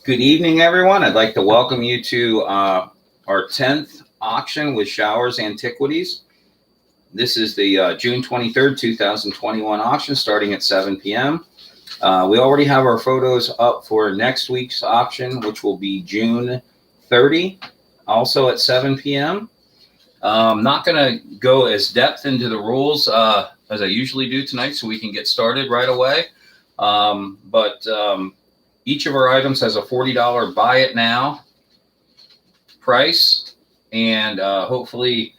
Good evening, everyone. I'd like to welcome you to our 10th auction with Showers Antiquities. This is the June 23rd, 2021 auction starting at 7 p.m. We already have our photos up for next week's auction, which will be June 30, also at 7 p.m. I'm not going to go as depth into the rules as I usually do tonight, so we can get started right away. Each of our items has a $40 buy it now price, and hopefully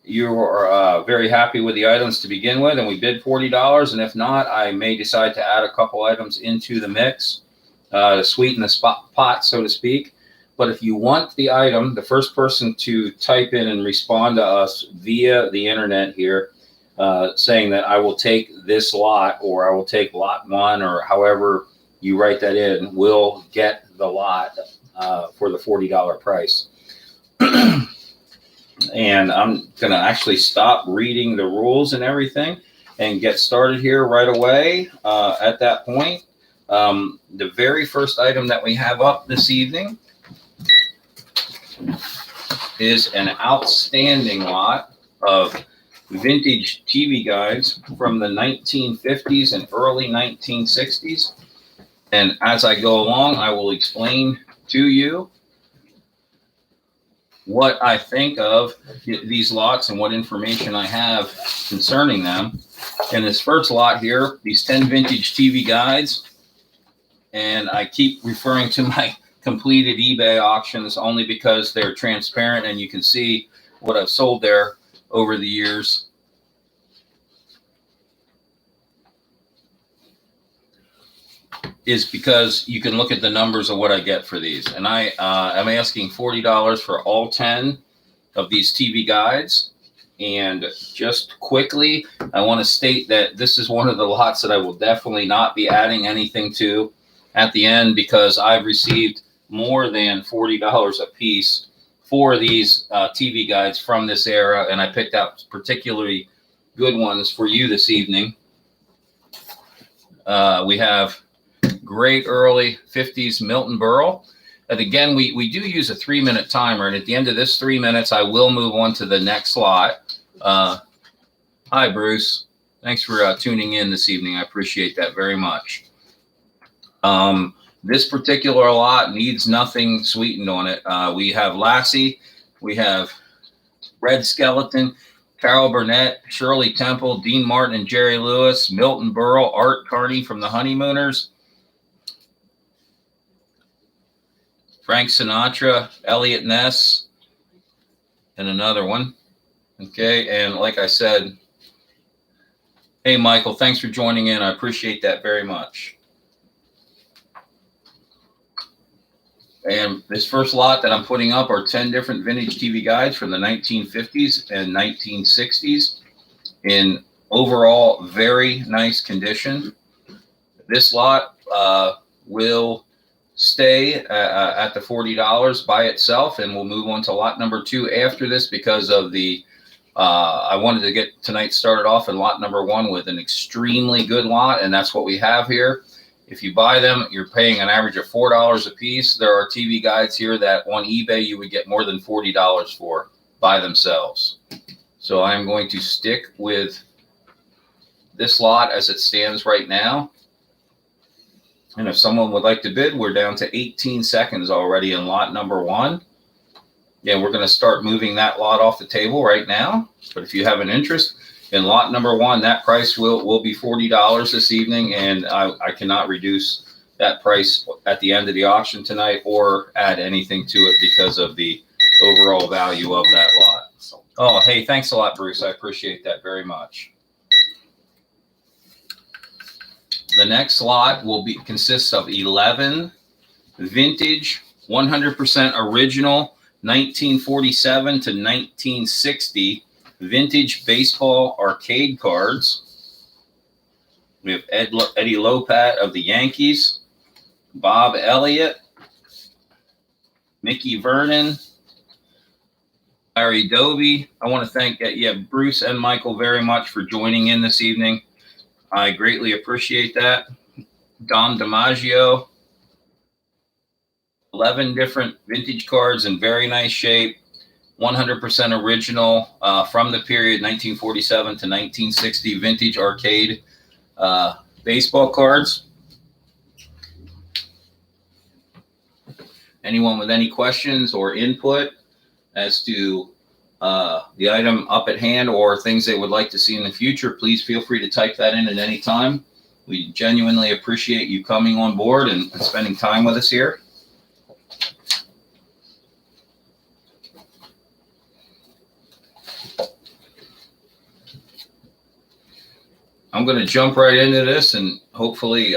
you are very happy with the items to begin with, and we bid $40, and if not, I may decide to add a couple items into the mix to sweeten the pot, so to speak. But if you want the item, the first person to type in and respond to us via the internet here, saying that I will take this lot, or I will take lot one, or however you write that in, will get the lot for the $40 price. And I'm going to actually stop reading the rules and everything and get started here right away at that point. The very first item that we have up this evening is an outstanding lot of vintage TV guides from the 1950s and early 1960s. And as I go along, I will explain to you what I think of these lots and what information I have concerning them. In this first lot here, these 10 vintage TV guides, and I keep referring to my completed eBay auctions only because they're transparent and you can see what I've sold there over the years. Is because you can look at the numbers of what I get for these. And I am asking $40 for all 10 of these TV guides. And just quickly, I want to state that this is one of the lots that I will definitely not be adding anything to at the end, because I've received more than $40 a piece for these TV guides from this era. And I picked out particularly good ones for you this evening. We have great early 50s Milton Berle. And again, we do use a 3-minute timer. And at the end of this 3 minutes, I will move on to the next lot. Hi, Bruce. Thanks for tuning in this evening. I appreciate that very much. This particular lot needs nothing sweetened on it. We have Lassie. We have Red Skeleton, Carol Burnett, Shirley Temple, Dean Martin and Jerry Lewis, Milton Berle, Art Carney from the Honeymooners, Frank Sinatra, Elliot Ness, and another one. Okay, and like I said, hey, Michael, thanks for joining in. I appreciate that very much. And this first lot that I'm putting up are 10 different vintage TV guides from the 1950s and 1960s in overall very nice condition. This lot will stay at the $40 by itself, and we'll move on to lot number 2 after this because of the I wanted to get tonight started off in lot number 1 with an extremely good lot, and that's what we have here. If you buy them, you're paying an average of $4 a piece. There are TV guides here that on eBay you would get more than $40 for by themselves. So I'm going to stick with this lot as it stands right now. And if someone would like to bid, we're down to 18 seconds already in lot number 1. Yeah, we're going to start moving that lot off the table right now. But if you have an interest in lot number 1, that price will be $40 this evening. And I cannot reduce that price at the end of the auction tonight or add anything to it because of the overall value of that lot. Oh, hey, thanks a lot, Bruce. I appreciate that very much. The next lot will consist of 11 vintage, 100% original, 1947 to 1960 vintage baseball arcade cards. We have Eddie Lopat of the Yankees, Bob Elliott, Mickey Vernon, Larry Doby. I want to thank Bruce and Michael very much for joining in this evening. I greatly appreciate that. Don DiMaggio, 11 different vintage cards in very nice shape, 100% original from the period 1947 to 1960 vintage arcade baseball cards. Anyone with any questions or input as to the item up at hand or things they would like to see in the future, please feel free to type that in at any time. We genuinely appreciate you coming on board and spending time with us here. I'm going to jump right into this and hopefully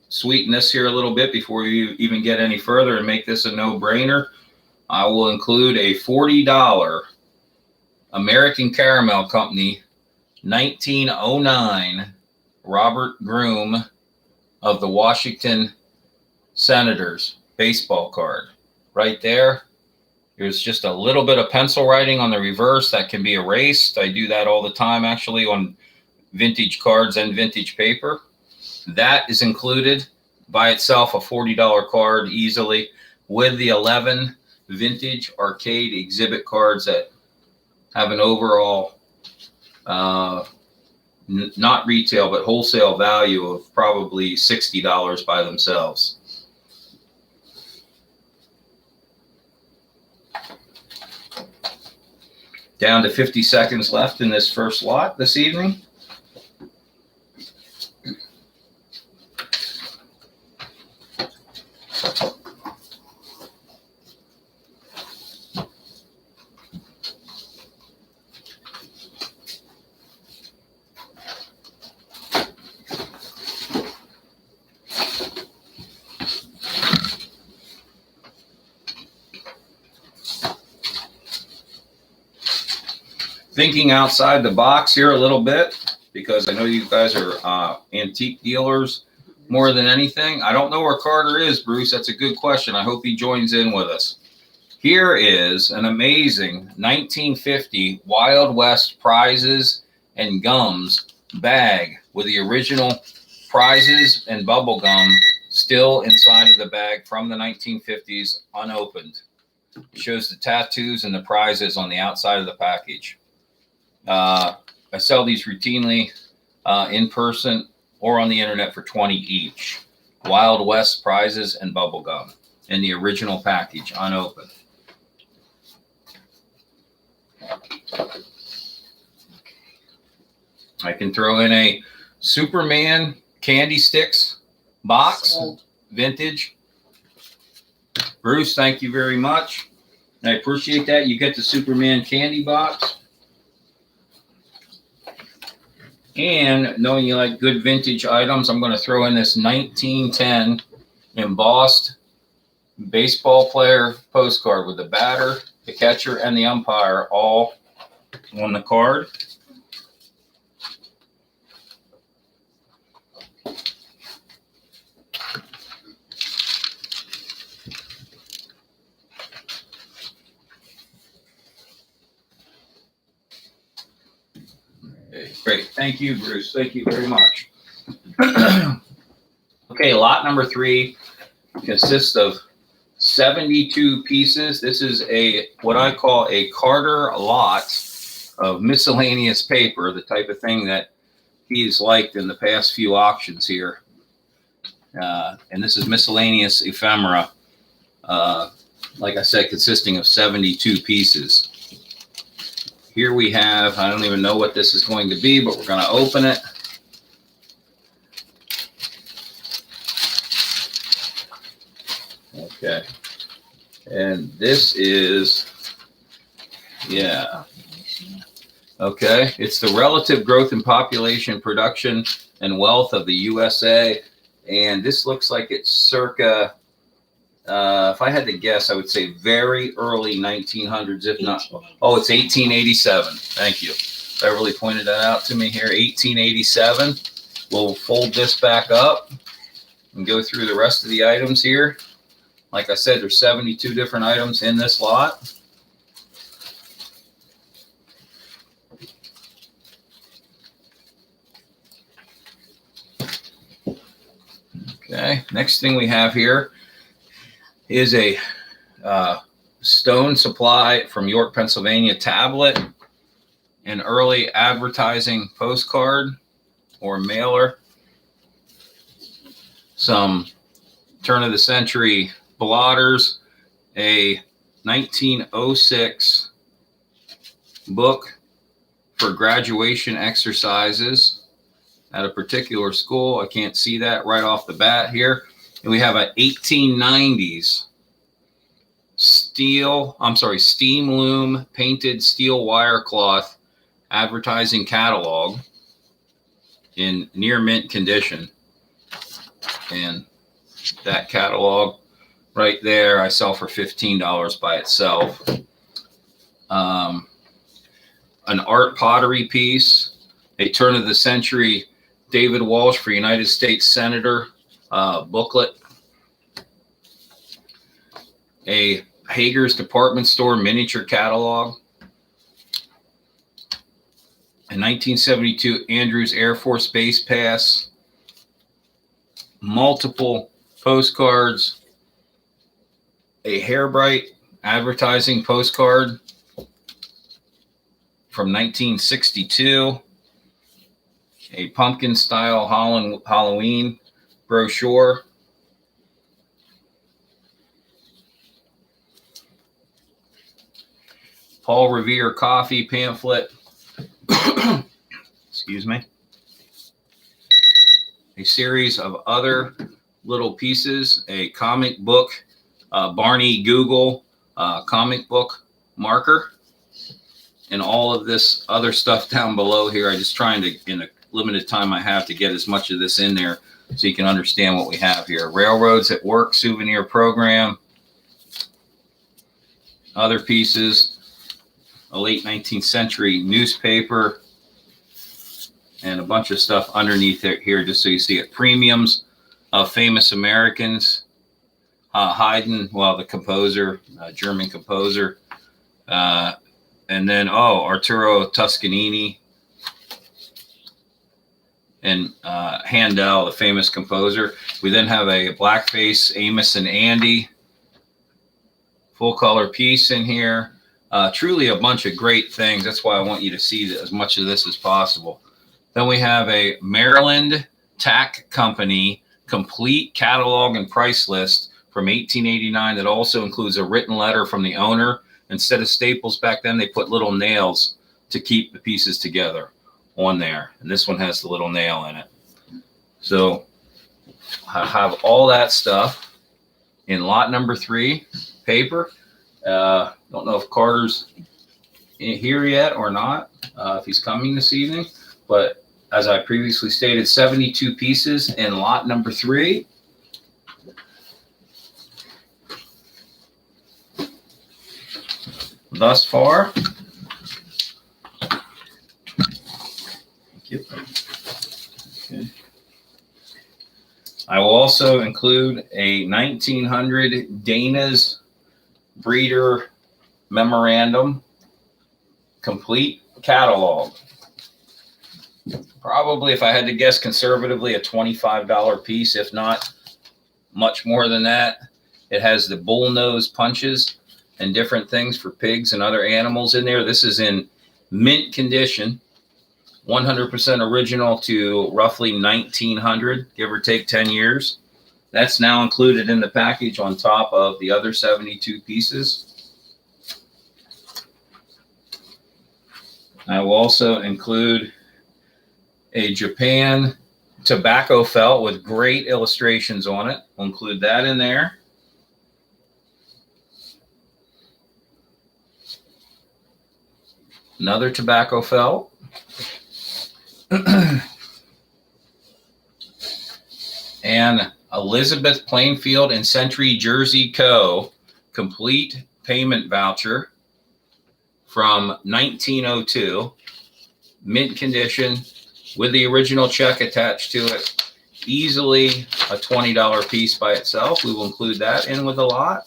sweeten this here a little bit before you even get any further and make this a no-brainer. I will include a $40 American Caramel Company 1909 Robert Groom of the Washington Senators baseball card. Right there. There's just a little bit of pencil writing on the reverse that can be erased. I do that all the time actually on vintage cards and vintage paper. That is included by itself, a $40 card easily, with the 11 vintage arcade exhibit cards that have an overall not retail but wholesale value of probably $60 by themselves. Down to 50 seconds left in this first lot this evening. Thinking outside the box here a little bit, because I know you guys are antique dealers more than anything. I don't know where Carter is, Bruce. That's a good question. I hope he joins in with us. Here is an amazing 1950 Wild West prizes and gums bag with the original prizes and bubble gum still inside of the bag from the 1950s, unopened. It shows the tattoos and the prizes on the outside of the package. I sell these routinely in person or on the internet for $20 each. Wild West prizes and bubble gum in the original package, unopened. I can throw in a Superman candy sticks box, vintage. Bruce, thank you very much. I appreciate that. You get the Superman candy box. And knowing you like good vintage items, I'm going to throw in this 1910 embossed baseball player postcard with the batter, the catcher, and the umpire all on the card. Okay, great. Thank you, Bruce. Thank you very much. Okay, lot number 3 consists of 72 pieces. This is what I call a Carter lot of miscellaneous paper, the type of thing that he's liked in the past few auctions here. And this is miscellaneous ephemera, like I said, consisting of 72 pieces. Here we have, I don't even know what this is going to be, but we're going to open it. Okay. And this is, yeah. Okay. It's the relative growth in population, production, and wealth of the USA. And this looks like it's circa, if I had to guess, I would say very early 1900s, if not. Oh, it's 1887. Thank you. Beverly pointed that out to me here. 1887. We'll fold this back up and go through the rest of the items here. Like I said, there's 72 different items in this lot. Okay, next thing we have here is a Stone Supply from York, Pennsylvania tablet, an early advertising postcard or mailer, some turn of the century blotters, a 1906 book for graduation exercises at a particular school. I can't see that right off the bat here. And we have a 1890s steam loom painted steel wire cloth advertising catalog in near mint condition. And that catalog right there I sell for $15 by itself. An art pottery piece, a turn of the century David Walsh for United States Senator booklet, a Hager's department store miniature catalog, a 1972 Andrews Air Force Base Pass, multiple postcards, a Hairbright advertising postcard from 1962, a pumpkin style Halloween brochure, Paul Revere coffee pamphlet, excuse me, a series of other little pieces, a comic book, Barney Google comic book marker, and all of this other stuff down below here. I'm just trying to, in the limited time I have, to get as much of this in there so you can understand what we have here. Railroads at Work souvenir program, other pieces, a late 19th century newspaper, and a bunch of stuff underneath it here just so you see it. Premiums of famous Americans. Haydn, well, the composer, German composer. And then, Arturo Toscanini and Handel, the famous composer. We then have a blackface Amos and Andy full color piece in here. Truly a bunch of great things. That's why I want you to see as much of this as possible. Then we have a Maryland Tack Company complete catalog and price list from 1889 that also includes a written letter from the owner. Instead of staples back then, they put little nails to keep the pieces together on there. And this one has the little nail in it. So I have all that stuff in lot number 3 paper. Don't know if Carter's here yet or not, if he's coming this evening. But as I previously stated, 72 pieces in lot number 3. Thus far. Thank you. Okay. I will also include a 1900 Dana's Breeder Memorandum complete catalog. Probably, if I had to guess conservatively, a $25 piece, if not much more than that. It has the bull nose punches and different things for pigs and other animals in there. This is in mint condition, 100% original to roughly 1900, give or take 10 years. That's now included in the package on top of the other 72 pieces. I will also include a Japan tobacco felt with great illustrations on it. We'll include that in there. Another tobacco felt. And Elizabeth Plainfield and Century Jersey Co. complete payment voucher from 1902, mint condition, with the original check attached to it. Easily a $20 piece by itself. We will include that in with a lot.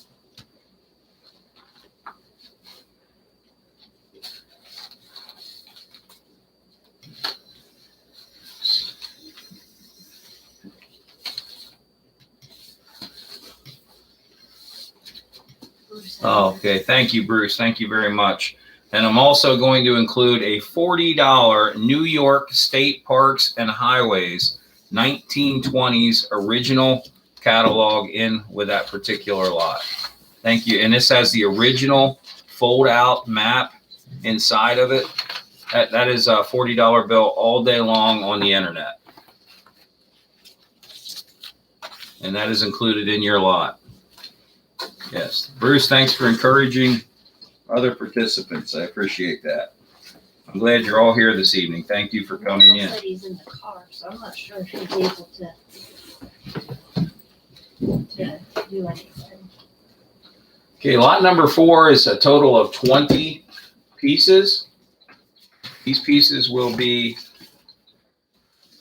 Oh, okay. Thank you, Bruce. Thank you very much. And I'm also going to include a $40 New York State Parks and Highways 1920s original catalog in with that particular lot. Thank you. And this has the original fold out map inside of it. That is a $40 bill all day long on the internet. And that is included in your lot. Yes. Bruce, thanks for encouraging other participants. I appreciate that. I'm glad you're all here this evening. Thank you for coming in. He's in the car, so I'm not sure if he's able to do anything. Okay, lot number 4 is a total of 20 pieces. These pieces will be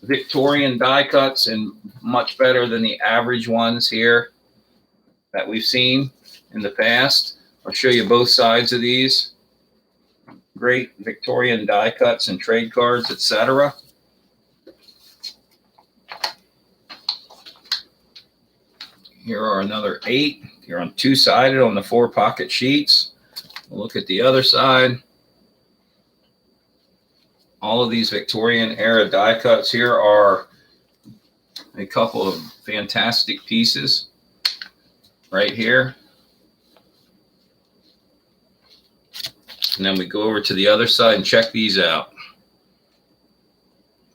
Victorian die cuts and much better than the average ones here that we've seen in the past. I'll show you both sides of these. Great Victorian die cuts and trade cards, etc. Here are another 8. You're on 2-sided on the 4 pocket sheets. We'll look at the other side. All of these Victorian era die cuts here are a couple of fantastic pieces right here. And then we go over to the other side and check these out.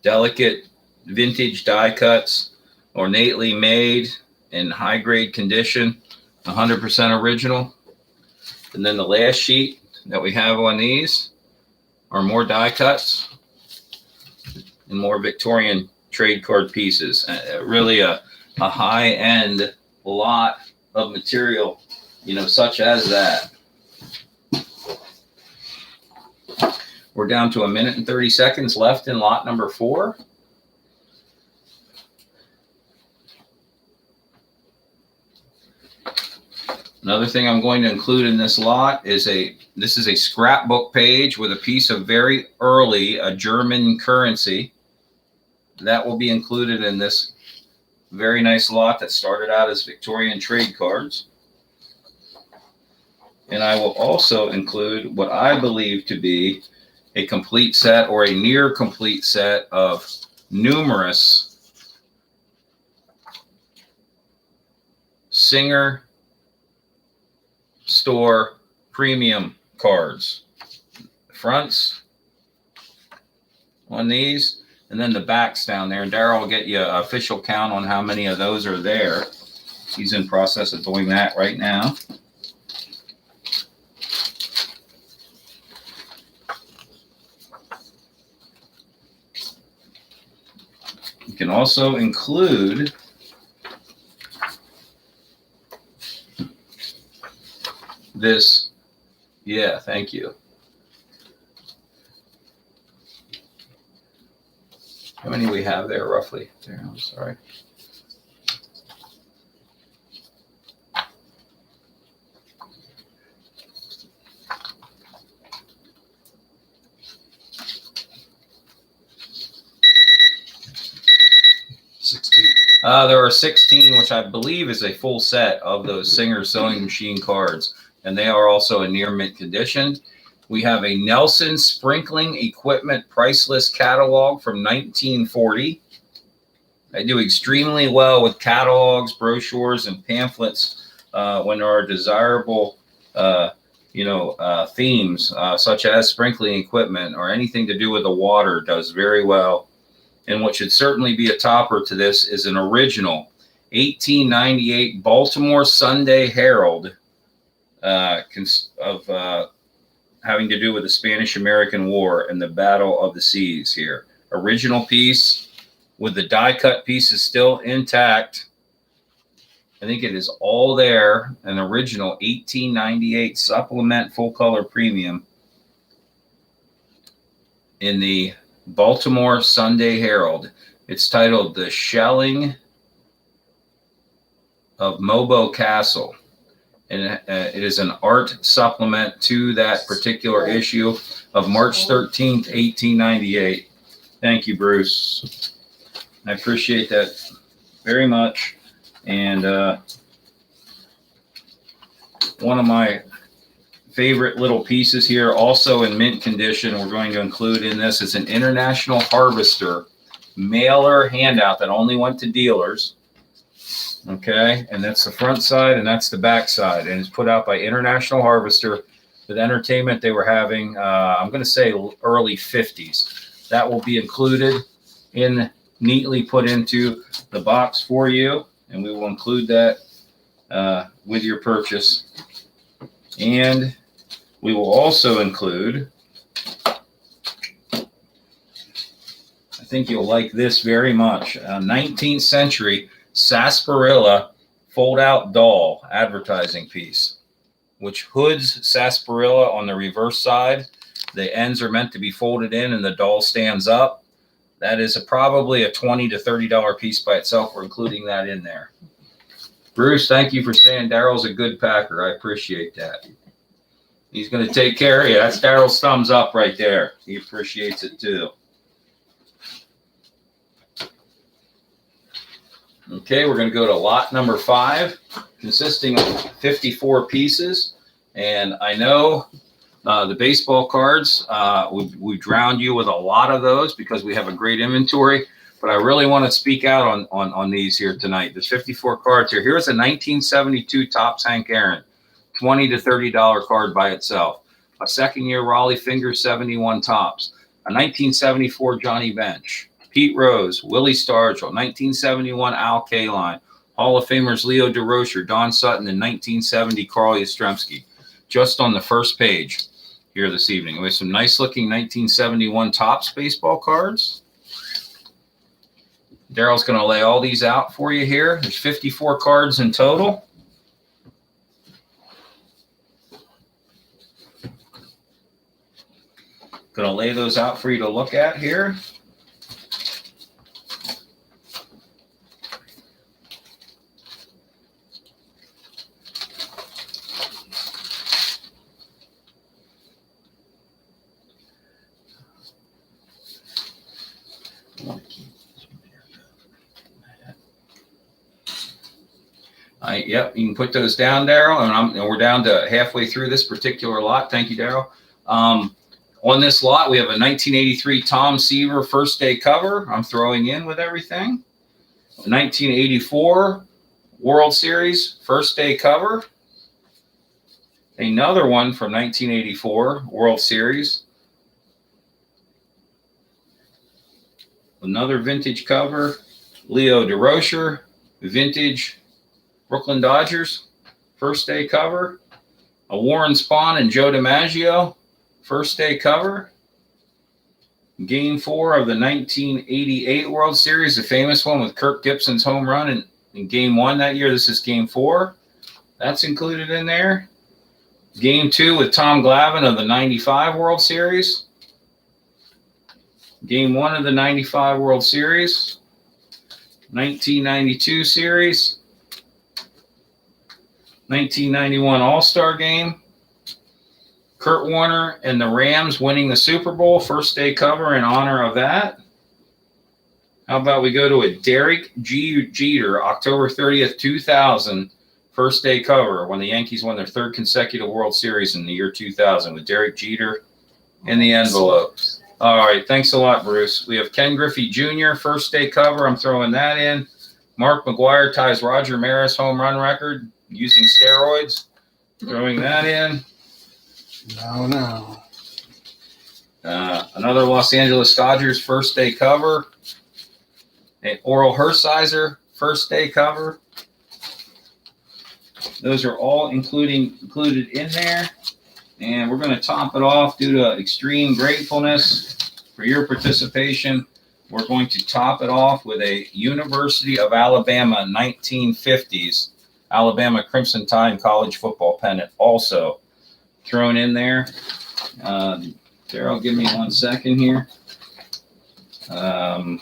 Delicate vintage die cuts, ornately made in high grade condition, 100% original. And then the last sheet that we have on these are more die cuts and more Victorian trade card pieces. Really a high end lot of material, such as that. We're down to 1 minute and 30 seconds left in lot number 4. Another thing I'm going to include in this lot is this is a scrapbook page with a piece of very early German currency. That will be included in this very nice lot that started out as Victorian trade cards. And I will also include what I believe to be a complete set or a near complete set of numerous Singer store premium cards. Fronts on these, and then the backs down there. And Daryl will get you an official count on how many of those are there. He's in process of doing that right now. You can also include this. Yeah, thank you. How many we have there roughly? There, I'm sorry. There are 16, which I believe is a full set of those Singer sewing machine cards, and they are also in near mint condition. We have a Nelson Sprinkling Equipment Priceless Catalog from 1940. I do extremely well with catalogs, brochures, and pamphlets when there are desirable, themes such as sprinkling equipment or anything to do with the water. Does very well. And what should certainly be a topper to this is an original 1898 Baltimore Sunday Herald having to do with the Spanish-American War and the Battle of the Seas here. Original piece with the die-cut pieces still intact. I think it is all there. An original 1898 supplement full-color premium in the Baltimore Sunday Herald. It's titled The Shelling of Mobo Castle. And it is an art supplement to that particular issue of March 13th, 1898. Thank you, Bruce. I appreciate that very much. And one of my favorite little pieces here, also in mint condition. We're going to include in this. It's an International Harvester mailer handout that only went to dealers. Okay, and that's the front side and that's the back side, and it's put out by International Harvester. The entertainment they were having, I'm going to say early 50s. That will be included in, neatly put into the box for you, and we will include that with your purchase. And we will also include, I think you'll like this very much, a 19th century sarsaparilla fold-out doll advertising piece, which hoods sarsaparilla on the reverse side. The ends are meant to be folded in and the doll stands up. That is probably a $20 to $30 piece by itself. We're including that in there. Bruce, thank you for saying Daryl's a good packer. I appreciate that. He's going to take care of you. That's Daryl's thumbs up right there. He appreciates it too. Okay, we're going to go to lot number 5, consisting of 54 pieces. And I know the baseball cards, we've drowned you with a lot of those because we have a great inventory. But I really want to speak out on these here tonight. There's 54 cards here. Here's a 1972 Topps Hank Aaron, $20 to $30 card by itself. A second-year Raleigh Finger 71 Topps. A 1974 Johnny Bench. Pete Rose, Willie Stargell, 1971 Al Kaline, Hall of Famers Leo DeRocher, Don Sutton, and 1970 Carl Yastrzemski. Just on the first page here this evening. We have some nice-looking 1971 Topps baseball cards. Daryl's going to lay all these out for you here. There's 54 cards in total. Going to lay those out for you to look at here. Yep, you can put those down, Daryl, and we're down to halfway through this particular lot. Thank you, Daryl. On this lot, we have a 1983 Tom Seaver first day cover. I'm throwing in with everything. A 1984 World Series first day cover. Another one from 1984 World Series. Another vintage cover. Leo DeRocher, vintage Brooklyn Dodgers, first day cover. A Warren Spahn and Joe DiMaggio, first day cover. Game 4 of the 1988 World Series, the famous one with Kirk Gibson's home run in Game 1 that year. This is Game 4. That's included in there. Game 2 with Tom Glavine of the 95 World Series. Game 1 of the 95 World Series. 1992 Series. 1991 All-Star Game. Kurt Warner and the Rams winning the Super Bowl, first day cover in honor of that. How about we go to a Derek Jeter, October 30th, 2000, first day cover when the Yankees won their 3rd consecutive World Series in the year 2000 with Derek Jeter in the envelope. All right, thanks a lot, Bruce. We have Ken Griffey Jr., first day cover. I'm throwing that in. Mark McGwire ties Roger Maris home run record using steroids. Throwing that in. No. Another Los Angeles Dodgers first day cover. An Oral Hershiser first day cover. Those are all included in there. And we're going to top it off due to extreme gratefulness for your participation. We're going to top it off with a University of Alabama 1950s Alabama Crimson Tide college football pennant also thrown in there. Daryl, give me 1 second here. I'll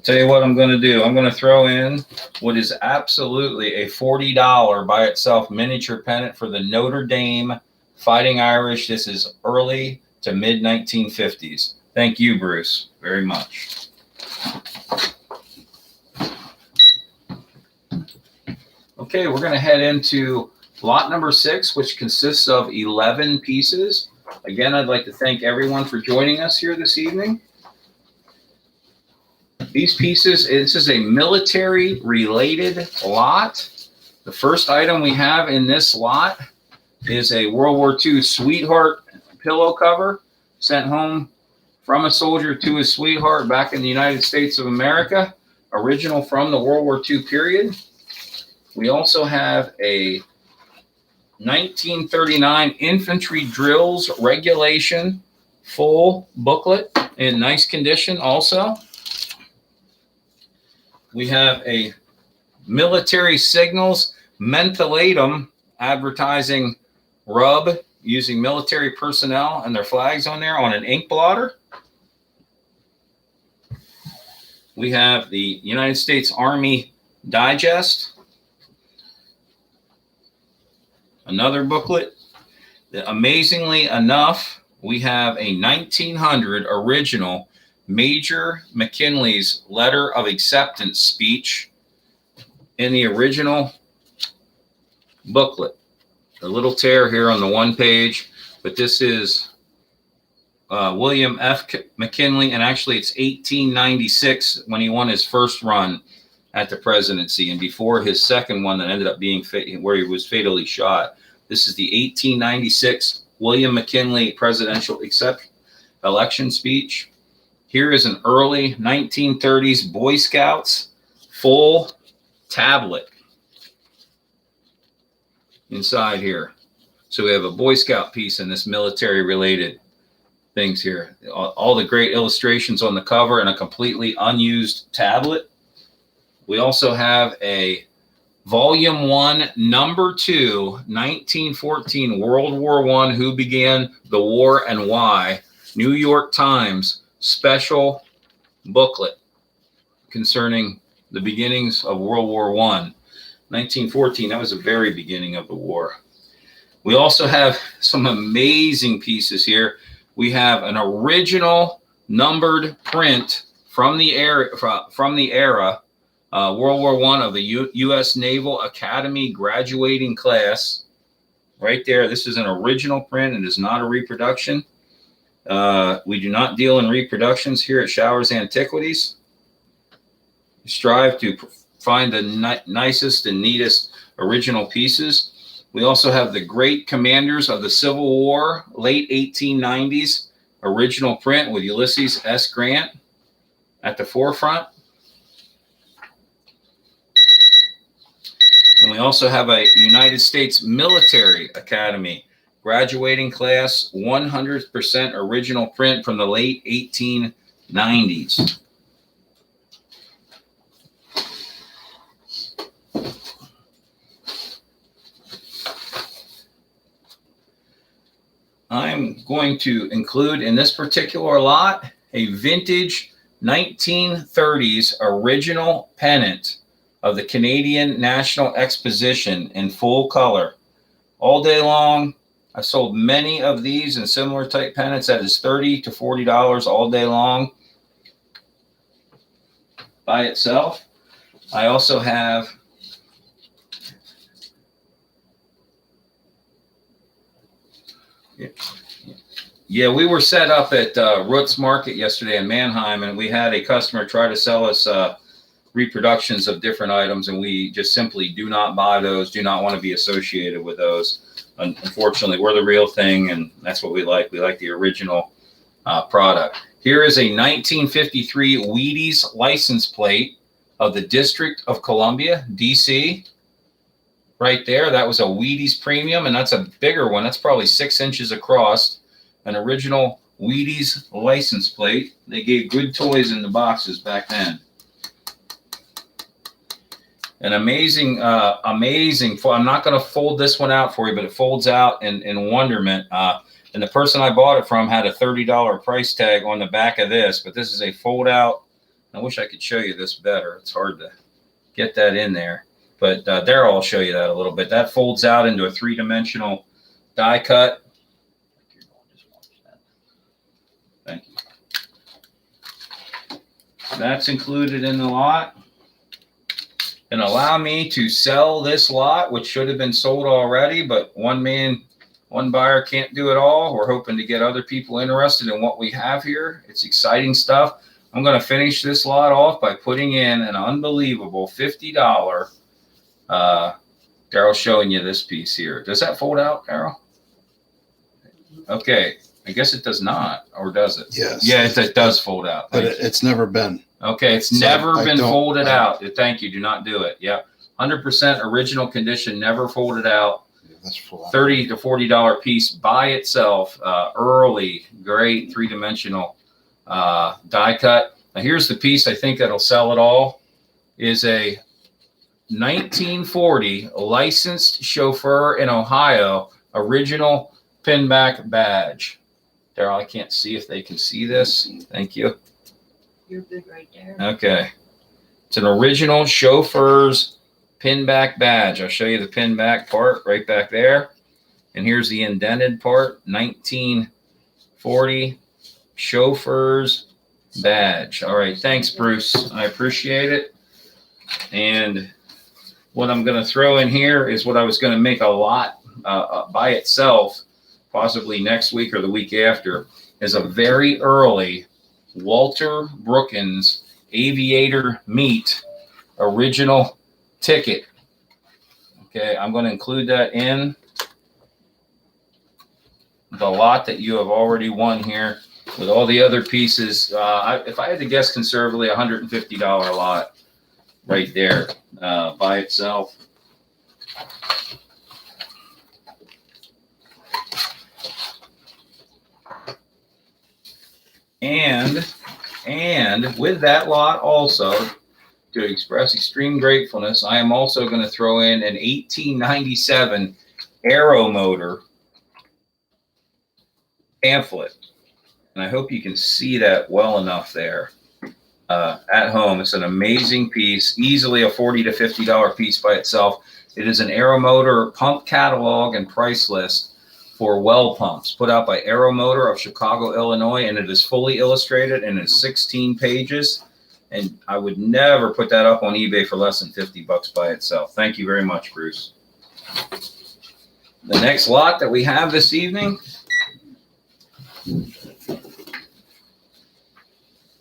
tell you what I'm going to do. I'm going to throw in what is absolutely a $40 by itself miniature pennant for the Notre Dame Fighting Irish. This is early to mid 1950s. Thank you, Bruce, very much. Okay, we're going to head into Lot number 6, which consists of 11 pieces. Again, I'd like to thank everyone for joining us here this evening. These pieces, this is a military-related lot. The first item we have in this lot is a World War II sweetheart pillow cover sent home from a soldier to his sweetheart back in the United States of America, original from the World War II period. We also have a 1939 Infantry Drills Regulation full booklet in nice condition also. We have a Military Signals Mentholatum advertising rub using military personnel and their flags on there on an ink blotter. We have the United States Army Digest, another booklet. Amazingly enough, we have a 1900 original Major McKinley's letter of acceptance speech in the original booklet. A little tear here on the one page, but this is William F. McKinley, and actually it's 1896 when he won his first run at the presidency, and before his second one that ended up being where he was fatally shot. This is the 1896 William McKinley presidential election speech. Here is an early 1930s Boy Scouts full tablet inside here. So we have a Boy Scout piece in this military related things here. All the great illustrations on the cover and a completely unused tablet. We also have a Volume 1, Number 2, 1914 World War I, Who Began the War and Why, New York Times special booklet concerning the beginnings of World War I. 1914, that was the very beginning of the war. We also have some amazing pieces here. We have an original numbered print from the era, World War I, of the U.S. Naval Academy graduating class. Right there, this is an original print and is not a reproduction. We do not deal in reproductions here at Showers Antiquities. We strive to find the nicest and neatest original pieces. We also have the great commanders of the Civil War, late 1890s, original print with Ulysses S. Grant at the forefront. And we also have a United States Military Academy graduating class, 100% original print from the late 1890s. I'm going to include in this particular lot a vintage 1930s original pennant of the Canadian National Exposition in full color. All day long, I sold many of these and similar type pennants that is $30 to $40 all day long by itself. I also have we were set up at Roots Market yesterday in Mannheim, and we had a customer try to sell us reproductions of different items, and we just simply do not buy those, do not want to be associated with those. Unfortunately, we're the real thing, and that's what we like. We like the original product. Here is a 1953 Wheaties license plate of the District of Columbia, D.C. Right there, that was a Wheaties Premium, and that's a bigger one. That's probably 6 inches across. An original Wheaties license plate. They gave good toys in the boxes back then. An amazing, I'm not going to fold this one out for you, but it folds out in wonderment. And the person I bought it from had a $30 price tag on the back of this, but this is a fold out. I wish I could show you this better. It's hard to get that in there, but there I'll show you that a little bit. That folds out into a 3-dimensional die cut. Thank you. That's included in the lot. and allow me to sell this lot, which should have been sold already, but one buyer can't do it all. We're hoping to get other people interested in what we have here. It's exciting stuff. I'm going to finish this lot off by putting in an unbelievable $50. Daryl's showing you this piece here. Does that fold out, Daryl? Okay. I guess it does not, or does it? Yes. Yeah, it does fold out. But it's never been. Okay, it's So never I been don't- folded out. Thank you. Do not do it. Yep. 100% original condition, never folded out. That's full. $30 to $40 piece by itself. Early, great three-dimensional die cut. Now here's the piece I think that'll sell it all. Is a 1940 licensed chauffeur in Ohio, original pinback badge. Daryl, I can't see if they can see this. Thank you. You're good right there. Okay. It's an original chauffeur's pinback badge. I'll show you the pinback part right back there. And here's the indented part, 1940 chauffeur's badge. All right. Thanks, Bruce. I appreciate it. And what I'm going to throw in here is what I was going to make a lot by itself, possibly next week or the week after, is a very early Walter Brookins Aviator Meat original ticket. Okay, I'm going to include that in the lot that you have already won here with all the other pieces. If I had to guess conservatively, $150 lot right there by itself. And with that lot also, to express extreme gratefulness, I am also going to throw in an 1897 Aero Motor pamphlet. And I hope you can see that well enough there at home. It's an amazing piece, easily a $40 to $50 piece by itself. It is an Aero Motor pump catalog and price list for well pumps put out by Aero Motor of Chicago, Illinois, and it is fully illustrated and it's 16 pages. And I would never put that up on eBay for less than $50 by itself. Thank you very much, Bruce. The next lot that we have this evening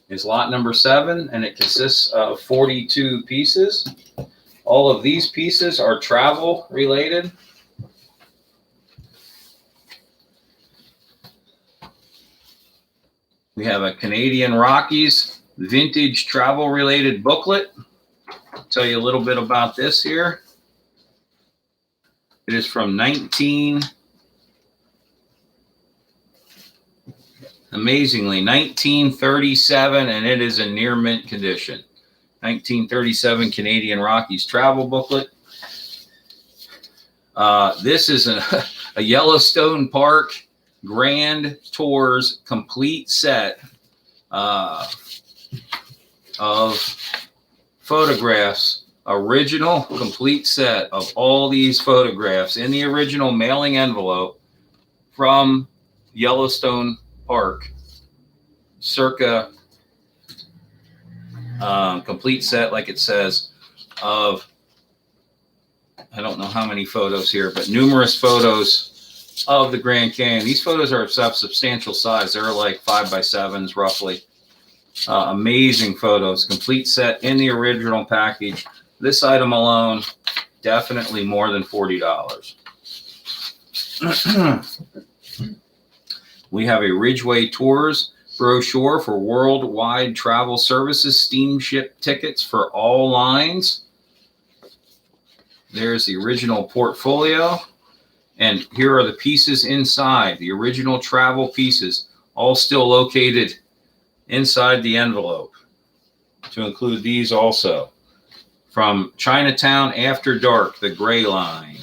is lot number 7, and it consists of 42 pieces. All of these pieces are travel related. We have a Canadian Rockies vintage travel related booklet. I'll tell you a little bit about this here. It is from amazingly 1937, and it is in near mint condition. 1937 Canadian Rockies travel booklet. This is a Yellowstone Park Grand Tours complete set of photographs, original complete set of all these photographs in the original mailing envelope from Yellowstone Park, circa complete set, like it says, of I don't know how many photos here, but numerous photos of the Grand Canyon. These photos are of substantial size. They're like 5x7s roughly. Amazing photos, complete set in the original package. This item alone, definitely more than $40. We have a Ridgeway Tours brochure for worldwide travel services, steamship tickets for all lines. There's the original portfolio. And here are the pieces inside, the original travel pieces, all still located inside the envelope, to include these also. From Chinatown After Dark, the Gray Line,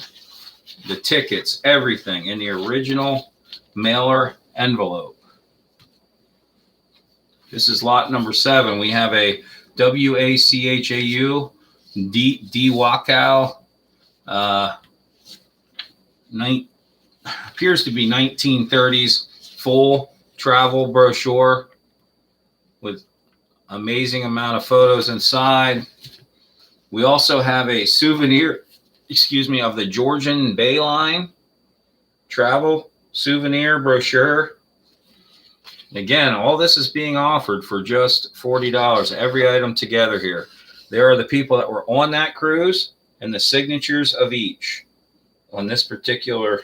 the tickets, everything in the original mailer envelope. This is lot number 7. We have a WACHAU DeWacow appears to be 1930s full travel brochure with amazing amount of photos inside, We also have a souvenir, of the Georgian Bay Line travel souvenir brochure. Again, all this is being offered for just $40, every item together here. There are the people that were on that cruise and the signatures of each on this particular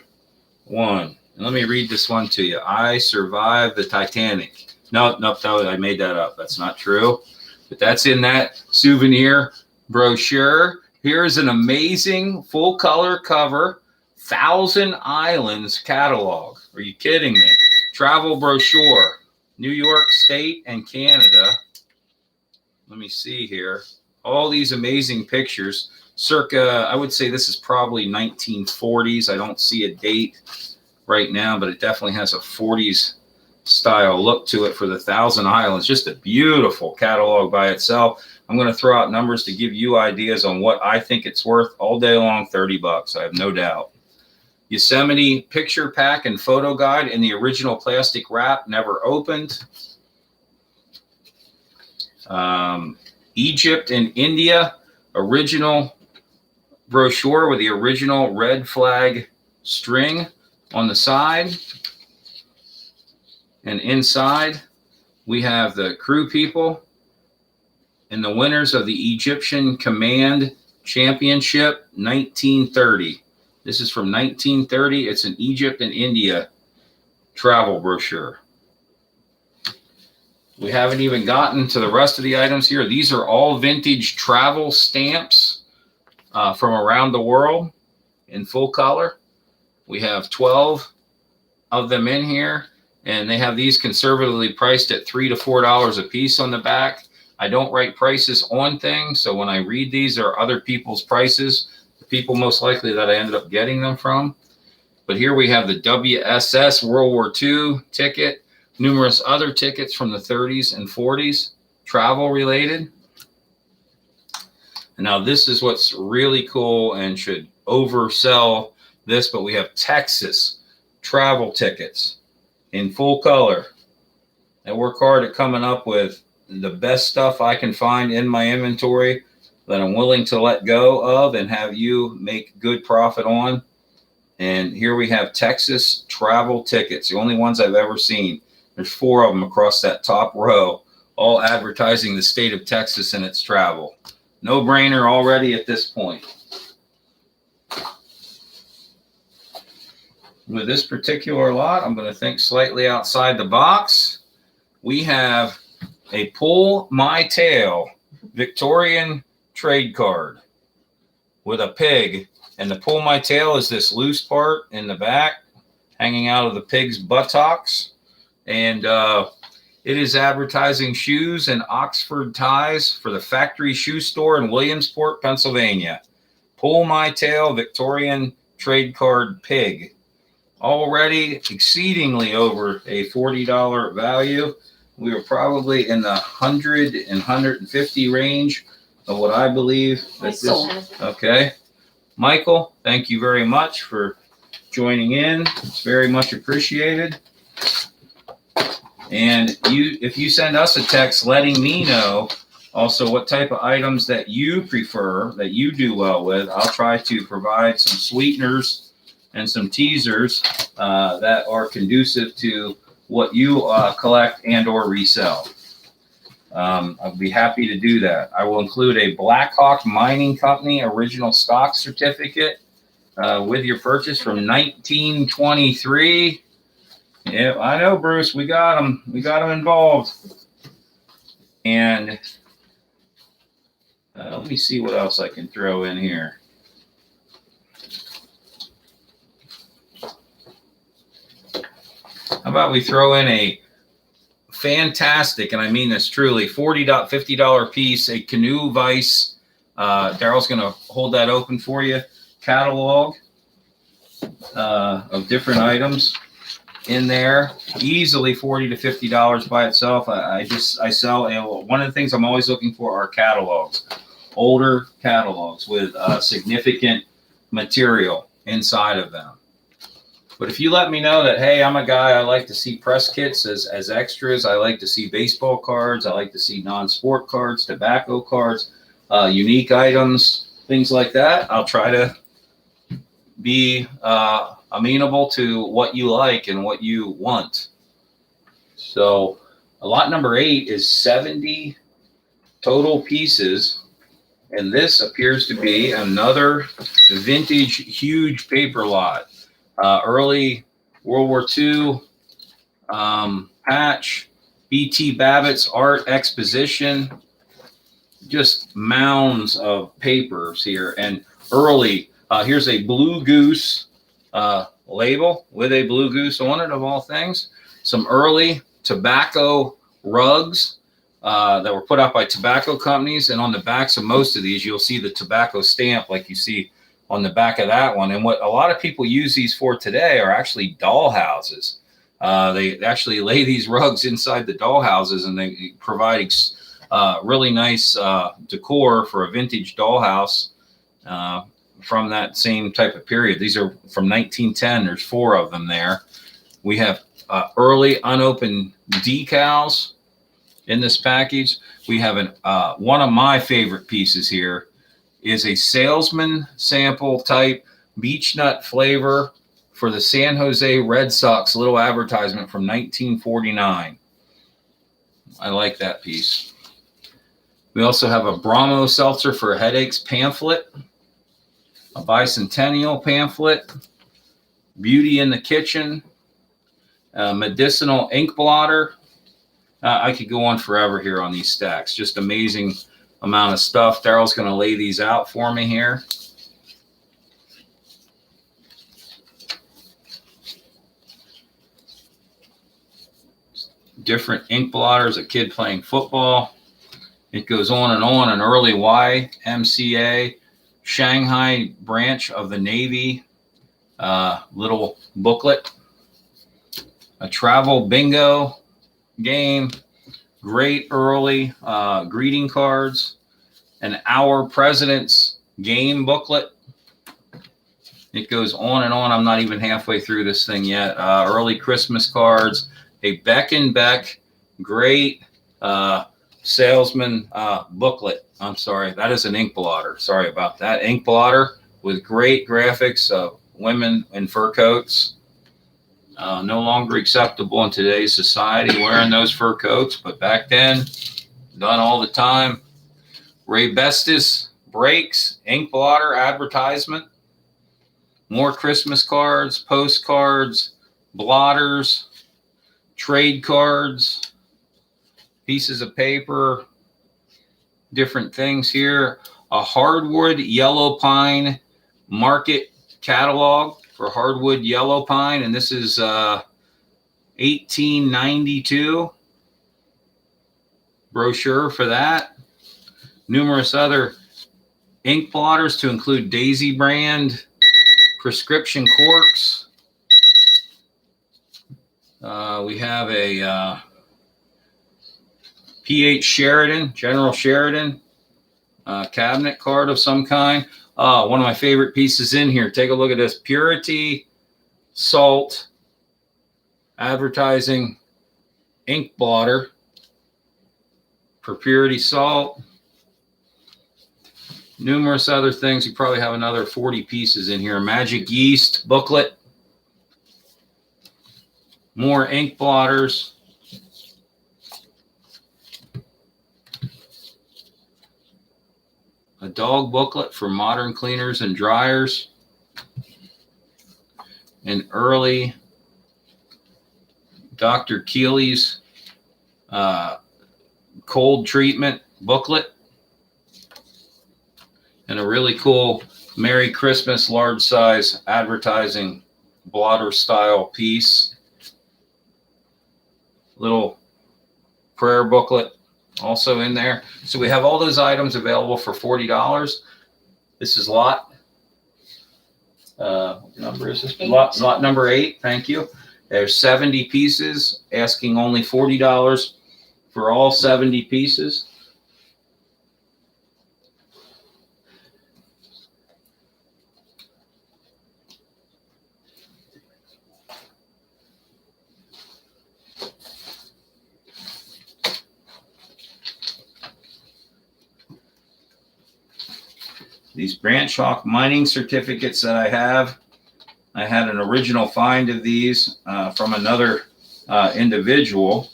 one. And let me read this one to you. I survived the Titanic. No, I made that up. That's not true. But that's in that souvenir brochure. Here's an amazing full color cover, Thousand Islands catalog. Are you kidding me? Travel brochure, New York State and Canada. Let me see here. All these amazing pictures. Circa, I would say this is probably 1940s. I don't see a date right now, but it definitely has a 40s style look to it for the Thousand Islands. Just a beautiful catalog by itself. I'm going to throw out numbers to give you ideas on what I think it's worth all day long. $30, I have no doubt. Yosemite picture pack and photo guide in the original plastic wrap, never opened. Egypt and India original brochure with the original red flag string on the side. And inside, we have the crew people and the winners of the Egyptian Command Championship 1930. This is from 1930. It's an Egypt and India travel brochure. We haven't even gotten to the rest of the items here. These are all vintage travel stamps from around the world in full color. We have 12 of them in here, and they have these conservatively priced at $3 to $4 a piece on the back. I don't write prices on things, so when I read these, there are other people's prices, the people most likely that I ended up getting them from. But here we have the WSS World War II ticket, numerous other tickets from the 30s and 40s, travel related. And now this is what's really cool and should oversell this, but we have Texas travel tickets in full color. I work hard at coming up with the best stuff I can find in my inventory that I'm willing to let go of and have you make good profit on. And here we have Texas travel tickets, the only ones I've ever seen. There's 4 of them across that top row, all advertising the state of Texas and its travel. No brainer already at this point. With this particular lot, I'm going to think slightly outside the box. We have a Pull My Tail Victorian trade card with a pig. And the Pull My Tail is this loose part in the back hanging out of the pig's buttocks. And it is advertising shoes and Oxford ties for the factory shoe store in Williamsport, Pennsylvania. Pull My Tail Victorian trade card pig. Already exceedingly over a $40 value. We are probably in the 100 and 150 range of what I believe that this. Okay. Michael, thank you very much for joining in. It's very much appreciated. And if you send us a text letting me know also what type of items that you prefer, that you do well with, I'll try to provide some sweeteners and some teasers that are conducive to what you collect and or resell. I'll be happy to do that. I will include a Blackhawk Mining Company original stock certificate with your purchase from 1923. Yeah, I know, Bruce. We got them. We got them involved. And let me see what else I can throw in here. How about we throw in a fantastic, and I mean this truly, $50 piece, a Canoe Vice. Daryl's going to hold that open for you. Catalog of different items in there, easily $40 to $50 by itself. I sell one of the things I'm always looking for are catalogs, older catalogs with significant material inside of them. But if you let me know that, hey, I'm a guy, I like to see press kits as extras. I like to see baseball cards. I like to see non-sport cards, tobacco cards. unique items, things like that. I'll try to be amenable to what you like and what you want. So lot number 8 is 70 total pieces. And this appears to be another vintage huge paper lot. Early World War II patch, B.T. Babbitt's art exposition, just mounds of papers here. And early, here's a Blue Goose label with a Blue Goose on it, of all things. Some early tobacco rugs that were put out by tobacco companies. And on the backs of most of these, you'll see the tobacco stamp like you see on the back of that one. And what a lot of people use these for today are actually doll houses. They actually lay these rugs inside the doll houses, and they provide really nice decor for a vintage dollhouse from that same type of period. These are from 1910. There's 4 of them there. We have early unopened decals in this package. We have one of my favorite pieces here is a salesman sample type beech nut flavor for the San Jose Red Sox little advertisement from 1949. I like that piece. We also have a Brahmo Seltzer for Headaches pamphlet, a Bicentennial pamphlet, Beauty in the Kitchen, a medicinal ink blotter. I could go on forever here on these stacks. Just amazing amount of stuff. Daryl's going to lay these out for me here. Different ink blotters, a kid playing football. It goes on and on. An early YMCA Shanghai branch of the Navy little booklet. A travel bingo game. Great early greeting cards. An Our President's game booklet. It goes on and on. I'm not even halfway through this thing yet. Early Christmas cards. A Beck and Beck great salesman booklet. I'm sorry, that is an ink blotter. Sorry about that. Ink blotter with great graphics of women in fur coats. No longer acceptable in today's society wearing those fur coats, but back then, done all the time. Ray Bestis Breaks ink blotter advertisement. More Christmas cards, postcards, blotters, trade cards, pieces of paper, different things here. A hardwood yellow pine market catalog for hardwood yellow pine, and this is 1892 brochure for that. Numerous other ink blotters to include Daisy brand prescription corks. We have a P.H. Sheridan, General Sheridan cabinet card of some kind. One of my favorite pieces in here. Take a look at this. Purity Salt advertising ink blotter for Purity Salt. Numerous other things. You probably have another 40 pieces in here. Magic Yeast booklet. More ink blotters. A dog booklet for modern cleaners and dryers. An early Dr. Keeley's cold treatment booklet. And a really cool Merry Christmas large size advertising blotter style piece. Little prayer booklet also in there. So we have all those items available for $40. This is lot what number is this? Lot number 8. Thank you. There's 70 pieces, asking only $40 for all 70 pieces. these Branch Hawk mining certificates that I have. I had an original find of these from another individual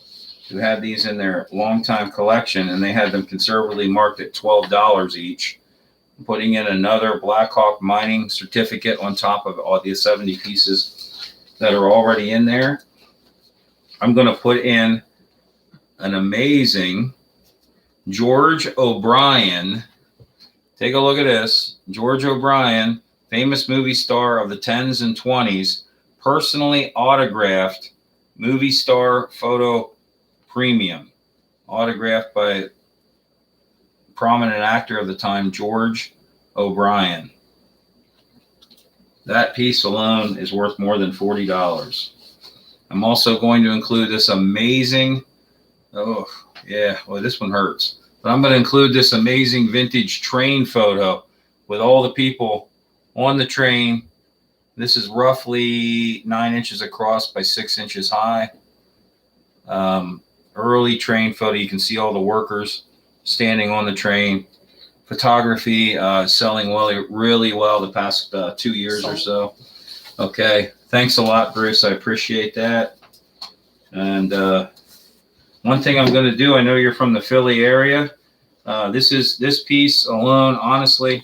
who had these in their longtime collection, and they had them conservatively marked at $12 each. I'm putting in another Black Hawk mining certificate on top of all the 70 pieces that are already in there. I'm going to put in an amazing George O'Brien. Take a look at this. George O'Brien, famous movie star of the 10s and 20s, personally autographed movie star photo premium, autographed by prominent actor of the time, George O'Brien. That piece alone is worth more than $40. I'm also going to include this amazing, oh yeah, well this one hurts, but I'm going to include this amazing vintage train photo with all the people on the train. This is roughly 9 inches across by 6 inches high. Early train photo. You can see all the workers standing on the train. Photography selling really well the past 2 years or so. Okay. Thanks a lot, Bruce. I appreciate that. And one thing I'm going to do, I know you're from the Philly area. This piece alone, honestly,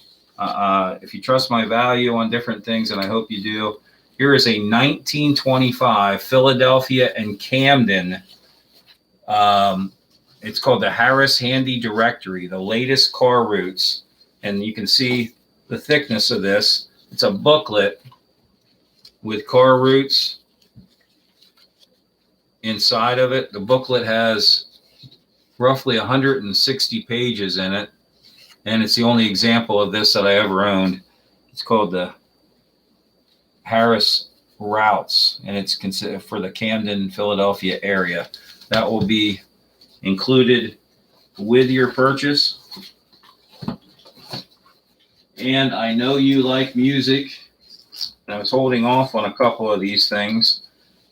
if you trust my value on different things, and I hope you do, here is a 1925 Philadelphia and Camden. It's called the Harris Handy Directory, the latest car routes. And you can see the thickness of this. It's a booklet with car routes inside of it. The booklet has roughly 160 pages in it. And it's the only example of this that I ever owned. It's called the Harris Routes, and it's considered for the Camden, Philadelphia area. That will be included with your purchase. And I know you like music. I was holding off on a couple of these things,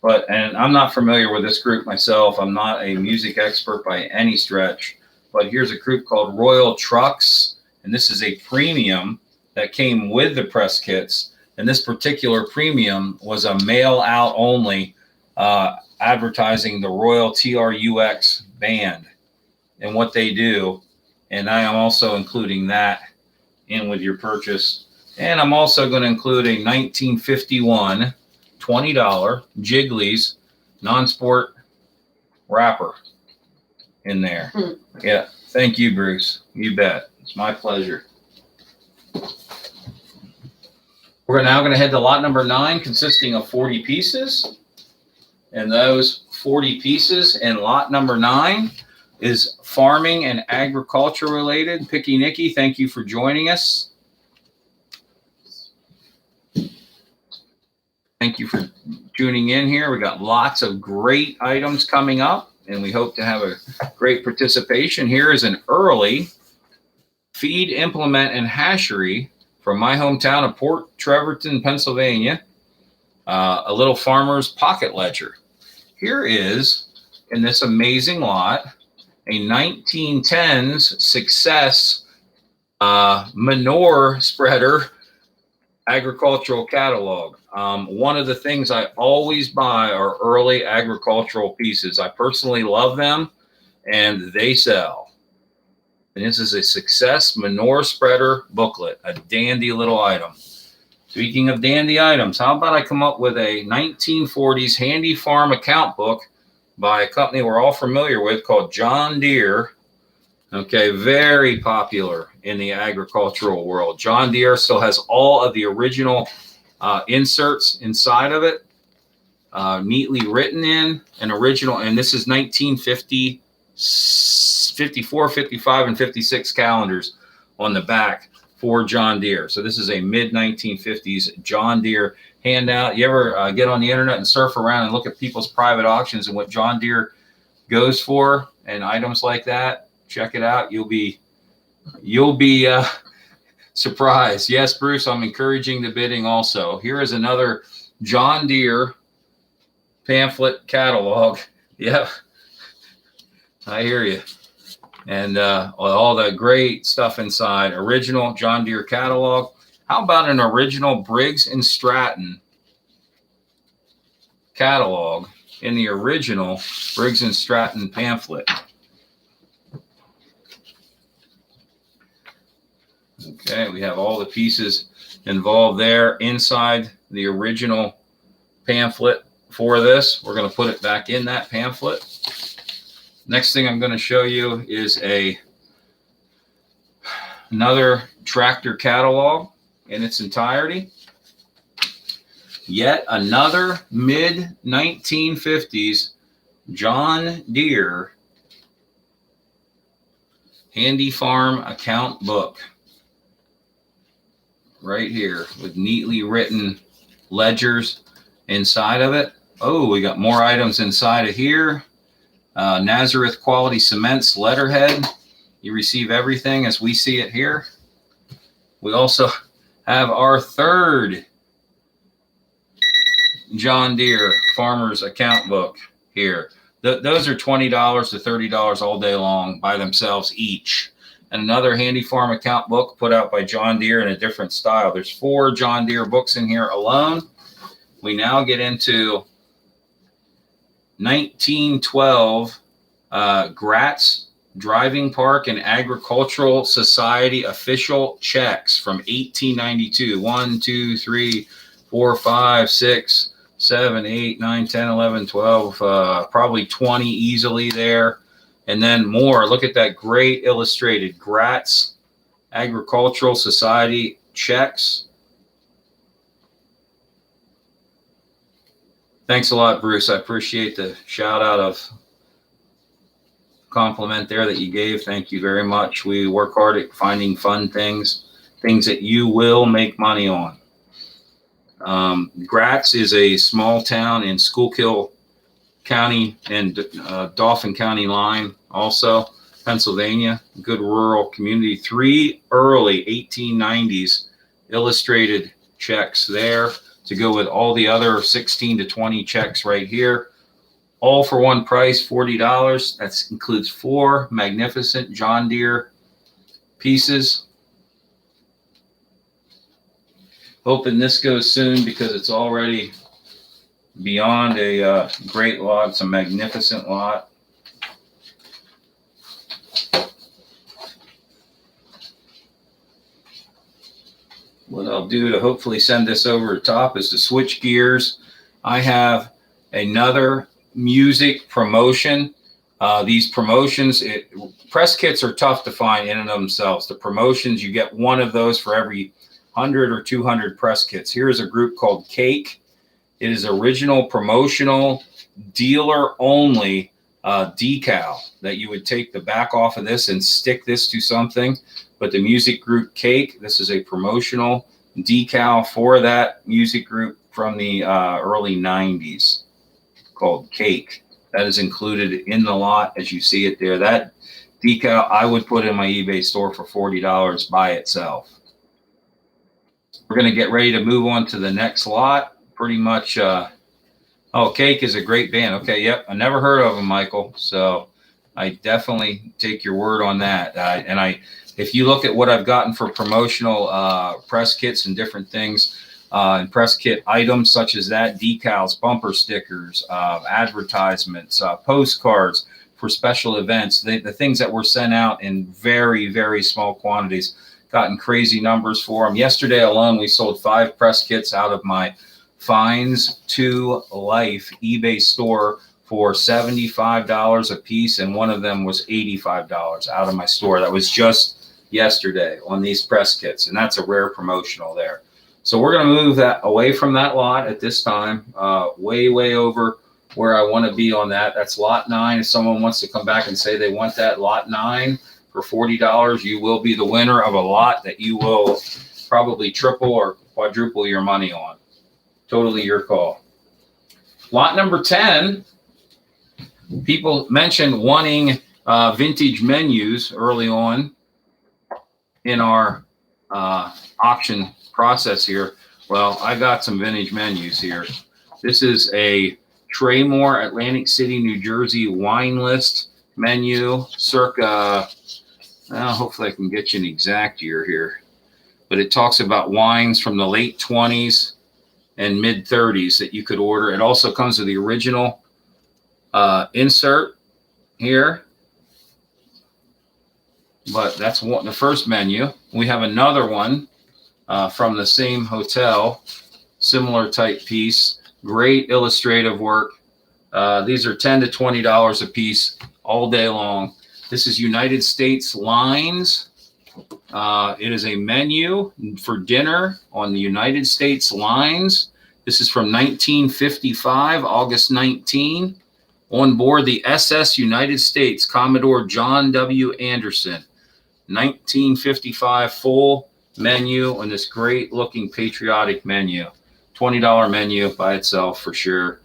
and I'm not familiar with this group myself. I'm not a music expert by any stretch, but here's a group called Royal Trucks, and this is a premium that came with the press kits. And this particular premium was a mail out only, advertising the Royal TRUX band and what they do. And I am also including that in with your purchase. And I'm also going to include a 1951 $20 Jiggly's non-sport wrapper in there. Yeah. Thank you, Bruce. You bet. It's my pleasure. We're now going to head to lot number 9, consisting of 40 pieces. And those 40 pieces in lot number 9 is farming and agriculture related. Picky Nicky, thank you for joining us. Thank you for tuning in here. We got lots of great items coming up, and we hope to have a great participation. Here is an early feed implement and hashery from my hometown of Port Trevorton, Pennsylvania, a little farmer's pocket ledger. Here is, in this amazing lot, a 1910s Success manure spreader agricultural catalog. One of the things I always buy are early agricultural pieces. I personally love them, and they sell. And this is a Success manure spreader booklet, a dandy little item. Speaking of dandy items, how about I come up with a 1940s handy farm account book by a company we're all familiar with called John Deere. Okay, very popular in the agricultural world. John Deere still has all of the original inserts inside of it, neatly written in an original, and this is 1950, 54, 55, and 56 calendars on the back for John Deere. So this is a mid-1950s John Deere handout. You ever get on the internet and surf around and look at people's private auctions and what John Deere goes for and items like that? Check it out. You'll be surprised. Yes, Bruce, I'm encouraging the bidding also. Here is another John Deere pamphlet catalog. Yep, I hear you. and all the great stuff inside. Original John Deere catalog. How about an original Briggs and Stratton catalog in the original Briggs and Stratton pamphlet? Okay, we have all the pieces involved there inside the original pamphlet for this. We're going to put it back in that pamphlet. Next thing I'm going to show you is another tractor catalog in its entirety. Yet another mid-1950s John Deere Handy Farm account book. Right here with neatly written ledgers inside of it. Oh, we got more items inside of here. Nazareth Quality Cements letterhead. You receive everything as we see it here. We also have our third John Deere Farmer's Account book here. Those are $20 to $30 all day long by themselves each. And another Handy Farm account book put out by John Deere in a different style. There's 4 John Deere books in here alone. We now get into 1912 Gratz Driving Park and Agricultural Society official checks from 1892. 1, 2, 3, 4, 5, 6, 7, 8, 9, 10, 11, 12, probably 20 easily there. And then more. Look at that great illustrated Gratz Agricultural Society checks. Thanks a lot, Bruce. I appreciate the shout out of compliment there that you gave. Thank you very much. We work hard at finding fun things that you will make money on. Gratz is a small town in Schuylkill County and Dauphin County line, also Pennsylvania. Good rural community. 3 early 1890s illustrated checks there to go with all the other 16 to 20 checks right here. All for one price, $40. That includes 4 magnificent John Deere pieces. Hoping this goes soon because it's already beyond a great lot. It's a magnificent lot. What I'll do to hopefully send this over the top is to switch gears. I have another music promotion. These promotions, press kits are tough to find in and of themselves. The promotions, you get one of those for every 100 or 200 press kits. Here's a group called Cake. It is original promotional dealer only decal that you would take the back off of this and stick this to something. But the music group Cake, this is a promotional decal for that music group from the early 90s called Cake. That is included in the lot as you see it there. That decal I would put in my eBay store for $40 by itself. We're going to get ready to move on to the next lot. Pretty much, Cake is a great band. Okay, yep, I never heard of them, Michael. So I definitely take your word on that. If you look at what I've gotten for promotional press kits and different things, and press kit items such as that, decals, bumper stickers, advertisements, postcards for special events, the things that were sent out in very, very small quantities, gotten crazy numbers for them. Yesterday alone, we sold 5 press kits out of my Finds to Life eBay store for $75 a piece, and one of them was $85 out of my store. That was just yesterday on these press kits, and that's a rare promotional there. So we're going to move that away from that lot at this time, way over where I want to be on that. That's lot 9. If someone wants to come back and say they want that lot 9 for $40, you will be the winner of a lot that you will probably triple or quadruple your money on. Totally your call. Lot number 10, people mentioned wanting vintage menus early on in our auction process here. Well, I got some vintage menus here. This is a Traymore Atlantic City, New Jersey wine list menu circa, hopefully I can get you an exact year here, but it talks about wines from the late 20s and mid 30s that you could order. It also comes with the original insert here, but that's the first menu. We have another one from the same hotel, similar type piece, great illustrative work. These are $10 to $20 a piece all day long. This is United States Lines. It is a menu for dinner on the United States Lines. This is from 1955, August 19, on board the SS United States, Commodore John W. Anderson. 1955 full menu on this great looking patriotic menu. $20 menu by itself for sure.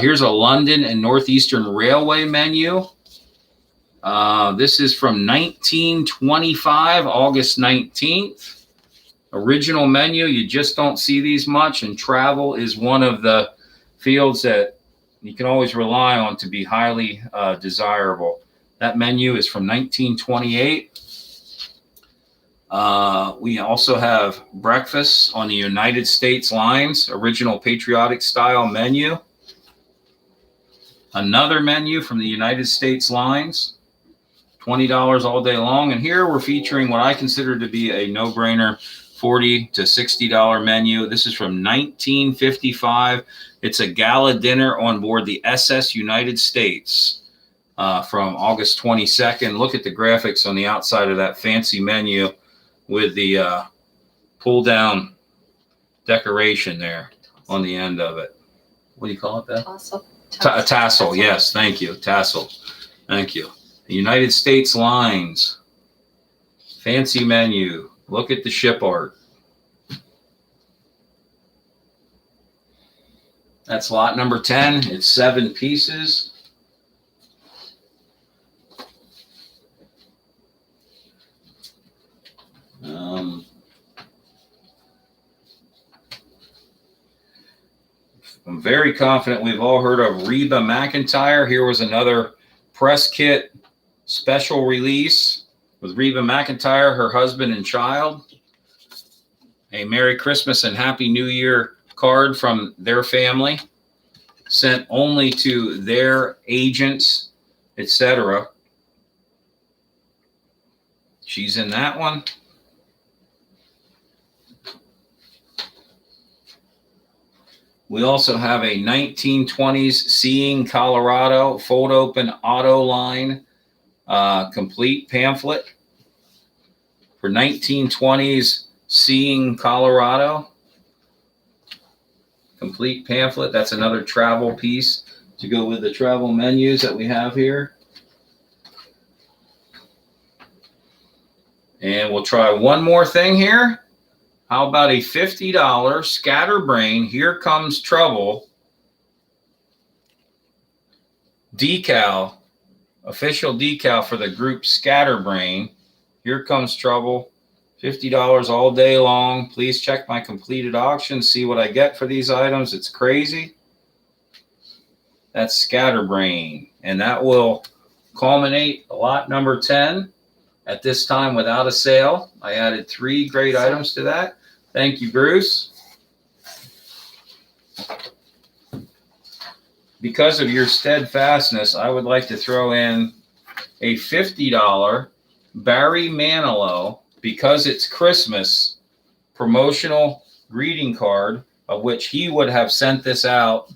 Here's a London and Northeastern Railway menu. This is from 1925, August 19th. Original menu. You just don't see these much, and travel is one of the fields that you can always rely on to be highly desirable. That menu is from 1928. We also have breakfast on the United States Lines, original patriotic style menu. Another menu from the United States Lines, $20 all day long. And here we're featuring what I consider to be a no-brainer, $40 to $60 menu. This is from 1955. It's a gala dinner on board the SS United States from August 22nd. Look at the graphics on the outside of that fancy menu with the pull-down decoration there on the end of it. What do you call it, Beth? Tassel. Tassel, yes, thank you. Tassel, thank you. The United States Lines, fancy menu. Look at the ship art. That's lot number 10. It's 7 pieces. I'm very confident we've all heard of Reba McEntire. Here was another press kit special release with Reba McEntire, her husband and child. A Merry Christmas and Happy New Year card from their family, sent only to their agents, etc. She's in that one. We also have a 1920s Seeing Colorado fold open auto line complete pamphlet for 1920s Seeing Colorado. Complete pamphlet. That's another travel piece to go with the travel menus that we have here. And we'll try one more thing here. How about a $50 Scatterbrain Here Comes Trouble decal, official decal for the group Scatterbrain. Here Comes Trouble, $50 all day long. Please check my completed auction, see what I get for these items. It's crazy. That's Scatterbrain, and that will culminate lot number 10 at this time without a sale. I added 3 great items to that. Thank you, Bruce. Because of your steadfastness, I would like to throw in a $50 Barry Manilow, because it's Christmas, promotional greeting card, of which he would have sent this out.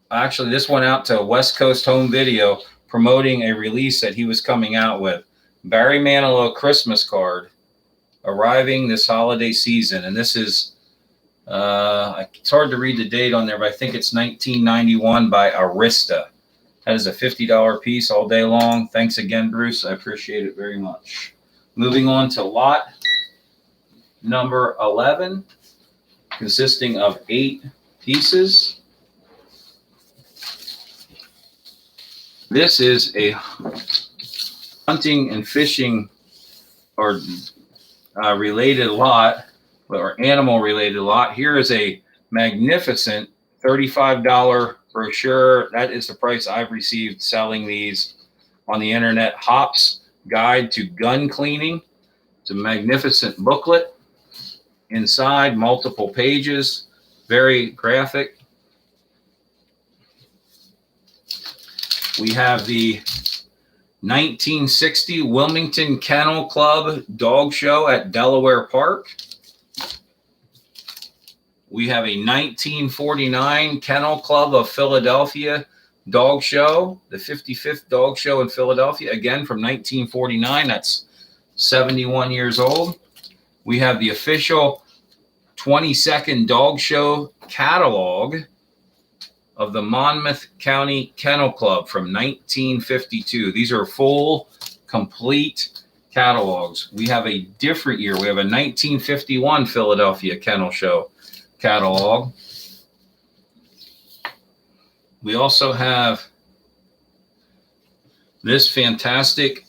Actually, this went out to West Coast Home Video promoting a release that he was coming out with. Barry Manilow Christmas card arriving this holiday season. And this is, it's hard to read the date on there, but I think it's 1991 by Arista. That is a $50 piece all day long. Thanks again, Bruce. I appreciate it very much. Moving on to lot number 11, consisting of 8 pieces. This is a hunting and fishing or related lot, or animal related lot. Here is a magnificent $35 brochure. That is the price I've received selling these on the internet. Hop's Guide to Gun Cleaning. It's a magnificent booklet. Inside, multiple pages, very graphic. We have the 1960 Wilmington Kennel Club Dog Show at Delaware Park. We have a 1949 Kennel Club of Philadelphia Dog Show, the 55th Dog Show in Philadelphia, again from 1949. That's 71 years old. We have the official 22nd Dog Show catalog of the Monmouth County Kennel Club from 1952. These are full, complete catalogs. We have a different year. We have a 1951 Philadelphia Kennel Show catalog. We also have this fantastic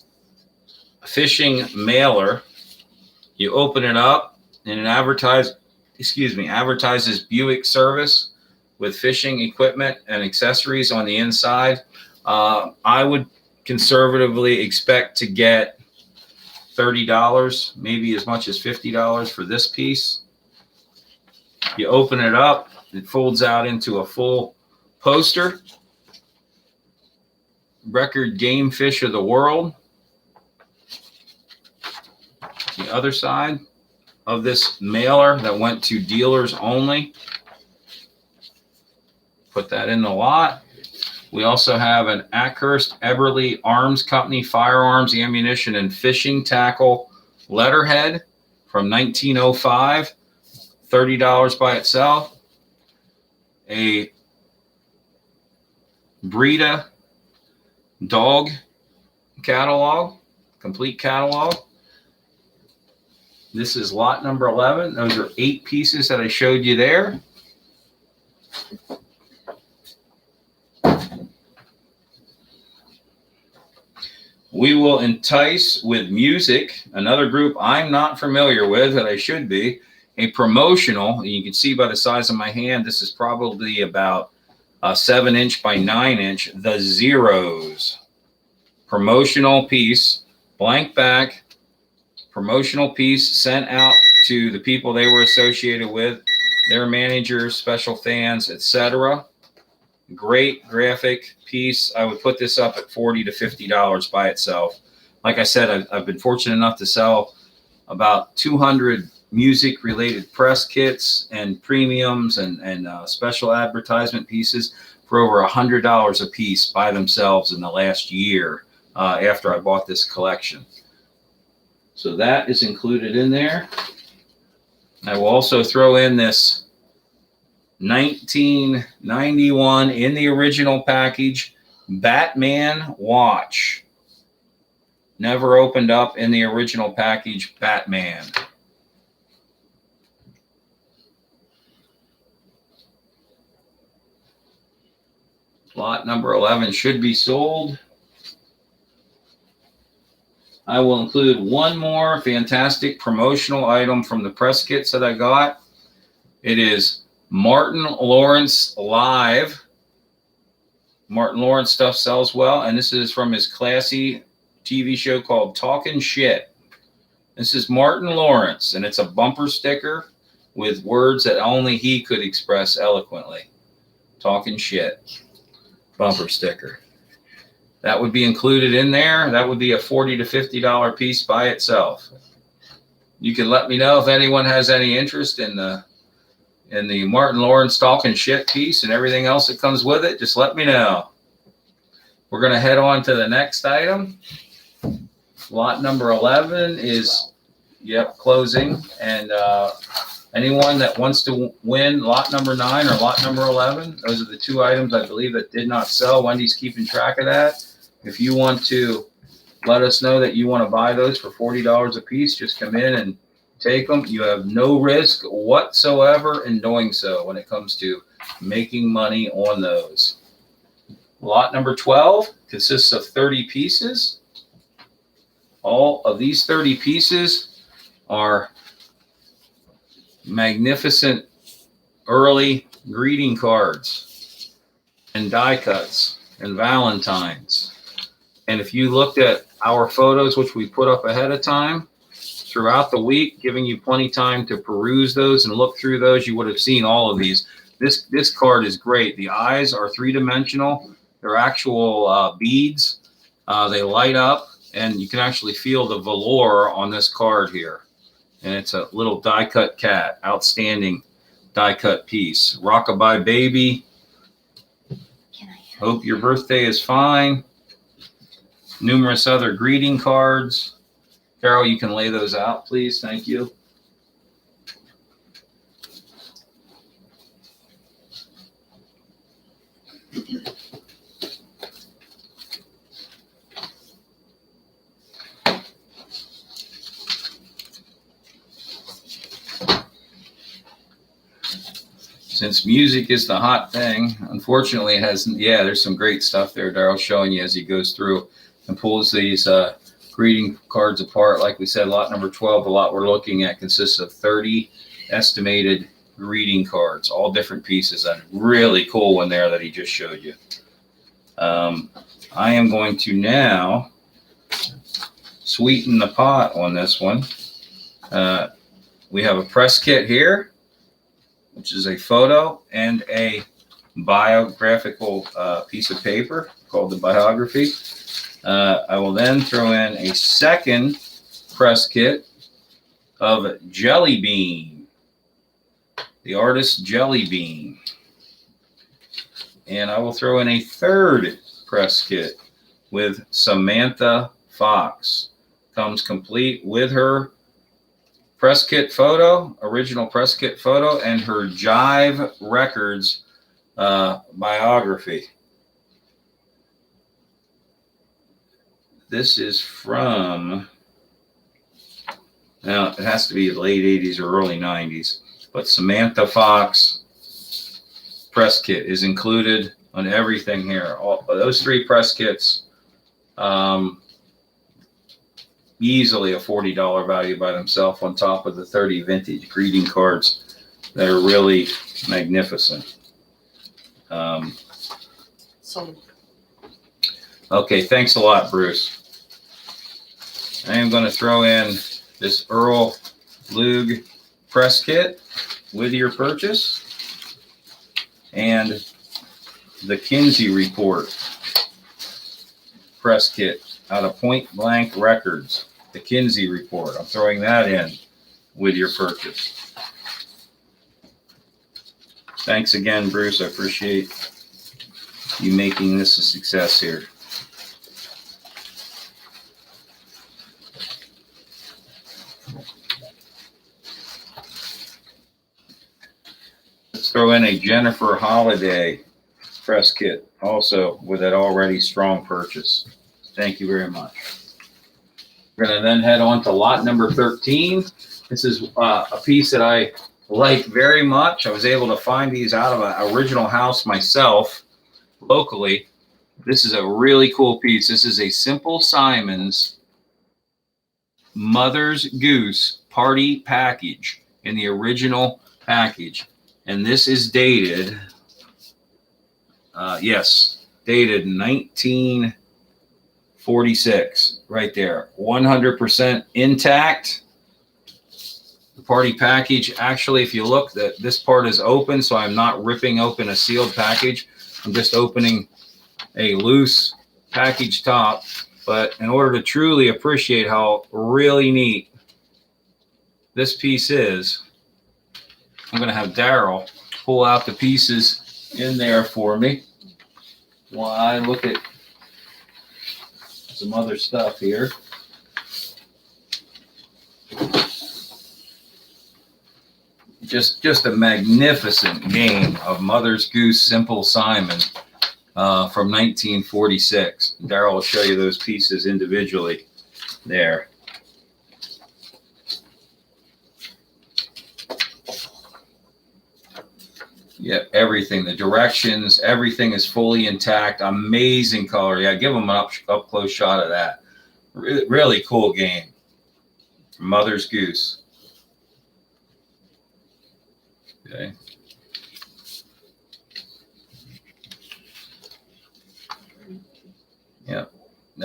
fishing mailer. You open it up and it advertises Buick service with fishing equipment and accessories on the inside. I would conservatively expect to get $30, maybe as much as $50 for this piece. You open it up, it folds out into a full poster. Record Game Fish of the World. The other side of this mailer that went to dealers only. Put that in the lot. We also have an Ackhurst Eberly Arms Company firearms, ammunition, and fishing tackle letterhead from 1905. $30 by itself. A Breda dog catalog, complete catalog. This is lot number 11. Those are 8 pieces that I showed you there. We will entice with music, another group I'm not familiar with that I should be, a promotional. You can see by the size of my hand, this is probably about a 7-inch by 9-inch, the Zeros. Promotional piece, blank back, promotional piece sent out to the people they were associated with, their managers, special fans, etc. Great graphic piece. I would put this up at $40 to $50 by itself. Like I said, I've been fortunate enough to sell about 200 music-related press kits and premiums and special advertisement pieces for over $100 a piece by themselves in the last year after I bought this collection. So that is included in there. I will also throw in this 1991 in the original package Batman watch. Never opened up in the original package Batman. Lot number 11 should be sold. I will include one more fantastic promotional item from the press kits that I got. It is Martin Lawrence Live. Martin Lawrence stuff sells well, and this is from his classy TV show called Talkin' Shit. This is Martin Lawrence, and it's a bumper sticker with words that only he could express eloquently. Talkin' Shit. Bumper sticker. That would be included in there. That would be a $40 to $50 piece by itself. You can let me know if anyone has any interest in the Martin Lawrence Talkin' Shit piece and everything else that comes with it. Just let me know. We're going to head on to the next item. Lot number 11 is, closing. And anyone that wants to win lot number 9 or lot number 11, those are the 2 items I believe that did not sell. Wendy's keeping track of that. If you want to let us know that you want to buy those for $40 a piece, just come in and take them. You have no risk whatsoever in doing so when it comes to making money on those. Lot number 12 consists of 30 pieces. All of these 30 pieces are magnificent early greeting cards. and die cuts and Valentines. And if you looked at our photos, which we put up ahead of time throughout the week, giving you plenty time to peruse those and look through those, you would have seen all of these. This card is great. The eyes are three-dimensional. They're actual beads. They light up, and you can actually feel the velour on this card here. And it's a little die-cut cat. Outstanding die-cut piece. Rockabye Baby. Can I? Hope your birthday is fine. Numerous other greeting cards. Carol, you can lay those out, please. Thank you. Since music is the hot thing, unfortunately it hasn't. Yeah, there's some great stuff there Daryl's showing you as he goes through and pulls these greeting cards apart. Like we said, lot number 12, the lot we're looking at consists of 30 estimated greeting cards, all different pieces. A really cool one there that he just showed you. I am going to now sweeten the pot on this one. We have a press kit here, which is a photo and a biographical piece of paper called the biography. I will then throw in a second press kit of Jelly Bean, the artist Jelly Bean. And I will throw in a third press kit with Samantha Fox. Comes complete with her press kit photo, original press kit photo, and her Jive Records biography. This is from, now it has to be the late 80s or early 90s, but Samantha Fox press kit is included on everything here. All those three press kits, easily a $40 value by themselves on top of the 30 vintage greeting cards that are really magnificent. Okay, thanks a lot, Bruce. I am going to throw in this Earl Lug press kit with your purchase and the Kinsey Report press kit out of Point Blank Records, the Kinsey Report. I'm throwing that in with your purchase. Thanks again, Bruce. I appreciate you making this a success here. Let's throw in a Jennifer Holiday press kit, also with that already strong purchase. Thank you very much. We're going to then head on to lot number 13. This is a piece that I like very much. I was able to find these out of an original house myself locally. This is a really cool piece. This is a Simple Simons Mother's Goose party package in the original package. And this is dated, dated 1946, right there. 100% intact. The party package, actually, if you look, this part is open, so I'm not ripping open a sealed package. I'm just opening a loose package top. But in order to truly appreciate how really neat this piece is, I'm going to have Daryl pull out the pieces in there for me while I look at some other stuff here. Just a magnificent game of Mother's Goose Simple Simon from 1946. Daryl will show you those pieces individually there. Yep, everything, the directions, everything is fully intact. Amazing color. Yeah, give them an up close shot of that. Really cool game. Mother's Goose. Okay.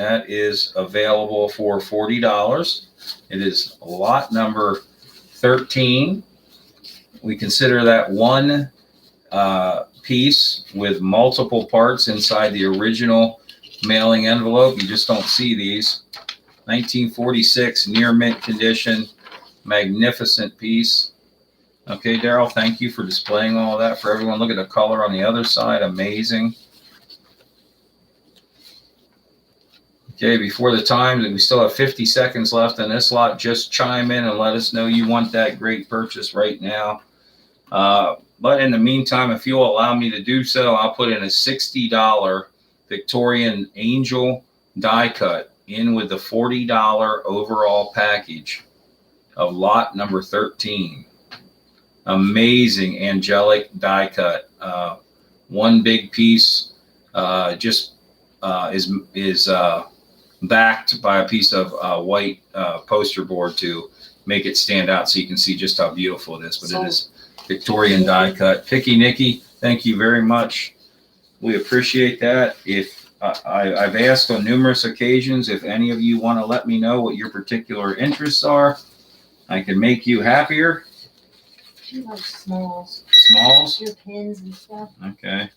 that is available for $40. It is lot number 13. We consider that one piece with multiple parts inside the original mailing envelope. You just don't see these. 1946, near mint condition, magnificent piece. Okay, Daryl, thank you for displaying all that for everyone. Look at the color on the other side, amazing. Okay, before the time, we still have 50 seconds left in this lot. Just chime in and let us know you want that great purchase right now. But in the meantime, if you'll allow me to do so, I'll put in a $60 Victorian Angel die cut in with the $40 overall package of lot number 13. Amazing angelic die cut. One big piece is backed by a piece of white poster board to make it stand out so you can see just how beautiful it is. But it is Victorian die cut. Picky Nicky, thank you very much. We appreciate that. If I've asked on numerous occasions if any of you want to let me know what your particular interests are, I can make you happier. She likes smalls. Smalls? Your pins and stuff. Okay.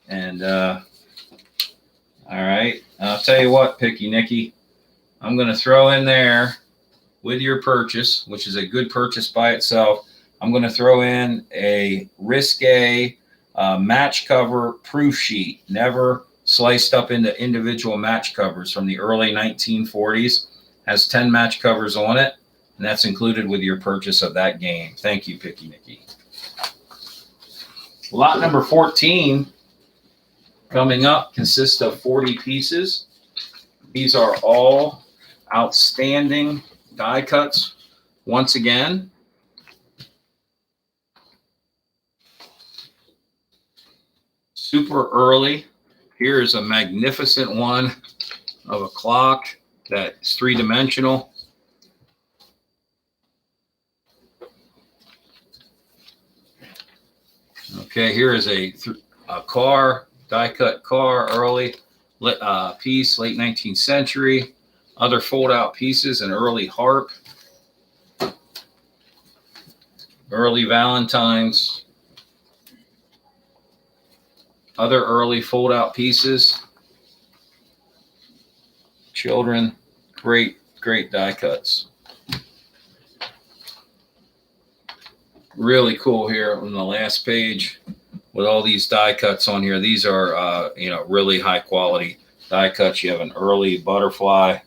And all right. I'll tell you what, Picky Nicky, I'm going to throw in there with your purchase, which is a good purchase by itself. I'm going to throw in a Risque match cover proof sheet, never sliced up into individual match covers, from the early 1940s. Has 10 match covers on it, and that's included with your purchase of that game. Thank you, Picky Nicky. Lot number 14 coming up consists of 40 pieces. These are all outstanding die cuts. Once again, super early. Here is a magnificent one of a clock that's three-dimensional. Okay, here is a car, die-cut car, early piece, late 19th century. Other fold-out pieces, an early harp, early Valentines, other early fold-out pieces, children, great die cuts. Really cool here on the last page with all these die cuts on here. These are, really high quality die cuts. You have an early butterfly,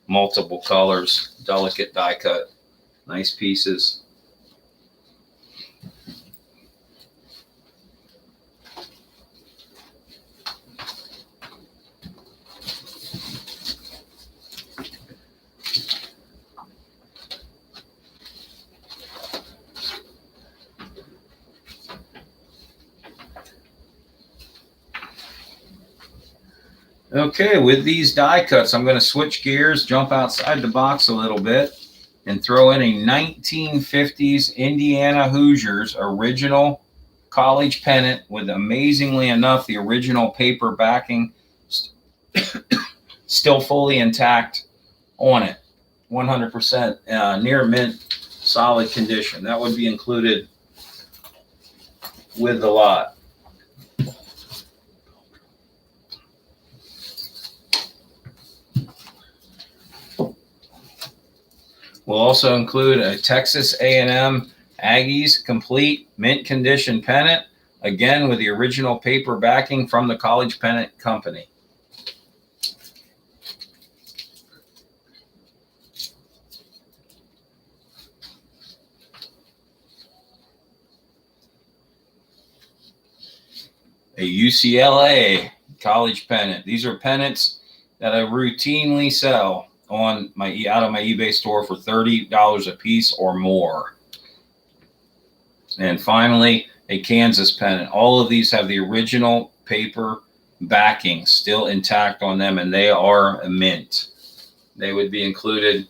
multiple colors, delicate die cut, nice pieces. Okay, with these die cuts, I'm going to switch gears, jump outside the box a little bit, and throw in a 1950s Indiana Hoosiers original college pennant with, amazingly enough, the original paper backing still fully intact on it. 100% near mint, solid condition. That would be included with the lot. We'll also include a Texas A&M Aggies complete mint condition pennant, again with the original paper backing from the College Pennant Company. A UCLA college pennant. These are pennants that I routinely sell on out of my eBay store for $30 a piece or more. And finally, a Kansas pennant. All of these have the original paper backing still intact on them, and they are a mint. They would be included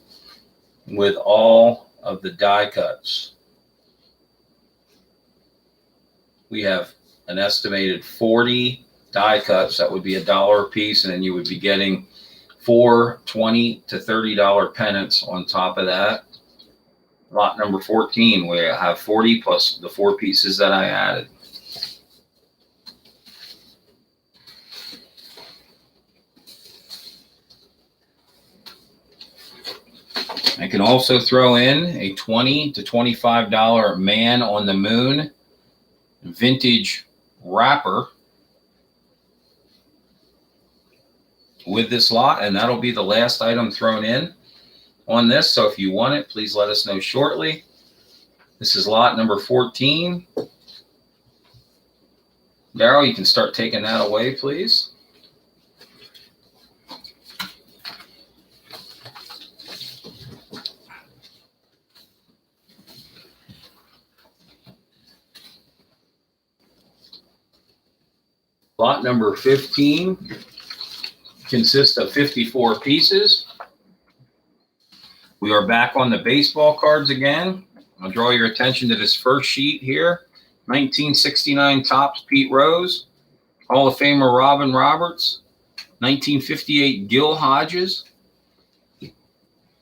with all of the die cuts. We have an estimated 40 die cuts. That would be $1 a piece, and then you would be getting 4 $20 to $30 pennants on top of that. Lot number 14, where I have 40 plus the 4 pieces that I added. I can also throw in a $20 to $25 Man on the Moon vintage wrapper with this lot, and that'll be the last item thrown in on this. So if you want it, please let us know shortly. This is lot number 14. Daryl, you can start taking that away, please. Lot number 15 consists of 54 pieces. We are back on the baseball cards again. I'll draw your attention to this first sheet here. 1969 Topps Pete Rose, Hall of Famer Robin Roberts, 1958 Gil Hodges,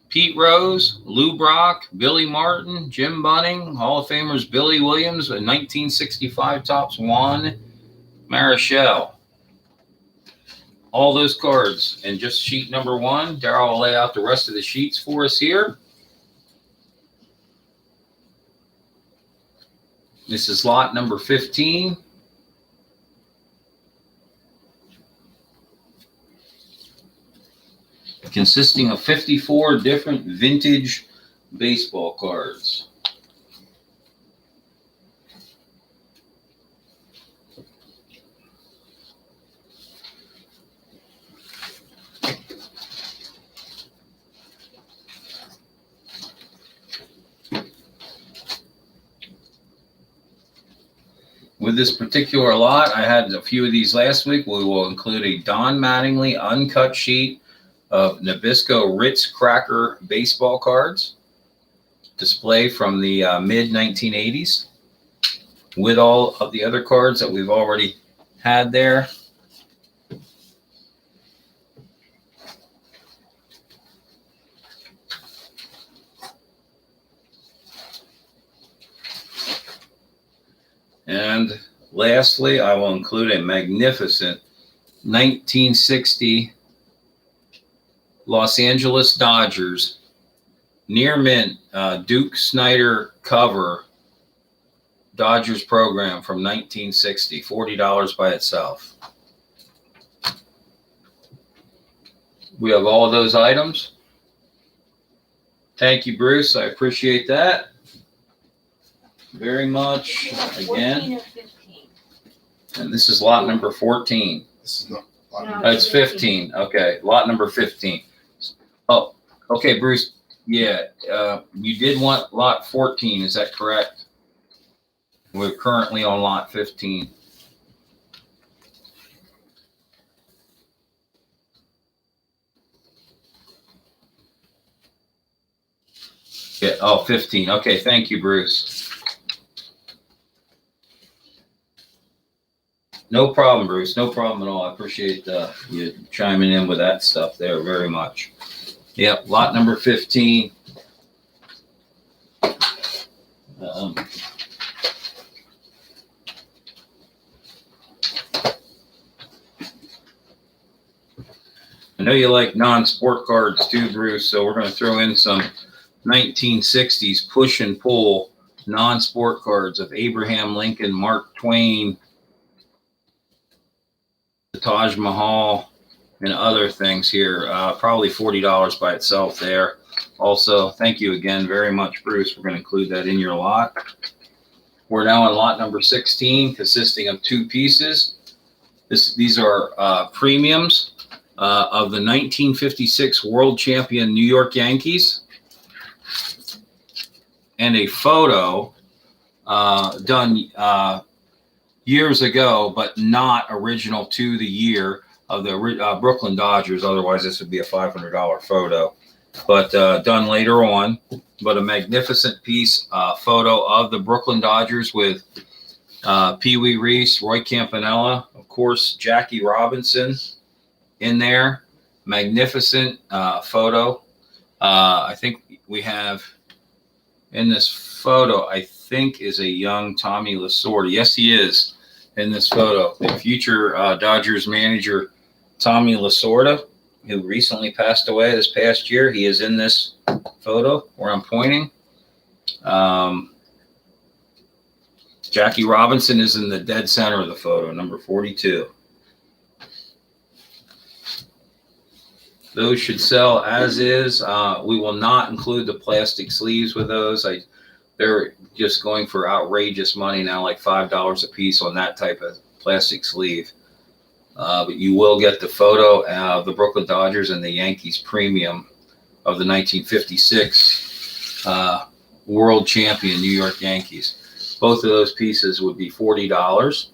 Pete Rose, Lou Brock, Billy Martin, Jim Bunning, Hall of Famers Billy Williams, and 1965 Topps Juan Marichal. All those cards. And just sheet number 1. Daryl will lay out the rest of the sheets for us here. This is lot number 15. Consisting of 54 different vintage baseball cards. With this particular lot, I had a few of these last week. We will include a Don Mattingly uncut sheet of Nabisco Ritz Cracker baseball cards, display from the mid-1980s, with all of the other cards that we've already had there. And lastly, I will include a magnificent 1960 Los Angeles Dodgers near mint Duke Snider cover Dodgers program from 1960, $40 by itself. We have all of those items. Thank you, Bruce. I appreciate that very much. Again, 14 or 15? and this is lot number 14. This is not. No. It's 15. Okay, lot number 15. Oh, okay, Bruce. Yeah, you did want lot 14. Is that correct? We're currently on lot 15. Yeah. Oh, 15. Okay, thank you, Bruce. No problem, Bruce. No problem at all. I appreciate you chiming in with that stuff there very much. Yep, lot number 15. I know you like non-sport cards too, Bruce, so we're going to throw in some 1960s push and pull non-sport cards of Abraham Lincoln, Mark Twain, the Taj Mahal, and other things here. Probably $40 by itself there. Also, thank you again very much, Bruce. We're going to include that in your lot. We're now on lot number 16, consisting of 2 pieces. These are premiums of the 1956 World Champion New York Yankees, and a photo done years ago, but not original to the year, of the Brooklyn Dodgers. Otherwise, this would be a $500 photo, but done later on. But a magnificent piece photo of the Brooklyn Dodgers with Pee Wee Reese, Roy Campanella, of course, Jackie Robinson in there. Magnificent photo. I think we have in this photo, I think, is a young Tommy Lasorda. Yes, he is in this photo. The future Dodgers manager, Tommy Lasorda, who recently passed away this past year. He is in this photo where I'm pointing. Jackie Robinson is in the dead center of the photo, number 42. Those should sell as is. We will not include the plastic sleeves with those. They're just going for outrageous money now, like $5 a piece on that type of plastic sleeve. But you will get the photo of the Brooklyn Dodgers and the Yankees premium of the 1956 world champion New York Yankees. Both of those pieces would be $40.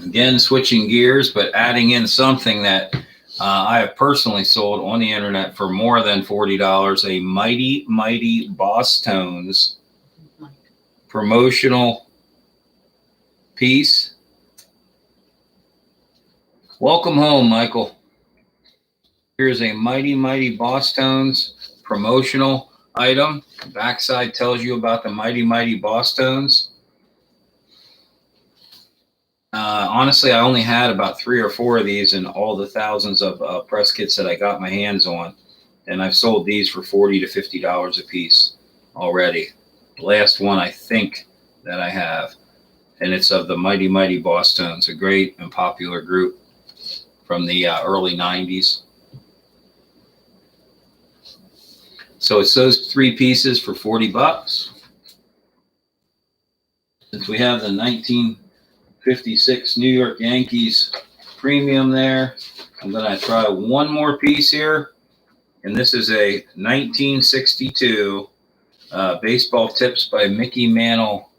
Again, switching gears, but adding in something that I have personally sold on the internet for more than $40, a Mighty Mighty Boss Tones promotional piece. Welcome home, Michael. Here's a Mighty Mighty Boss Tones promotional item. Backside tells you about the Mighty Mighty Boss Tones. Honestly, I only had about 3 or 4 of these in all the thousands of press kits that I got my hands on. And I've sold these for $40 to $50 a piece already. The last one I think that I have. And it's of the Mighty Mighty Boss Tones, a great and popular group from the early 90s. So it's those 3 pieces for $40. Since we have the 1956 New York Yankees premium there, I'm going to try one more piece here. And this is a 1962 Baseball Tips by Mickey Mantle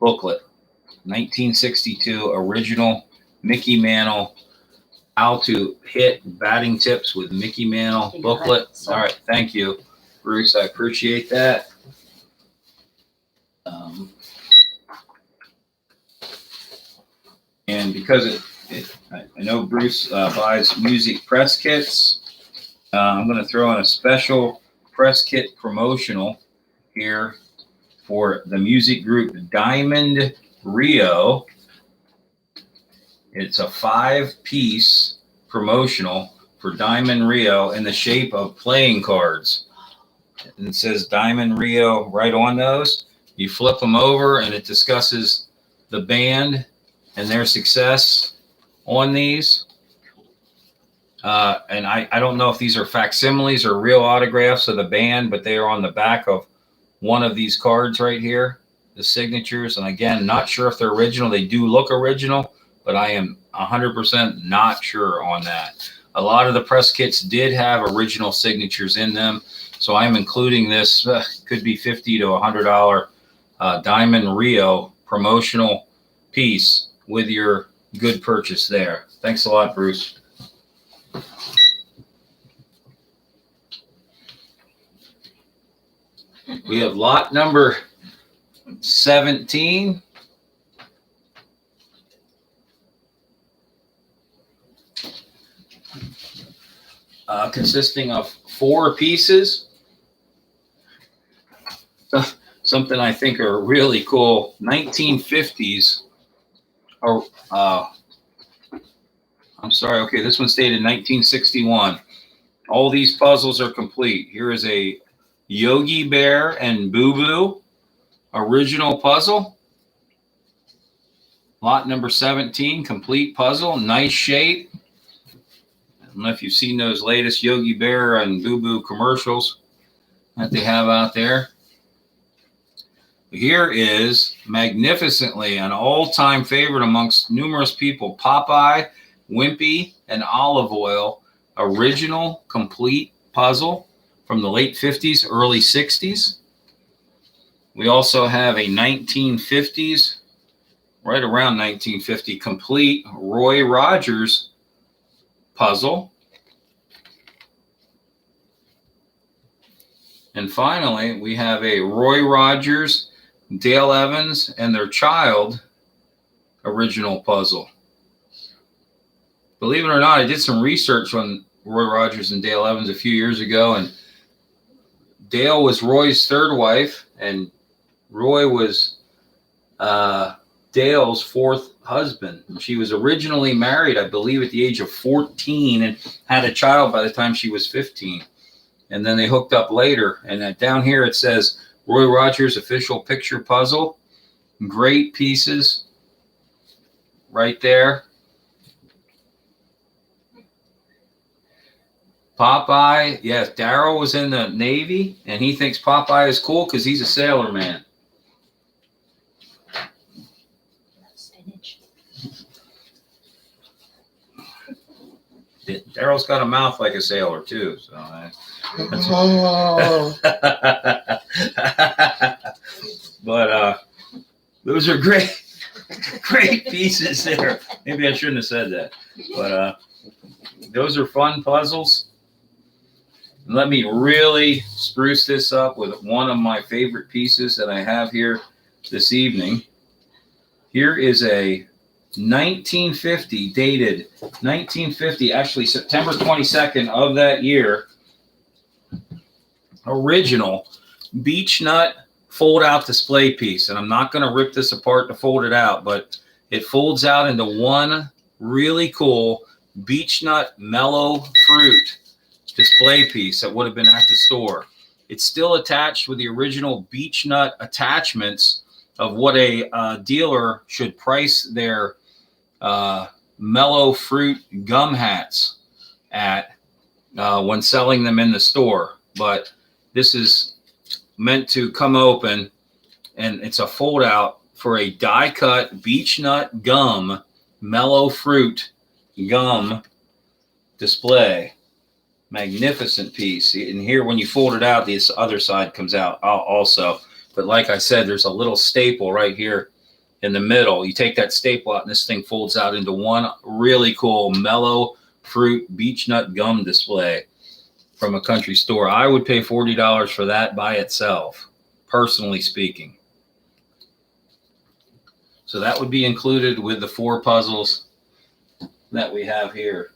booklet. 1962 original Mickey Mantle How to Hit Batting Tips with Mickey Mantle booklet. All right, thank you, Bruce. I appreciate that. And because I know Bruce buys music press kits, I'm going to throw in a special press kit promotional here for the music group Diamond Rio. It's a 5-piece promotional for Diamond Rio in the shape of playing cards. And it says Diamond Rio right on those. You flip them over and it discusses the band and their success on these. And I don't know if these are facsimiles or real autographs of the band, but they are on the back of one of these cards right here, the signatures. And again, not sure if they're original. They do look original, but I am 100% not sure on that. A lot of the press kits did have original signatures in them. So I'm including this, could be $50 to $100 Diamond Rio promotional piece with your good purchase there. Thanks a lot, Bruce. We have lot number 17. Consisting of 4 pieces. Something I think are really cool. 1950s. Or, I'm sorry. Okay, this one's dated 1961. All these puzzles are complete. Here is a Yogi Bear and Boo Boo original puzzle. Lot number 17, complete puzzle. Nice shape. I don't know if you've seen those latest Yogi Bear and Boo Boo commercials that they have out there. Here is magnificently an all-time favorite amongst numerous people, Popeye, Wimpy, and Olive Oyl original complete puzzle from the late 50s, early 60s. We also have a 1950s, right around 1950, complete Roy Rogers puzzle. And finally, we have a Roy Rogers, Dale Evans, and their child original puzzle. Believe it or not, I did some research on Roy Rogers and Dale Evans a few years ago, and Dale was Roy's third wife, and Roy was Dale's fourth husband. She was originally married, I believe, at the age of 14 and had a child by the time she was 15. And then they hooked up later. And down here it says Roy Rogers official picture puzzle. Great pieces right there. Popeye, yes, Daryl was in the Navy, and he thinks Popeye is cool because he's a sailor man. Spinach. Daryl's got a mouth like a sailor too, so. Oh, But those are great, great pieces there. Maybe I shouldn't have said that, but those are fun puzzles. Let me really spruce this up with one of my favorite pieces that I have here this evening. Here is a 1950, dated 1950, actually September 22nd of that year, original beech nut fold out display piece. And I'm not going to rip this apart to fold it out, but it folds out into one really cool beech nut mellow fruit display piece that would have been at the store. It's still attached with the original beech nut attachments of what a dealer should price their mellow fruit gum hats at when selling them in the store. But this is meant to come open, and it's a fold out for a die cut beech nut gum mellow fruit gum display. Magnificent piece. And here, when you fold it out, this other side comes out also. But like I said, there's a little staple right here in the middle. You take that staple out, and this thing folds out into one really cool mellow fruit beech nut gum display from a country store. I would pay $40 for that by itself, personally speaking. So that would be included with the 4 puzzles that we have here.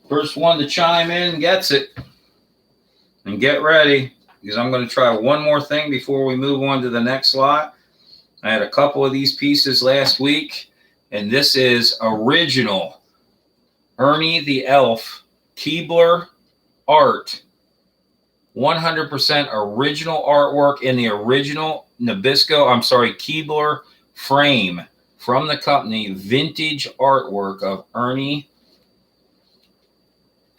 First one to chime in gets it. And get ready, because I'm going to try one more thing before we move on to the next slot. I had a couple of these pieces last week, and this is original Ernie the Elf Keebler art. 100% original artwork in the original Keebler frame from the company. Vintage artwork of Ernie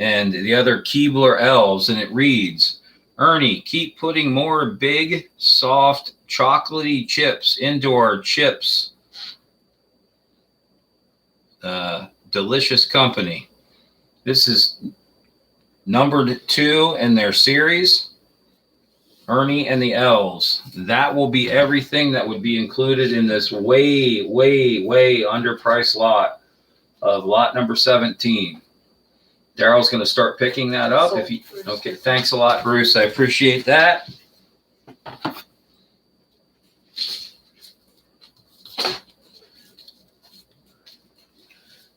and the other Keebler elves, and it reads, Ernie, keep putting more big, soft, chocolatey chips into our chips. Delicious company. This is numbered 2 in their series, Ernie and the Elves. That will be everything that would be included in this way, way, way underpriced lot of lot number 17. Daryl's going to start picking that up. Okay, thanks a lot, Bruce. I appreciate that.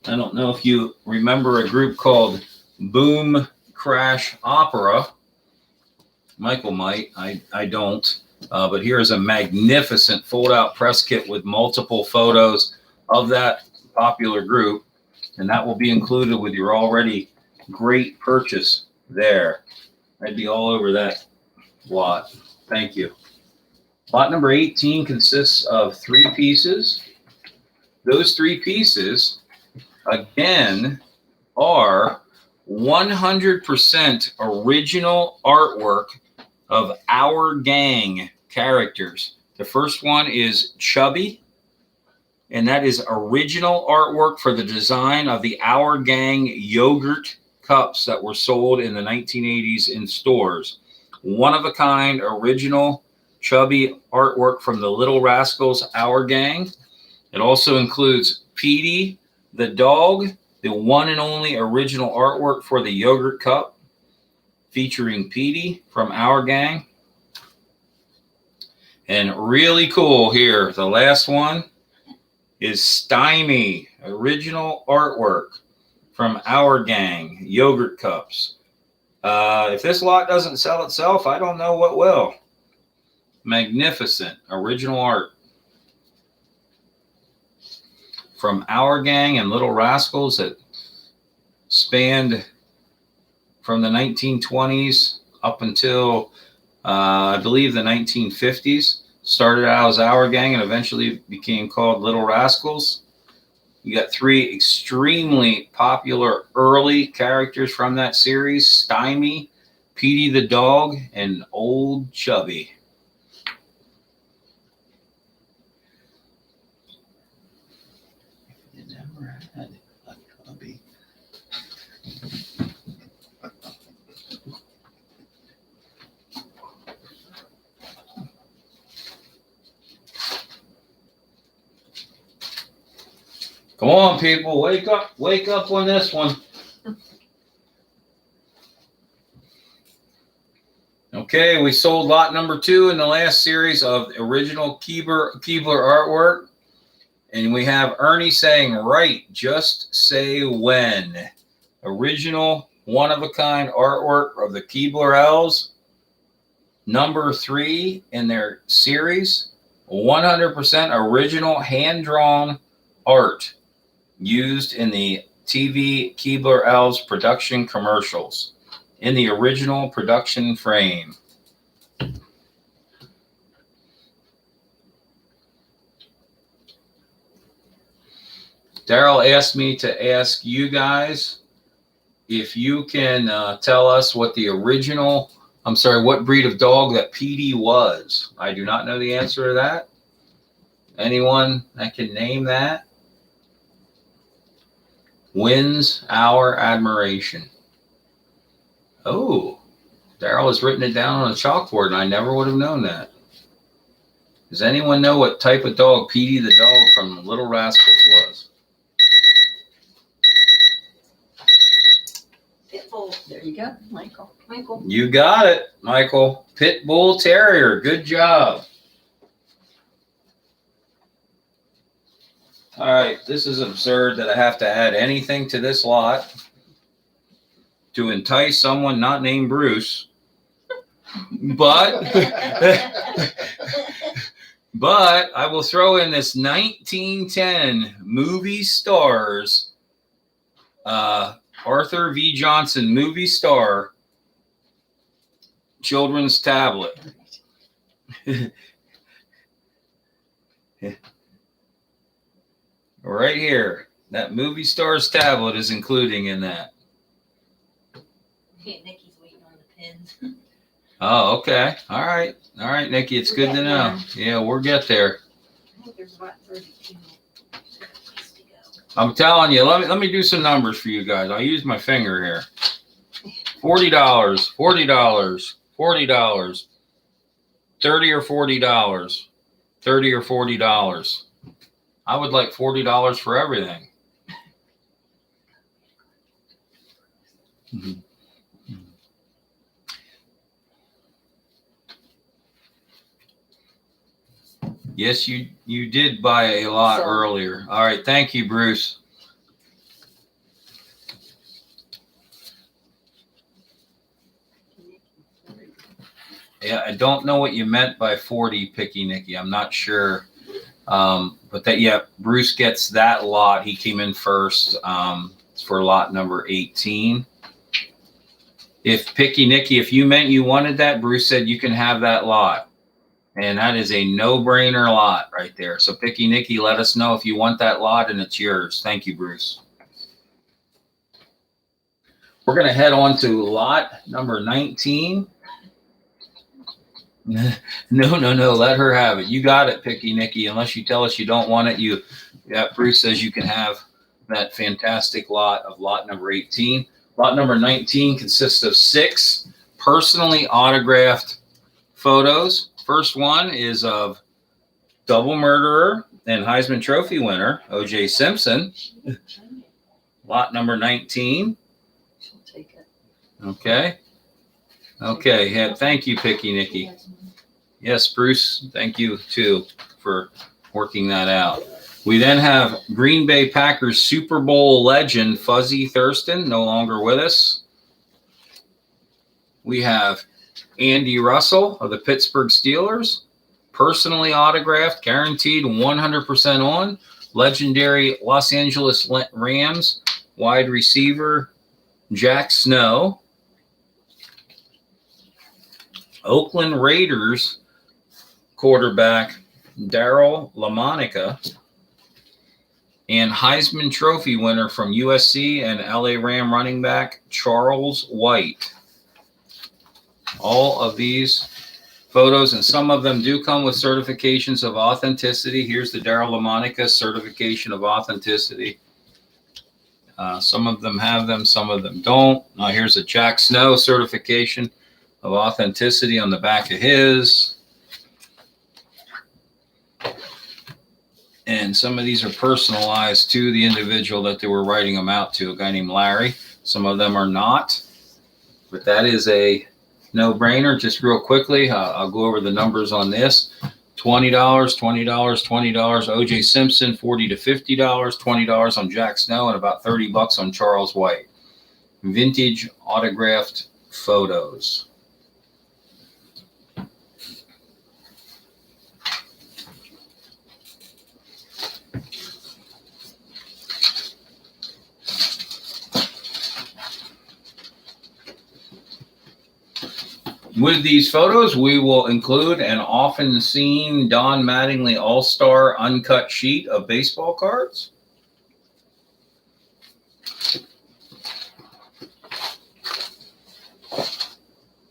I don't know if you remember a group called Boom Crash Opera. Michael might. I don't. But here's a magnificent fold-out press kit with multiple photos of that popular group, and that will be included with your already great purchase there. I'd be all over that lot. Thank you. Lot number 18 consists of 3 pieces. Those 3 pieces, again, are 100% original artwork of Our Gang characters. The first one is Chubby, and that is original artwork for the design of the Our Gang yogurt cups that were sold in the 1980s in stores. one-of-a-kind original chubby artwork from the Little Rascals Our Gang. It also includes Petey the dog, the one and only original artwork for the yogurt cup featuring Petey from Our Gang. And really cool here, the last one is Stymie, original artwork from Our Gang, yogurt cups. If this lot doesn't sell itself, I don't know what will. Magnificent original art from Our Gang and Little Rascals that spanned from the 1920s up until I believe the 1950s. Started out as Our Gang and eventually became called Little Rascals. You got 3 extremely popular early characters from that series: Stymie, Petey the dog, and Old Chubby. You never had a cubby. Come on, people, wake up on this one. Okay, we sold lot number 2 in the last series of original Keebler artwork. And we have Ernie saying, right, just say when. Original, one-of-a-kind artwork of the Keebler Elves. Number 3 in their series. 100% original hand-drawn art used in the TV Keebler Elves production commercials in the original production frame. Daryl asked me to ask you guys if you can tell us what what breed of dog that Petey was. I do not know the answer to that. Anyone that can name that wins our admiration. Oh, Daryl has written it down on a chalkboard, and I never would have known that. Does anyone know what type of dog Petey the dog from Little Rascals was? Pitbull. There you go, Michael. Michael. You got it, Michael. Pit Bull Terrier. Good job. All right, this is absurd that I have to add anything to this lot to entice someone not named Bruce. But I will throw in this 1910 Movie Stars, Arthur V. Johnson Movie Star children's tablet. Right here, that Movie Stars tablet is including in that. Yeah, Nikki's waiting on the pins. Oh, okay. All right, Nikki. It's good to know. Yeah, we'll get there. I think there's about 32 ways to go. I'm telling you. Let me do some numbers for you guys. I'll use my finger here. $40, $40, $40, $30 or $40, $30 or $40. I would like $40 for everything. Mm-hmm. Yes, you did buy a lot earlier. All right, thank you, Bruce. Yeah, I don't know what you meant by 40, Picky Nicky. I'm not sure. But that, yeah, Bruce gets that lot. He came in first for lot number 18. If Picky Nicky, if you meant you wanted that, Bruce said you can have that lot. And that is a no-brainer lot right there. So Picky Nicky, let us know if you want that lot and it's yours. Thank you, Bruce. We're going to head on to lot number 19. No. Let her have it. You got it, Picky Nicky. Unless you tell us you don't want it, Bruce says you can have that fantastic lot of lot number 18. Lot number 19 consists of 6 personally autographed photos. First one is of double murderer and Heisman Trophy winner O.J. Simpson, lot number 19. She'll take it. Okay. Okay. Yeah, thank you, Picky Nicky. Yes, Bruce, thank you too for working that out. We then have Green Bay Packers Super Bowl legend Fuzzy Thurston, no longer with us. We have Andy Russell of the Pittsburgh Steelers, personally autographed, guaranteed 100% on. Legendary Los Angeles Rams wide receiver Jack Snow. Oakland Raiders quarterback Darryl LaMonica, and Heisman Trophy winner from USC and LA Ram running back Charles White. All of these photos, and some of them do come with certifications of authenticity. Here's the Darryl LaMonica certification of authenticity. Some of them have them, some of them don't. Now here's a Jack Snow certification of authenticity on the back of his. And some of these are personalized to the individual that they were writing them out to, a guy named Larry. Some of them are not, but that is a no-brainer. Just real quickly, I'll go over the numbers on this. $20, $20, $20. O.J. Simpson, $40 to $50. $20 on Jack Snow, and about $30 on Charles White. Vintage autographed photos. With these photos, we will include an often seen Don Mattingly All-Star uncut sheet of baseball cards.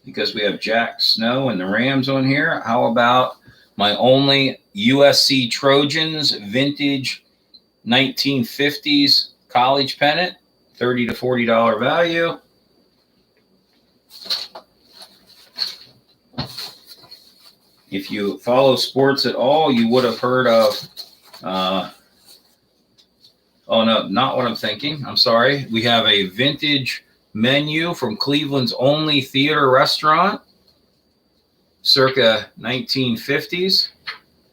Because we have Jack Snow and the Rams on here, how about my only USC Trojans vintage 1950s college pennant, $30 to $40 value. If you follow sports at all, you would have heard of, oh no, not what I'm thinking. I'm sorry. We have a vintage menu from Cleveland's only theater restaurant, circa 1950s.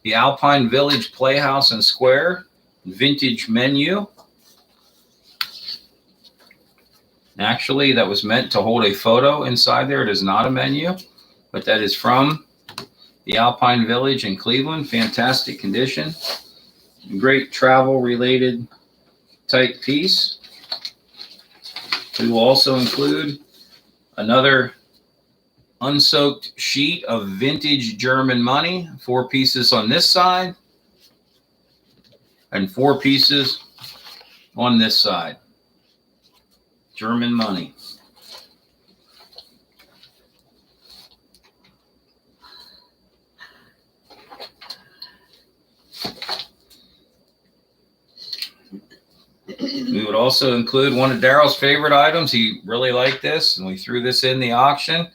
The Alpine Village Playhouse and Square, vintage menu. Actually, that was meant to hold a photo inside there. It is not a menu, but that is from the Alpine Village in Cleveland. Fantastic condition. Great travel-related type piece. We will also include another unsoaked sheet of vintage German money. 4 pieces on this side and 4 pieces on this side. German money. We would also include one of Darryl's favorite items. He really liked this, and we threw this in the auction.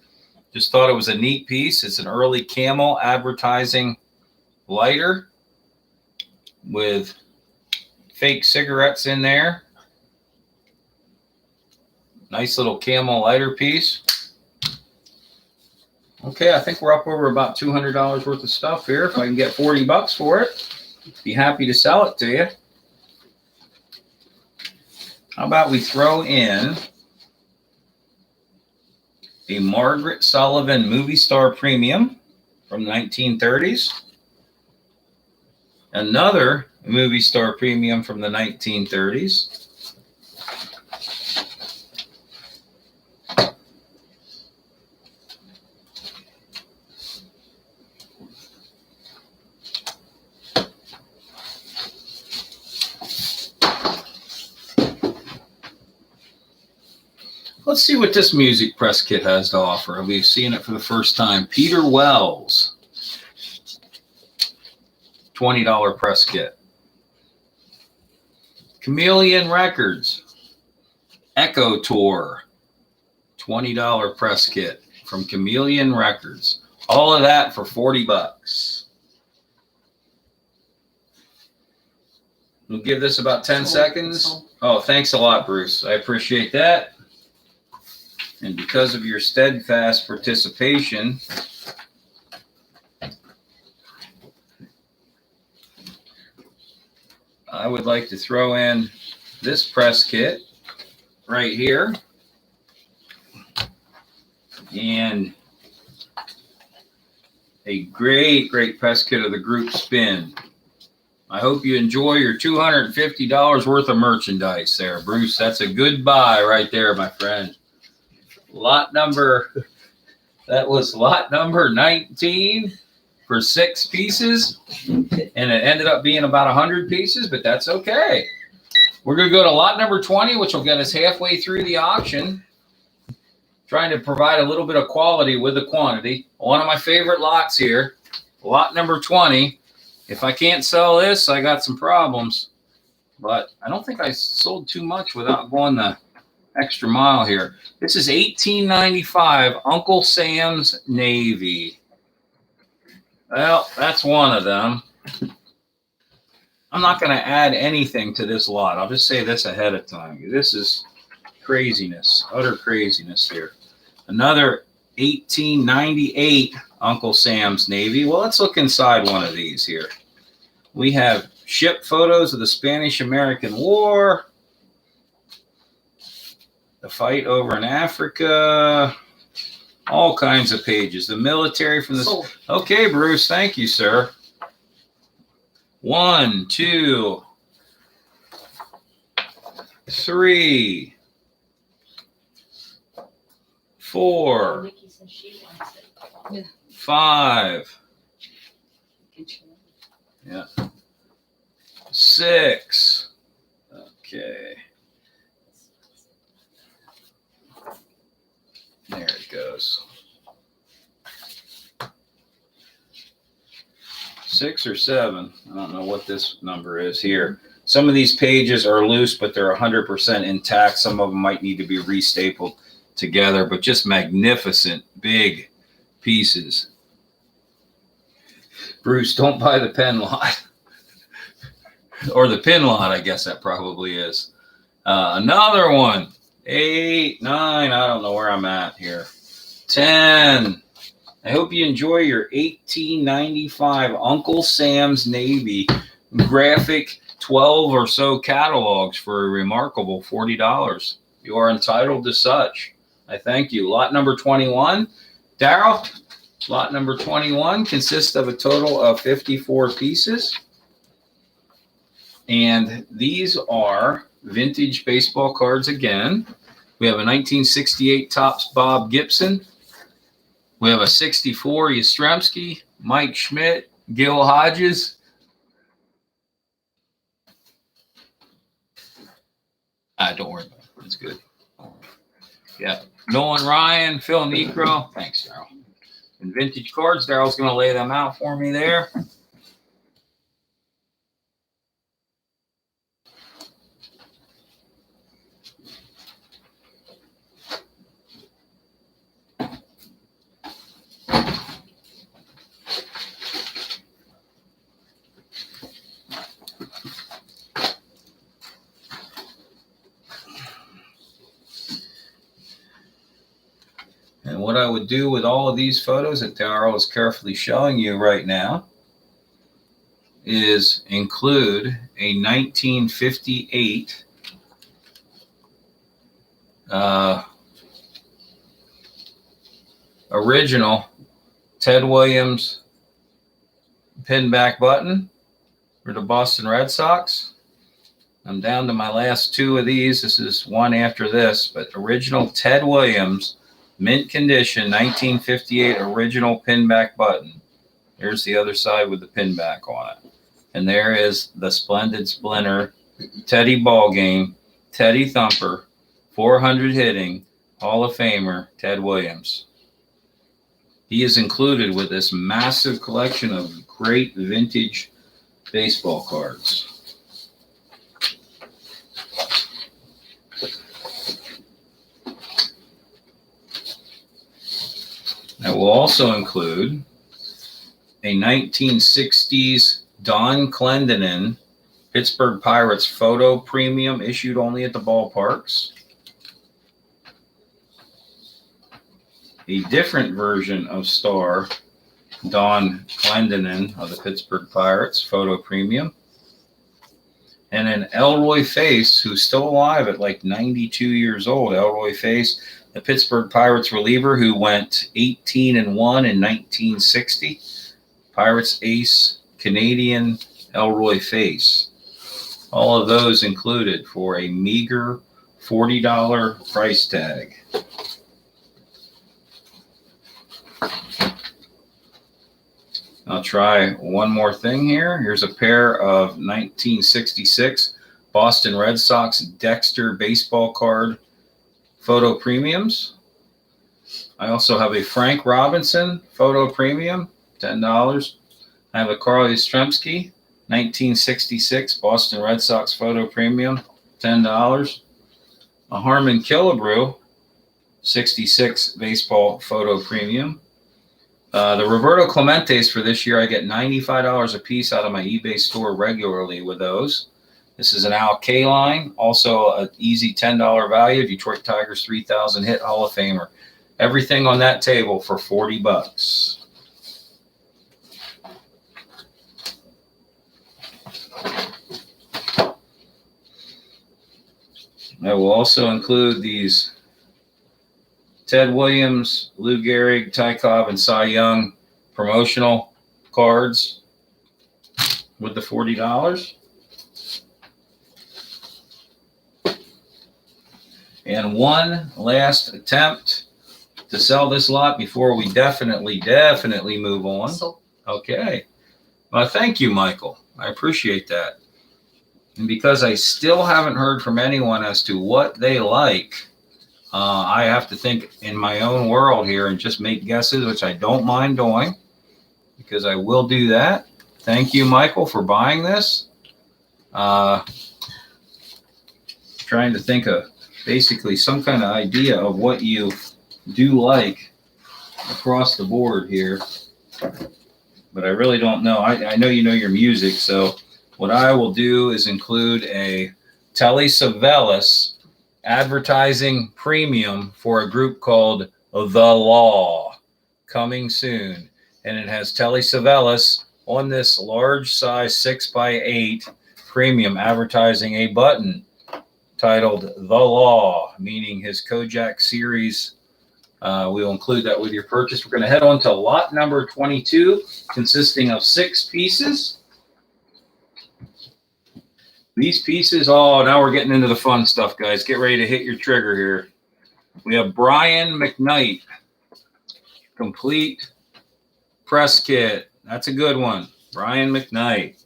Just thought it was a neat piece. It's an early Camel advertising lighter with fake cigarettes in there. Nice little Camel lighter piece. Okay, I think we're up over about $200 worth of stuff here. If I can get $40 for it, be happy to sell it to you. How about we throw in a Margaret Sullivan Movie Star Premium from 1930s. Another Movie Star Premium from the 1930s. Let's see what this music press kit has to offer. We've seen it for the first time. Peter Wells, $20 press kit. Chameleon Records, Echo Tour, $20 press kit from Chameleon Records. All of that for $40. We'll give this about 10 seconds. Oh, thanks a lot, Bruce. I appreciate that. And because of your steadfast participation, I would like to throw in this press kit right here. And a great press kit of the group Spin. I hope you enjoy your $250 worth of merchandise there, Bruce. That's a good buy right there, my friend. That was lot number 19 for 6 pieces. And it ended up being about 100 pieces, but that's okay. We're going to go to lot number 20, which will get us halfway through the auction. Trying to provide a little bit of quality with the quantity. One of my favorite lots here, lot number 20. If I can't sell this, I got some problems. But I don't think I sold too much without going the extra mile here. This is 1895 Uncle Sam's Navy. Well, that's one of them. I'm not going to add anything to this lot. I'll just say this ahead of time. This is craziness, utter craziness here. Another 1898 Uncle Sam's Navy. Well, let's look inside one of these here. We have ship photos of the Spanish-American War, the fight over in Africa, all kinds of pages. The military from the... Okay, Bruce, thank you, sir. 1, 2, 3, 4, Nikki says she wants it. 5, yeah, 6. Okay. There it goes. 6 or 7. I don't know what this number is here. Some of these pages are loose, but they're 100% intact. Some of them might need to be restapled together, but just magnificent big pieces. Bruce, don't buy the pen lot. Or the pin lot, I guess that probably is. Another one. 8, 9, I don't know where I'm at here. 10. I hope you enjoy your 1895 Uncle Sam's Navy graphic 12 or so catalogs for a remarkable $40. You are entitled to such. I thank you. Lot number 21. Daryl, lot number 21 consists of a total of 54 pieces. And these are vintage baseball cards again. We have a 1968 Topps Bob Gibson. We have a 64 Yastrzemski, Mike Schmidt, Gil Hodges. Don't worry about it. It's good. Yeah. Nolan Ryan, Phil Niekro. Thanks, Daryl. And vintage cards. Daryl's going to lay them out for me there. And what I would do with all of these photos that Daryl is carefully showing you right now is include a 1958 original Ted Williams pinback button for the Boston Red Sox. I'm down to my last 2 of these. This is one after this, but original Ted Williams mint condition 1958 original pinback button. Here's the other side with the pinback on it. And there is the splendid splinter Teddy Ballgame, Teddy Thumper, 400 hitting, Hall of Famer, Ted Williams. He is included with this massive collection of great vintage baseball cards. I will also include a 1960s Don Clendenin Pittsburgh Pirates photo premium issued only at the ballparks. A different version of star Don Clendenin of the Pittsburgh Pirates photo premium. And an Elroy Face, who's still alive at like 92 years old. Elroy Face, the Pittsburgh Pirates reliever who went 18-1 in 1960. Pirates ace, Canadian Elroy Face. All of those included for a meager $40 price tag. I'll try one more thing here. Here's a pair of 1966 Boston Red Sox Dexter baseball card photo premiums. I also have a Frank Robinson photo premium, $10. I have a Carl Yastrzemski 1966 Boston Red Sox photo premium, $10. A Harmon Killebrew 66 baseball photo premium. The Roberto Clementes for this year, I get $95 a piece out of my eBay store regularly with those. This is an Al Kaline, also an easy $10 value. Detroit Tigers 3,000 hit Hall of Famer. Everything on that table for $40. I will also include these Ted Williams, Lou Gehrig, Ty Cobb, and Cy Young promotional cards with the $40. And one last attempt to sell this lot before we definitely move on. Okay. Well, thank you, Michael. I appreciate that. And because I still haven't heard from anyone as to what they like, I have to think in my own world here and just make guesses, which I don't mind doing because I will do that. Thank you, Michael, for buying this. Trying to think of basically some kind of idea of what you do like across the board here. But I really don't know. I know you know your music, so what I will do is include a Telly Savalas advertising premium for a group called The Law coming soon. And it has Telly Savalas on this large size 6x8 premium advertising a button titled The Law, meaning his Kojak series. We'll include that with your purchase. We're going to head on to lot number 22, consisting of 6 pieces. These pieces, now we're getting into the fun stuff, guys. Get ready to hit your trigger here. We have Brian McKnight, complete press kit. That's a good one, Brian McKnight.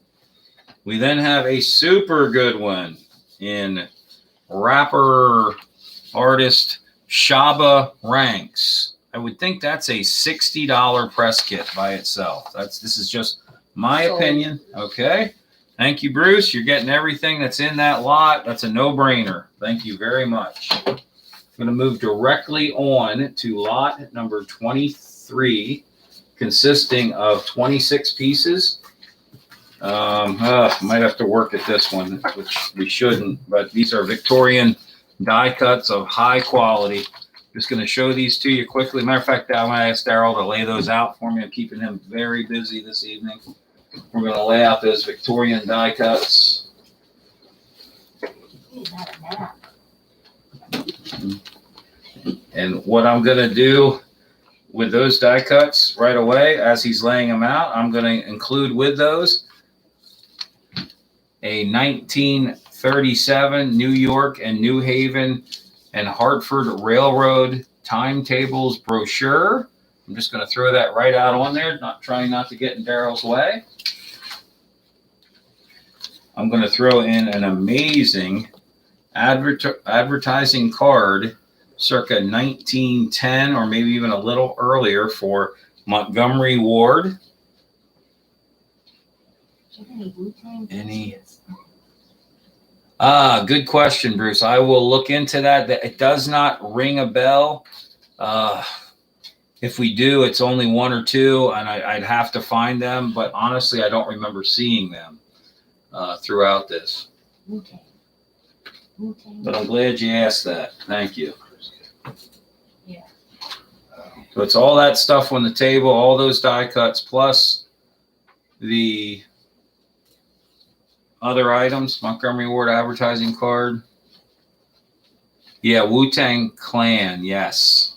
We then have a super good one in rapper artist Shaba Ranks. I would think that's a $60 press kit by itself. This is just my opinion. Okay. Thank you, Bruce. You're getting everything that's in that lot. That's a no-brainer. Thank you very much. I'm going to move directly on to lot number 23, consisting of 26 pieces. Might have to work at this one, which we shouldn't, but these are Victorian die cuts of high quality. Just going to show these to you quickly. Matter of fact, I'm going to ask Daryl to lay those out for me. I'm keeping him very busy this evening. We're going to lay out those Victorian die cuts. And what I'm going to do with those die cuts right away, as he's laying them out, I'm going to include with those a 1937 New York and New Haven and Hartford Railroad timetables brochure. I'm just going to throw that right out on there, trying not to get in Daryl's way. I'm going to throw in an amazing advertising card circa 1910 or maybe even a little earlier for Montgomery Ward. Any? Good question, Bruce. I will look into that. It does not ring a bell. If we do, it's only one or two, and I'd have to find them. But honestly, I don't remember seeing them throughout this. Wu-Tang. Wu-Tang. But I'm glad you asked that. Thank you. Yeah. So it's all that stuff on the table, all those die cuts, plus the other items. Montgomery Ward advertising card. Yeah, Wu-Tang Clan, yes.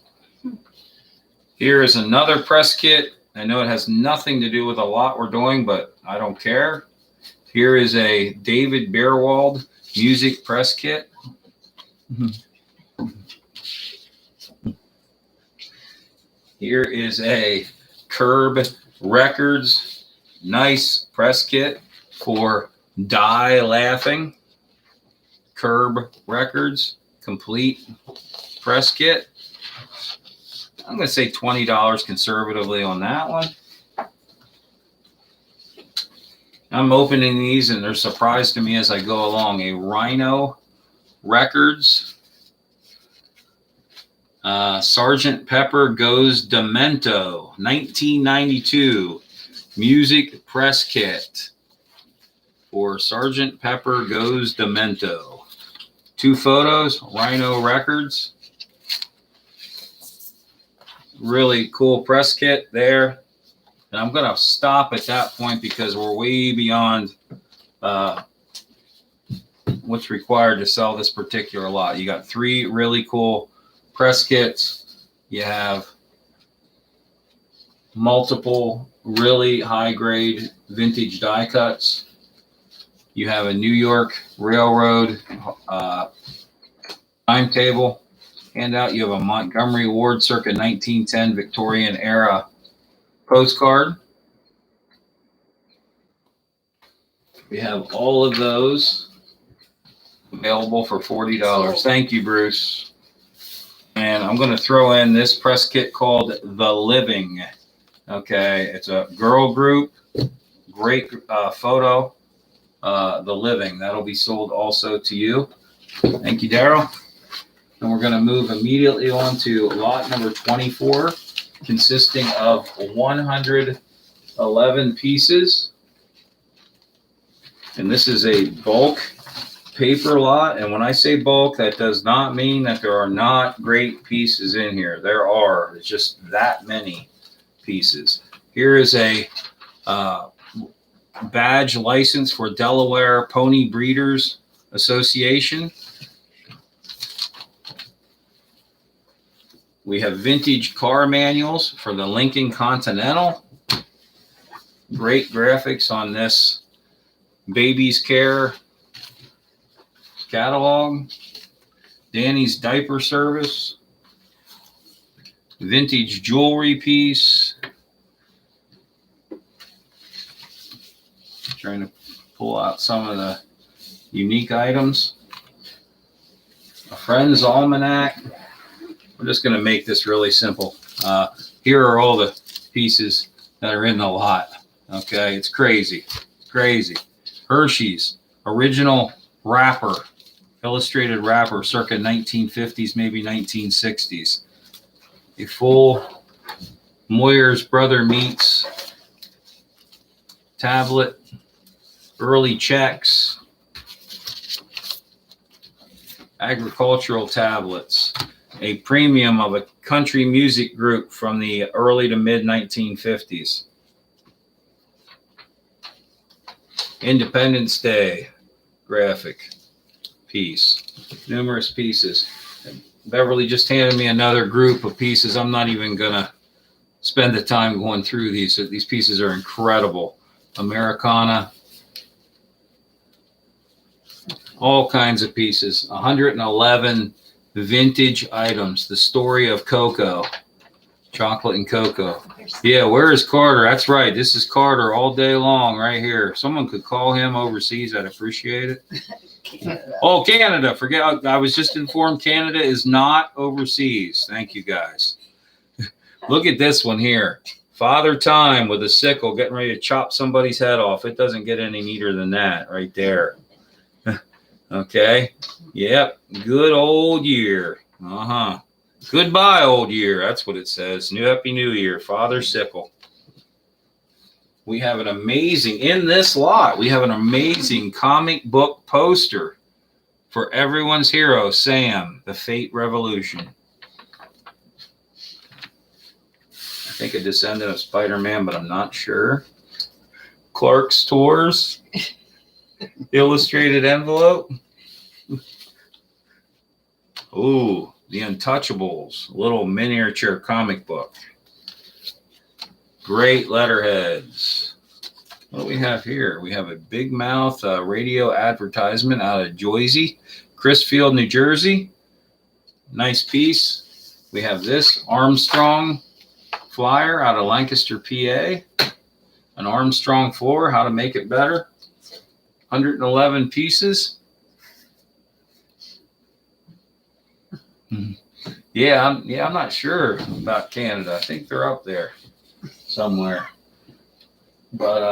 Here is another press kit. I know it has nothing to do with a lot we're doing, but I don't care. Here is a David Beerwald music press kit. Here is a Curb Records nice press kit for Die Laughing. Curb Records complete press kit. I'm going to say $20 conservatively on that one. I'm opening these and they're surprised to me as I go along. A Rhino Records. Sergeant Pepper Goes Demento. 1992 music press kit for Sergeant Pepper Goes Demento. 2 photos, Rhino Records. Really cool press kit there. And I'm going to stop at that point because we're way beyond what's required to sell this particular lot. You got 3 really cool press kits. You have multiple really high grade vintage die cuts. You have a New York Railroad timetable handout. You have a Montgomery Ward circa 1910 Victorian era postcard. We have all of those available for $40. Thank you, Bruce. And I'm going to throw in this press kit called The Living. Okay, it's a girl group. Great photo. The Living. That'll be sold also to you. Thank you, Daryl. And we're going to move immediately on to lot number 24, consisting of 111 pieces. And this is a bulk paper lot. And when I say bulk, that does not mean that there are not great pieces in here. There are. It's just that many pieces. Here is a badge license for Delaware Pony Breeders Association. We have vintage car manuals for the Lincoln Continental. Great graphics on this Baby's Care catalog. Danny's Diaper Service. Vintage jewelry piece. Trying to pull out some of the unique items. A Friend's Almanac. We're just going to make this really simple. Here are all the pieces that are in the lot. Okay, it's crazy. Crazy. Hershey's original wrapper, illustrated wrapper, circa 1950s, maybe 1960s. A full Moyer's Brother Meats tablet, early checks, agricultural tablets, a premium of a country music group from the early to mid 1950s. Independence Day graphic piece, numerous pieces. Beverly just handed me another group of pieces. I'm not even gonna spend the time going through these. These pieces are incredible. Americana, all kinds of pieces. 111 vintage items. The story of Cocoa, chocolate and cocoa. Yeah, where is Carter? That's right. This is Carter all day long right here. Someone could call him overseas. I'd appreciate it. Canada. Oh, Canada. Forget. I was just informed Canada is not overseas. Thank you, guys. Look at this one here. Father Time with a sickle getting ready to chop somebody's head off. It doesn't get any neater than that right there. Okay. Yep. Good old year. Goodbye, old year. That's what it says. Happy New Year, Father Sickle. We have an amazing, in this lot, we have an amazing comic book poster for everyone's hero, Sam, the Fate Revolution. I think a descendant of Spider-Man, but I'm not sure. Clark's Tours. Illustrated envelope. Ooh, The Untouchables, little miniature comic book. Great letterheads. What do we have here? We have a big mouth radio advertisement out of Joyzy, Chrisfield, New Jersey. Nice piece. We have this Armstrong flyer out of Lancaster, PA. An Armstrong floor, how to make it better. 111 pieces. Yeah, I'm not sure about Canada. I think they're up there somewhere. But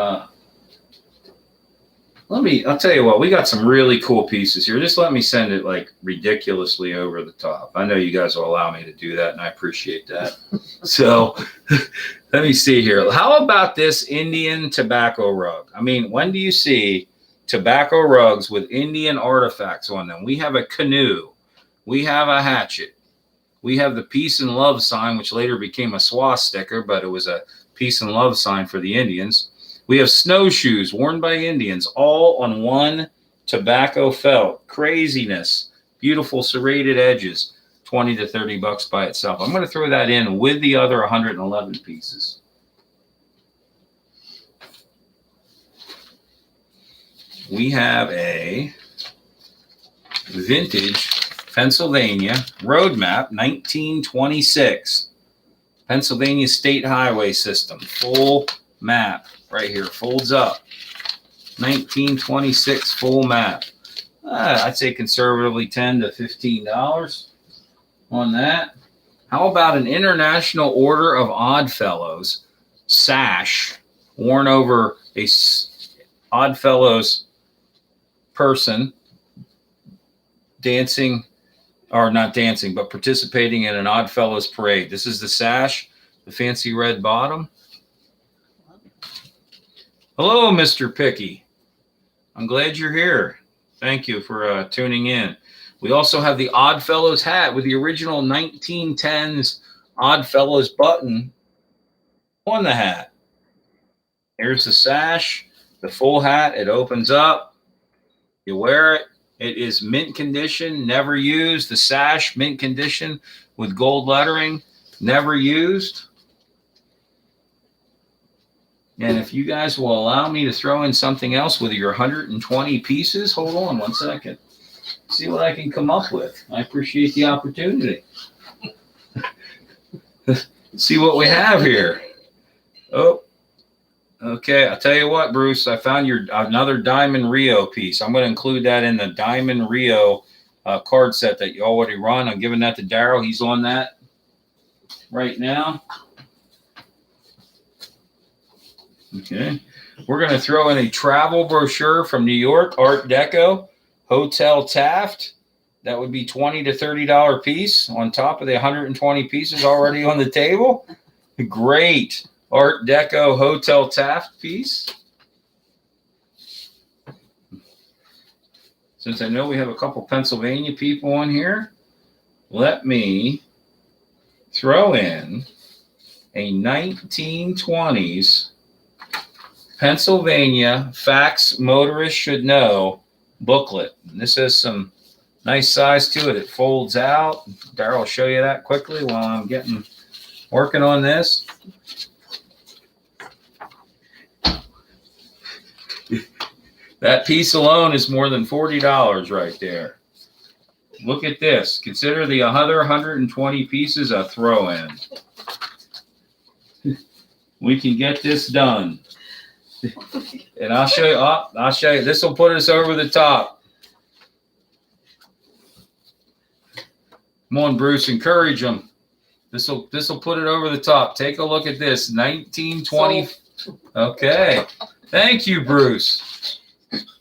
I'll tell you what, we got some really cool pieces here. Just let me send it like ridiculously over the top. I know you guys will allow me to do that, and I appreciate that. So let me see here. How about this Indian tobacco rug? I mean, when do you see tobacco rugs with Indian artifacts on them? We have a canoe. We have a hatchet. We have the peace and love sign, which later became a swastika, but it was a peace and love sign for the Indians. We have snowshoes worn by Indians, all on one tobacco felt. Craziness. Beautiful serrated edges. 20 to 30 bucks by itself. I'm going to throw that in with the other 111 pieces. We have a vintage Pennsylvania road map, 1926. Pennsylvania State Highway System, full map right here, folds up. 1926 full map. I'd say conservatively $10 to $15 on that. How about an International Order of Odd Fellows sash worn over a Odd Fellows person dancing, or not dancing, but participating in an Odd Fellows parade. This is the sash, the fancy red bottom. Hello, Mr. Picky. I'm glad you're here. Thank you for tuning in. We also have the Odd Fellows hat with the original 1910s Odd Fellows button on the hat. Here's the sash, the full hat. It opens up. You wear it. It is mint condition, never used. The sash, mint condition with gold lettering, never used. And if you guys will allow me to throw in something else with your 120 pieces, hold on one second. See what I can come up with. I appreciate the opportunity. See what we have here. Oh, okay. I'll tell you what, Bruce, I found your another Diamond Rio piece. I'm going to include that in the Diamond Rio card set that you already run. I'm giving that to Daryl. He's on that right now. Okay. We're going to throw in a travel brochure from New York, Art Deco, Hotel Taft. That would be $20 to $30 piece on top of the 120 pieces already on the table. Great Art Deco Hotel Taft piece. Since I know we have a couple Pennsylvania people on here, let me throw in a 1920s Pennsylvania Facts Motorists Should Know booklet. And this has some nice size to it. It folds out. Daryl will show you that quickly while I'm working on this. That piece alone is more than $40 right there. Look at this. Consider the other 120 pieces a throw-in. We can get this done. And I'll show you. I'll show you. This will put us over the top. Come on, Bruce. Encourage them. This will put it over the top. Take a look at this. 1920. Okay. Thank you, Bruce.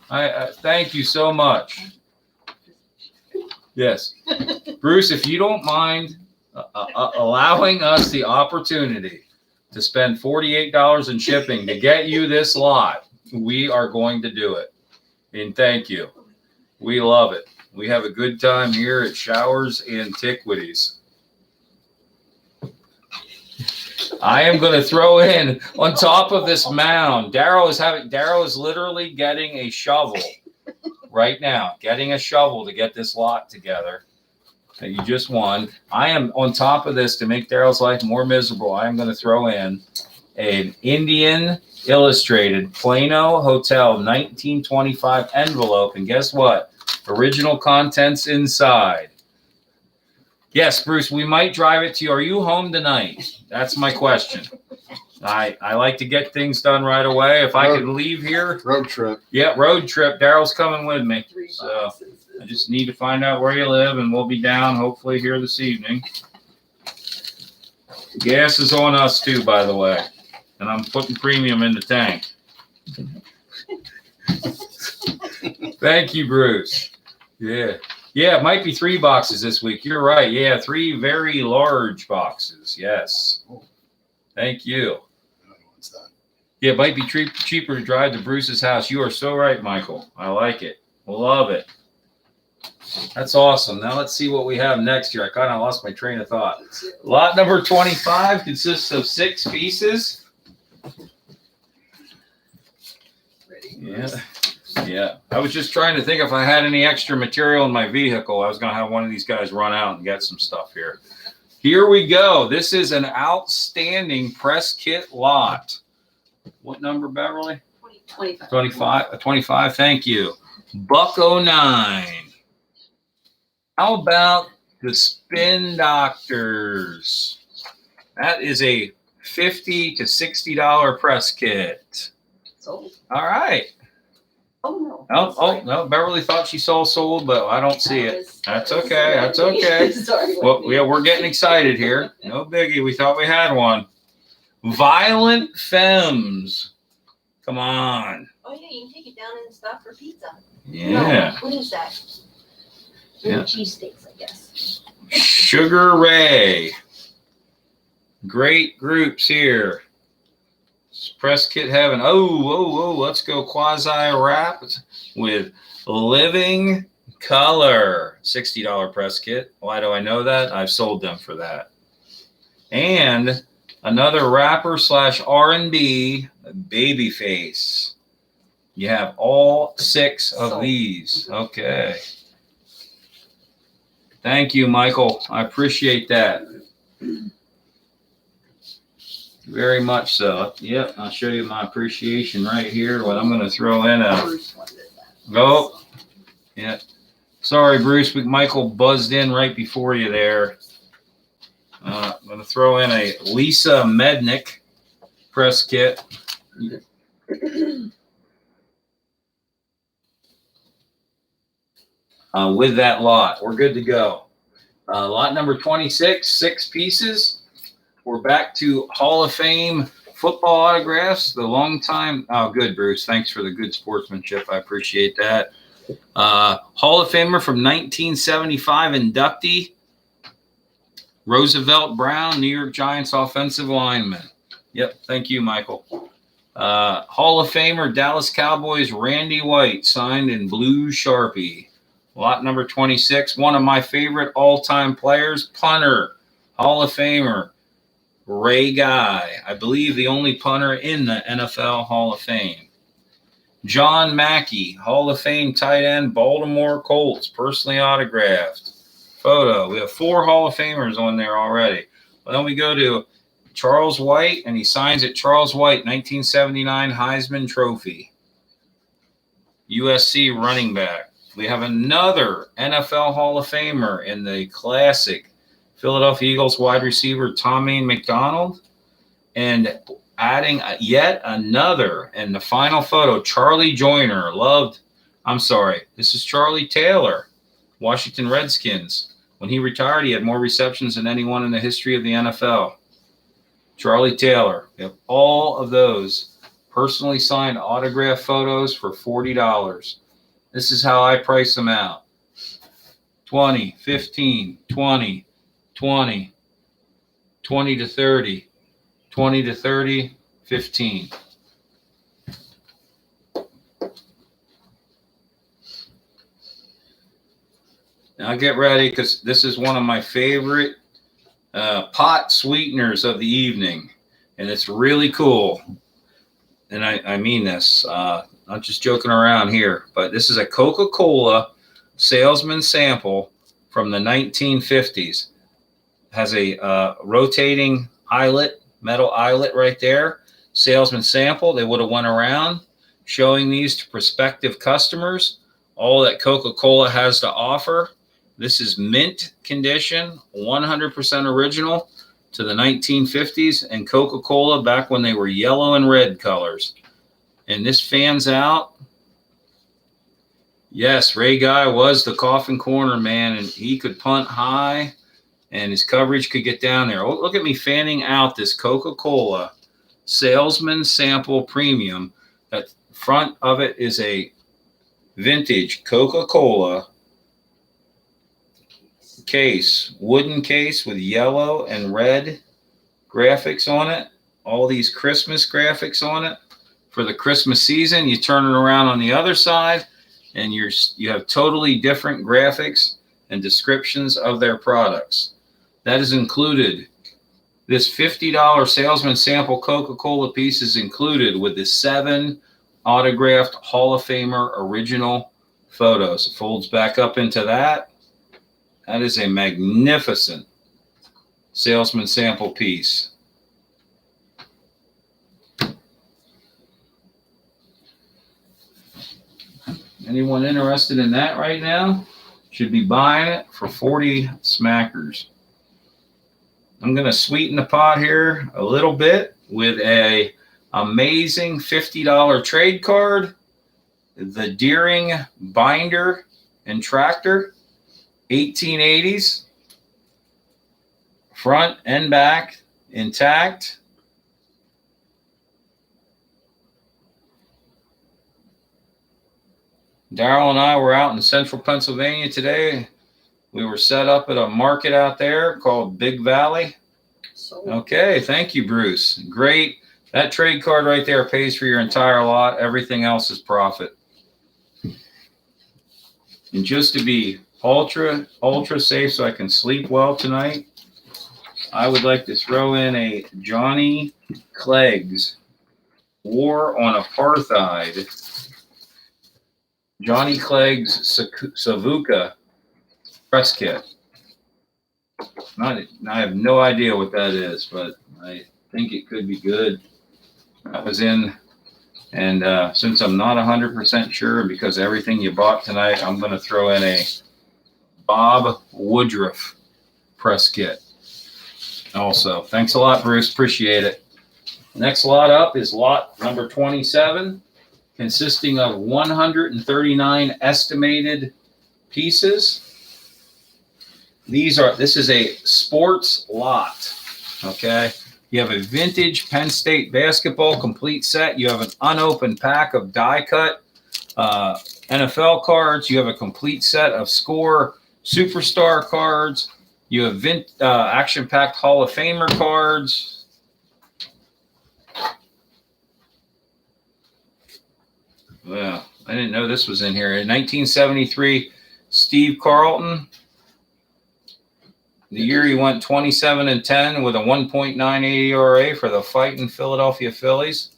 I thank you so much. Yes, Bruce. If you don't mind allowing us the opportunity to spend $48 in shipping to get you this lot. We are going to do it. And thank you. We love it. We have a good time here at Showers Antiquities. I am going to throw in on top of this mound. Daryl is literally getting a shovel right now, getting a shovel to get this lot together that you just won. I am on top of this to make Daryl's life more miserable. I am going to throw in an Indian Illustrated Plano Hotel 1925 envelope. And guess what? Original contents inside. Yes, Bruce, we might drive it to you. Are you home tonight? That's my question. I like to get things done right away. If I could leave here. Road trip. Yeah, road trip. Daryl's coming with me. 3 So boxes. I just need to find out where you live, and we'll be down hopefully here this evening. Gas is on us too, by the way. And I'm putting premium in the tank. Thank you, Bruce. Yeah. Yeah, it might be 3 boxes this week. You're right. Yeah, 3 very large boxes. Yes. Thank you. What's that? Yeah, it might be cheaper to drive to Bruce's house. You are so right, Michael. I like it. Love it. That's awesome. Now let's see what we have next year. I kind of lost my train of thought. Lot number 25 consists of 6 pieces. Yeah. Yeah. I was just trying to think if I had any extra material in my vehicle. I was going to have one of these guys run out and get some stuff here. Here we go. This is an outstanding press kit lot. What number, Beverly? 25. 25. 25. Thank you. $1.09. How about the Spin Doctors? That is a $50 to $60 press kit. Sold. All right. Oh, no. Oh, no. Beverly thought she saw sold, but I don't see it. That's okay. That's okay. Sorry. Well, yeah, we're getting excited here. No biggie. We thought we had one. Violent Femmes. Come on. Oh, yeah, you can take it down and stop for pizza. Yeah. No, what is that? Yeah. Cheesesteaks, I guess. Sugar Ray. Great groups here. Press kit heaven. Oh, let's go quasi wrap with Living Color. $60 press kit. Why do I know that? I've sold them for that. And another rapper / R&B, Babyface. You have all 6 of Sold. these. Okay. Thank you, Michael. I appreciate that. Very much so. Yep, I'll show you my appreciation right here. What I'm going to throw in a. Bruce wanted that. Oh, yeah. Sorry, Bruce. Michael buzzed in right before you there. I'm going to throw in a Lisa Mednick press kit. With that lot, we're good to go. Lot number 26, 6 pieces. We're back to Hall of Fame football autographs. The long time. Oh, good, Bruce. Thanks for the good sportsmanship. I appreciate that. Hall of Famer from 1975 inductee, Roosevelt Brown, New York Giants offensive lineman. Yep. Thank you, Michael. Hall of Famer, Dallas Cowboys, Randy White, signed in blue Sharpie. Lot number 26, one of my favorite all-time players, punter, Hall of Famer, Ray Guy. I believe the only punter in the NFL Hall of Fame. John Mackey, Hall of Fame tight end, Baltimore Colts, personally autographed. Photo. We have 4 Hall of Famers on there already. Well, then we go to Charles White, and he signs it Charles White, 1979 Heisman Trophy. USC running back. We have another NFL Hall of Famer in the classic Philadelphia Eagles wide receiver Tommy McDonald. And adding yet another in the final photo, Charlie Joyner. This is Charlie Taylor, Washington Redskins. When he retired, he had more receptions than anyone in the history of the NFL. Charlie Taylor. We have all of those personally signed autograph photos for $40. This is how I price them out. 20, 15, 20, 20, 20 to 30, 20 to 30, 15. Now get ready, because this is one of my favorite pot sweeteners of the evening, and it's really cool. And I mean this, not just joking around here, but this is a Coca-Cola salesman sample from the 1950s. Has a rotating eyelet, metal eyelet right there. Salesman sample. They would have went around showing these to prospective customers, all that Coca-Cola has to offer. This is mint condition, 100% original to the 1950s, and Coca-Cola back when they were yellow and red colors. And this fans out. Yes, Ray Guy was the coffin corner man, and he could punt high, and his coverage could get down there. Oh, look at me fanning out this Coca-Cola Salesman Sample Premium. That front of it is a vintage Coca-Cola case, wooden case with yellow and red graphics on it. All these Christmas graphics on it for the Christmas season. You turn it around on the other side, and you have totally different graphics and descriptions of their products. That is included. This $50 salesman sample Coca-Cola piece is included with the 7 autographed Hall of Famer original photos. It folds back up into that. That is a magnificent salesman sample piece. Anyone interested in that right now should be buying it for 40 smackers. I'm going to sweeten the pot here a little bit with a amazing $50 trade card, the Deering binder and tractor, 1880s, front and back intact. Daryl and I were out in central Pennsylvania today. We were set up at a market out there called Big Valley. Okay, thank you, Bruce. Great. That trade card right there pays for your entire lot. Everything else is profit. And just to be ultra safe so I can sleep well tonight, I would like to throw in a Johnny Clegg's War on Apartheid. Johnny Clegg's Savuka press kit. I have no idea what that is, but I think it could be good. That was in, and since I'm not 100% sure, because everything you bought tonight, I'm going to throw in a Bob Woodruff press kit. Also, thanks a lot, Bruce. Appreciate it. Next lot up is lot number 27, consisting of 139 estimated pieces. This is a sports lot, okay? You have a vintage Penn State basketball complete set. You have an unopened pack of die-cut NFL cards. You have a complete set of Score Superstar cards. You have action-packed Hall of Famer cards. Well, I didn't know this was in here. In 1973, Steve Carlton. The year he went 27-10 with a 1.98 ERA for the fighting Philadelphia Phillies.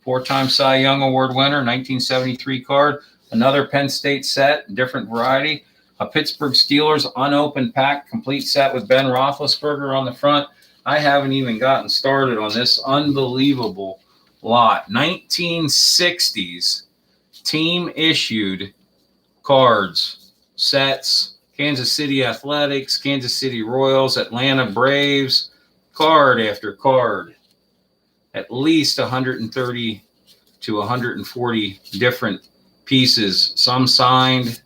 4-time Cy Young Award winner, 1973 card. Another Penn State set, different variety. A Pittsburgh Steelers unopened pack, complete set with Ben Roethlisberger on the front. I haven't even gotten started on this unbelievable lot. 1960s team issued cards, sets. Kansas City Athletics, Kansas City Royals, Atlanta Braves, card after card. At least 130 to 140 different pieces, some signed.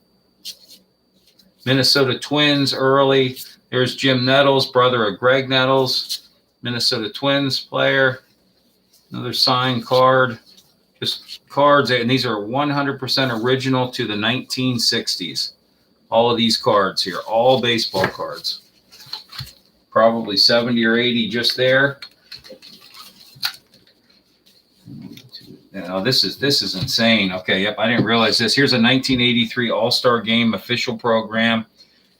Minnesota Twins early. There's Jim Nettles, brother of Greg Nettles, Minnesota Twins player. Another signed card. Just cards, and these are 100% original to the 1960s. All of these cards here, all baseball cards. probably 70 or 80 just there. Now this is insane. Okay, yep, I didn't realize this. Here's a 1983 All-Star Game official program.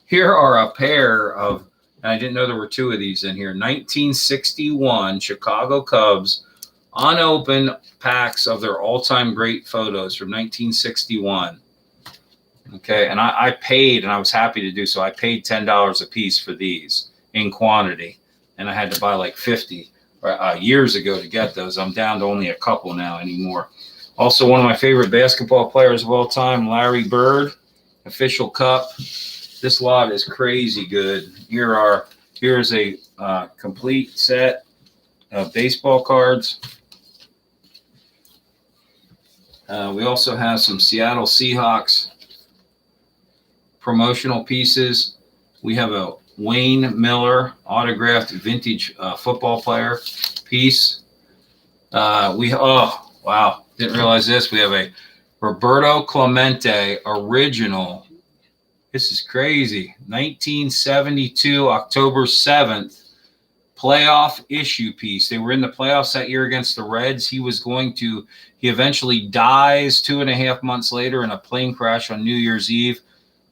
Here are a pair of, and I didn't know there were two of these in here, 1961 Chicago Cubs unopened packs of their all-time great photos from 1961. Okay, and I paid, and I was happy to do so. I paid $10 a piece for these in quantity, and I had to buy like 50 years ago to get those. I'm down to only a couple now anymore. Also, one of my favorite basketball players of all time, Larry Bird, official cup. This lot is crazy good. Here's a complete set of baseball cards. We also have some Seattle Seahawks promotional pieces. We have a Wayne Miller autographed vintage football player piece. Oh wow, didn't realize this. We have a Roberto Clemente original. This is crazy. 1972 October 7th playoff issue piece. They were in the playoffs that year against the Reds. He eventually dies 2.5 months later in a plane crash on New Year's Eve,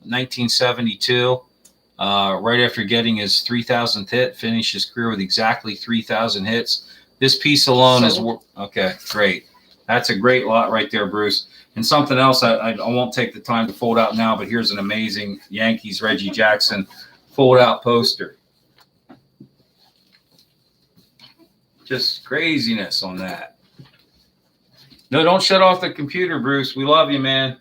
1972. Right after getting his 3,000th hit, finished his career with exactly 3,000 hits. This piece alone is okay. Great. That's a great lot right there, Bruce. And something else I won't take the time to fold out now, but here's an amazing Yankees Reggie Jackson fold out poster. Just craziness on that. No, don't shut off the computer, Bruce. We love you, man.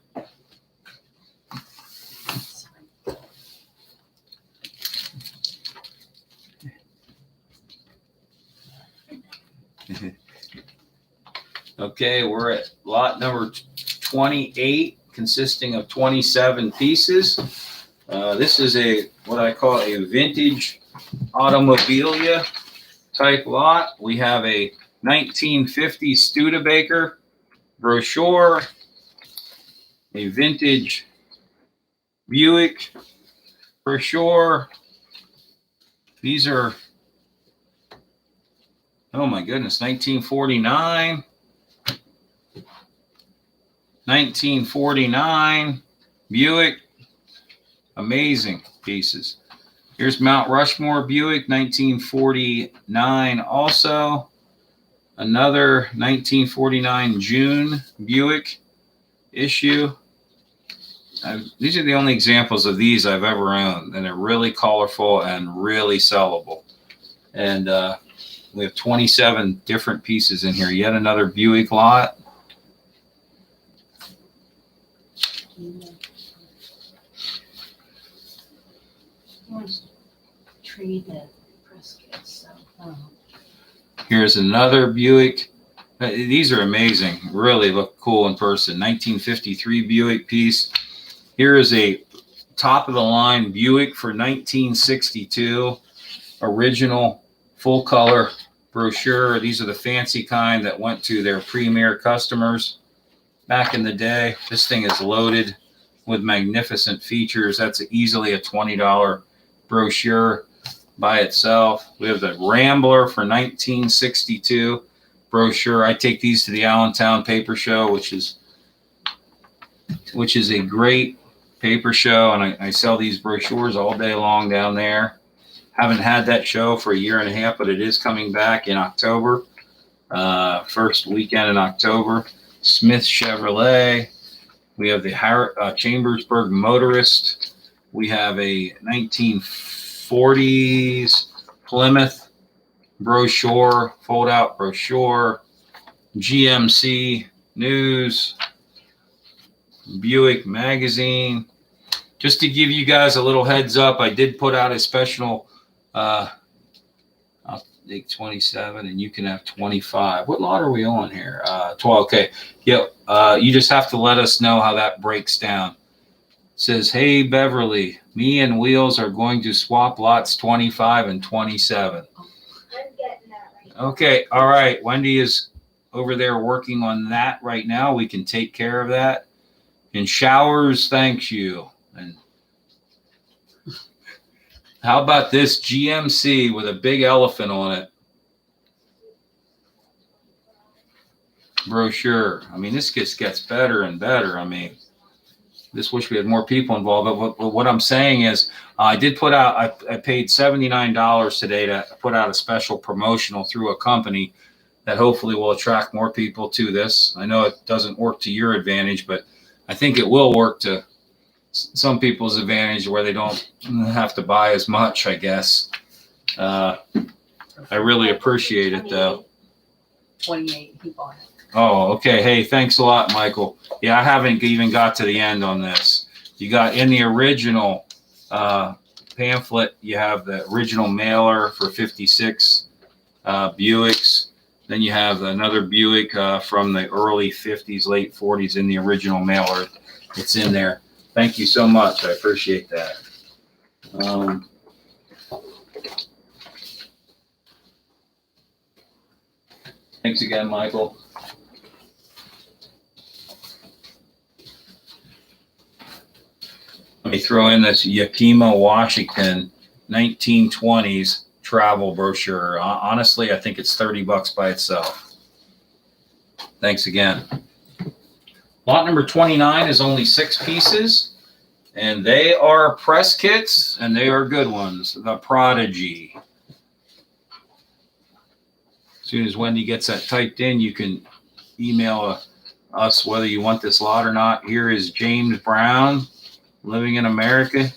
Okay, we're at lot number 28, consisting of 27 pieces. This is what I call a vintage automobilia type lot. We have a 1950 Studebaker brochure, a vintage Buick brochure. These are, oh my goodness, 1949. 1949 Buick, amazing pieces. Here's Mount Rushmore Buick, 1949 also. Another 1949 June Buick issue. These are the only examples of these I've ever owned, and they're really colorful and really sellable. And we have 27 different pieces in here. Yet another Buick lot. Tree that press gets so. Here's another Buick. These are amazing. Really look cool in person. 1953 Buick piece. Here is a top of the line Buick for 1962. Original full color brochure. These are the fancy kind that went to their premier customers back in the day. This thing is loaded with magnificent features. That's easily a $20 brochure by itself. We have the Rambler for 1962 brochure. I take these to the Allentown Paper Show, which is a great paper show, and I sell these brochures all day long down there. Haven't had that show for 1.5 years, but it is coming back in October, first weekend in October. Smith Chevrolet. We have the Chambersburg Motorist. We have a 1940s Plymouth brochure, fold-out brochure. GMC News. Buick Magazine. Just to give you guys a little heads up, I did put out a special, I'll take 27 and you can have 25. What lot are we on here? 12. Okay. Yep. You just have to let us know how that breaks down. It says, hey, Beverly, me and Wheels are going to swap lots 25 and 27. I'm getting that right now. Okay. All right. Wendy is over there working on that right now. We can take care of that. And Showers thanks you. And How about this GMC with a big elephant on it? Brochure. I mean, this just gets better and better. I mean, just wish we had more people involved. But what I'm saying is, I did put out, I paid $79 today to put out a special promotional through a company that hopefully will attract more people to this. I know it doesn't work to your advantage, but I think it will work to some people's advantage where they don't have to buy as much, I guess. I really appreciate it, though. 28 people on it. Oh, okay. Hey, thanks a lot, Michael. Yeah, I haven't even got to the end on this. You got in the original pamphlet, you have the original mailer for 56 Buicks. Then you have another Buick from the early 50s, late 40s in the original mailer. It's in there. Thank you so much. I appreciate that. Thanks again, Michael. Let me throw in this Yakima, Washington, 1920s travel brochure. Honestly, I think it's $30 by itself. Thanks again. Lot number 29 is only 6 pieces, and they are press kits, and they are good ones. The Prodigy. As soon as Wendy gets that typed in, you can email us whether you want this lot or not. Here is James Brown, Living in America.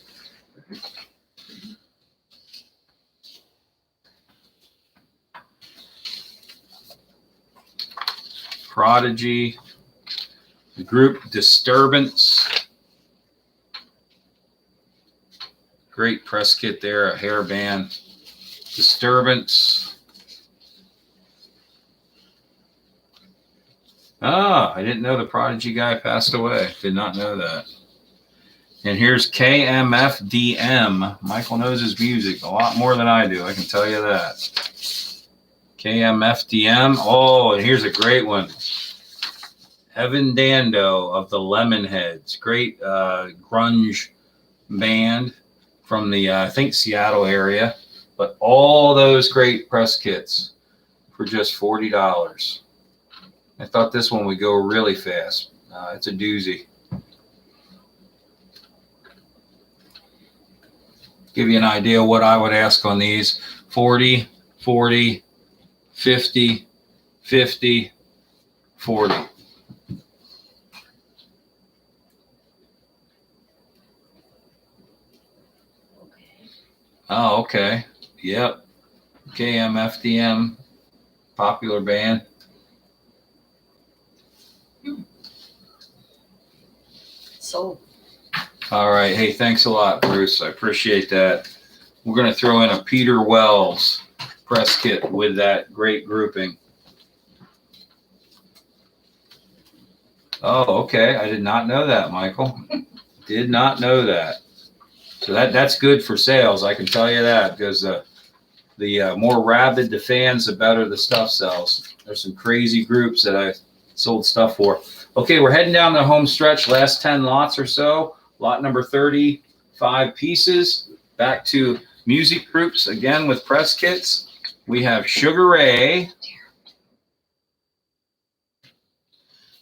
Prodigy. The group Disturbance. Great press kit there, a hairband. Disturbance. Ah, I didn't know the Prodigy guy passed away. Did not know that. And here's KMFDM. Michael knows his music a lot more than I do, I can tell you that. KMFDM. Oh, and here's a great one. Evan Dando of the Lemonheads. Great grunge band from the, I think, Seattle area. But all those great press kits for just $40. I thought this one would go really fast. It's a doozy. Give you an idea what I would ask on these. 40, 40, 50, 50, 40. Oh, okay. Yep. KMFDM, popular band. Sold. All right. Hey, thanks a lot, Bruce. I appreciate that. We're going to throw in a Peter Wells press kit with that great grouping. Oh, okay. I did not know that, Michael. Did not know that. So that's good for sales. I can tell you that, because the more rabid the fans, the better the stuff sells. There's some crazy groups that I sold stuff for. Okay, we're heading down the home stretch, last 10 lots or so. Lot number 30, 5 pieces. Back to music groups again with press kits. We have Sugar Ray.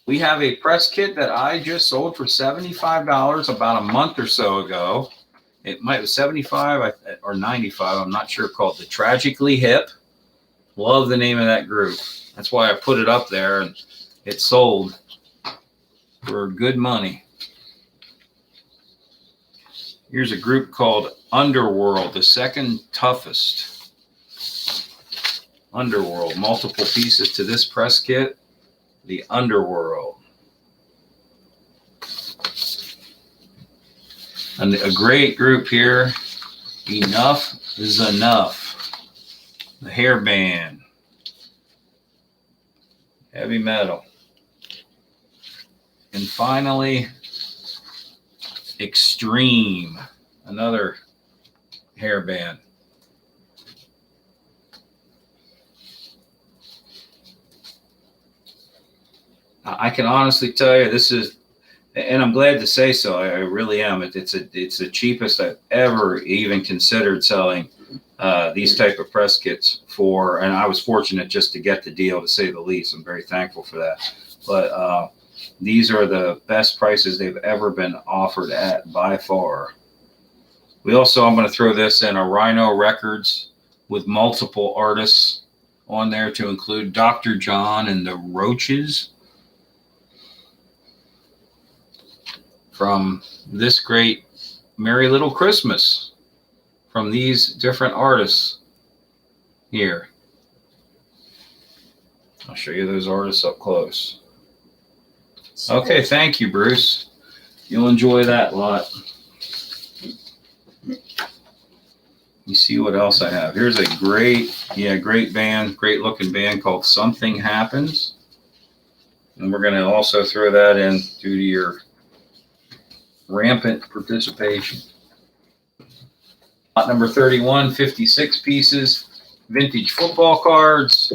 We have a press kit that I just sold for $75 about a month or so ago. It might be 75 or 95, I'm not sure, called the Tragically Hip. Love the name of that group. That's why I put it up there, and it sold for good money. Here's a group called Underworld, the second toughest. Underworld, multiple pieces to this press kit. The Underworld. And a great group here. Enough is Enough. The Hairband. Heavy metal. And finally, Extreme, another hairband. I can honestly tell you, this is And I'm glad to say so. I really am. It's the cheapest I've ever even considered selling these type of press kits for. And I was fortunate just to get the deal, to say the least. I'm very thankful for that. But these are the best prices they've ever been offered at by far. We also, I'm going to throw this in, a Rhino Records with multiple artists on there, to include Dr. John and the Roaches, from this great Merry Little Christmas, from these different artists here. I'll show you those artists up close. Okay, thank you, Bruce. You'll enjoy that a lot. You see what else I have. Here's a great band, great looking band called Something Happens. And we're going to also throw that in due to your rampant participation. Lot number 31, 56 pieces, vintage football cards.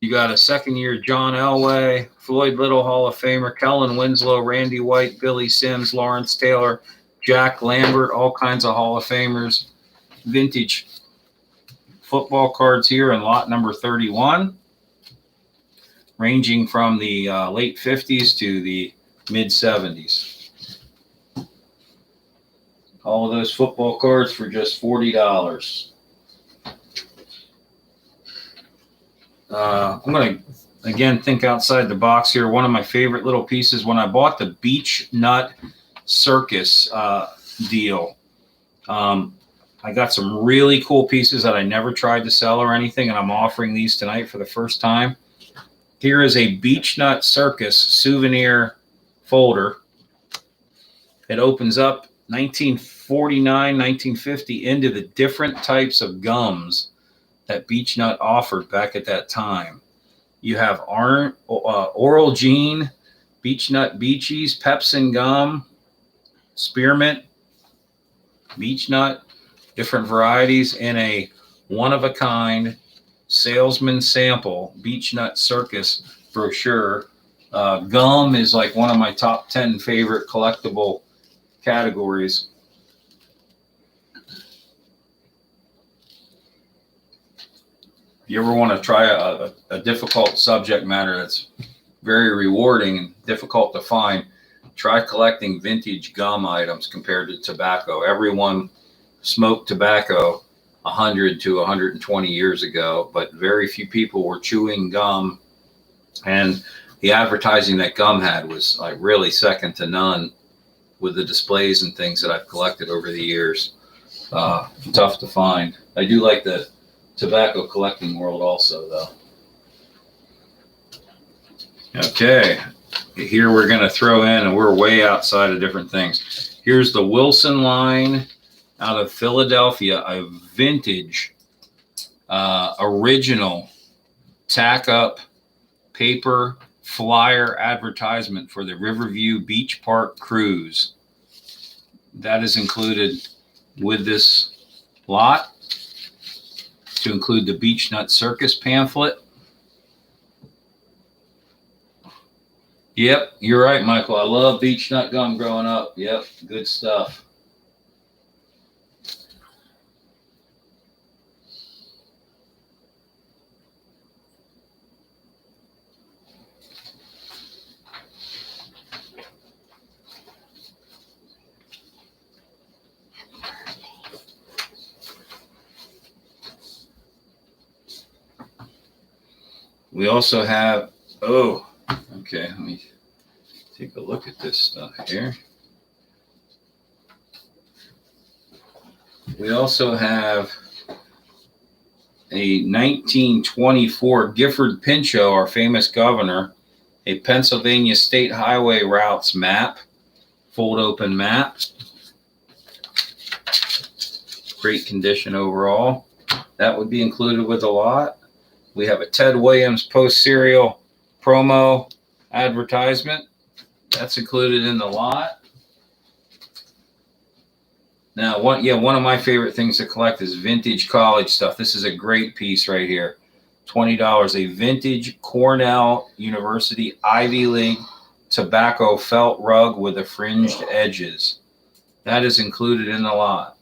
You got a second-year John Elway, Floyd Little Hall of Famer, Kellen Winslow, Randy White, Billy Sims, Lawrence Taylor, Jack Lambert, all kinds of Hall of Famers. Vintage football cards here in lot number 31, ranging from the late 50s to the mid 70s. All of those football cards for just $40. I'm going to, again, think outside the box here. One of my favorite little pieces, when I bought the Beach Nut Circus deal, I got some really cool pieces that I never tried to sell or anything, and I'm offering these tonight for the first time. Here is a Beach Nut Circus souvenir folder. It opens up 1949, 1950 into the different types of gums that Beach Nut offered back at that time. You have Oral Gene, Beach Nut Beachies, Pepsin Gum, Spearmint, Beach Nut, different varieties in a one-of-a-kind salesman sample Beach Nut Circus brochure. Gum is like one of my top 10 favorite collectible categories. If you ever want to try a difficult subject matter that's very rewarding and difficult to find, try collecting vintage gum items compared to tobacco. Everyone smoked tobacco 100 to 120 years ago, but very few people were chewing gum, and the advertising that gum had was like really second to none with the displays and things that I've collected over the years. Tough to find. I do like the tobacco collecting world also, though. Okay, here we're going to throw in, and we're way outside of different things. Here's the Wilson line out of Philadelphia, a vintage, original tack-up paper flyer advertisement for the Riverview Beach Park Cruise. That is included with this lot, to include the Beach Nut Circus pamphlet. Yep, you're right, Michael. I love Beach Nut gum growing up. Yep, good stuff. We also have, okay, let me take a look at this stuff here. We also have a 1924 Gifford Pinchot, our famous governor, a Pennsylvania state highway routes map, fold open map. Great condition overall. That would be included with the lot. We have a Ted Williams post-serial promo advertisement. That's included in the lot. Now, one of my favorite things to collect is vintage college stuff. This is a great piece right here. $20, a vintage Cornell University Ivy League tobacco felt rug with the fringed edges. That is included in the lot.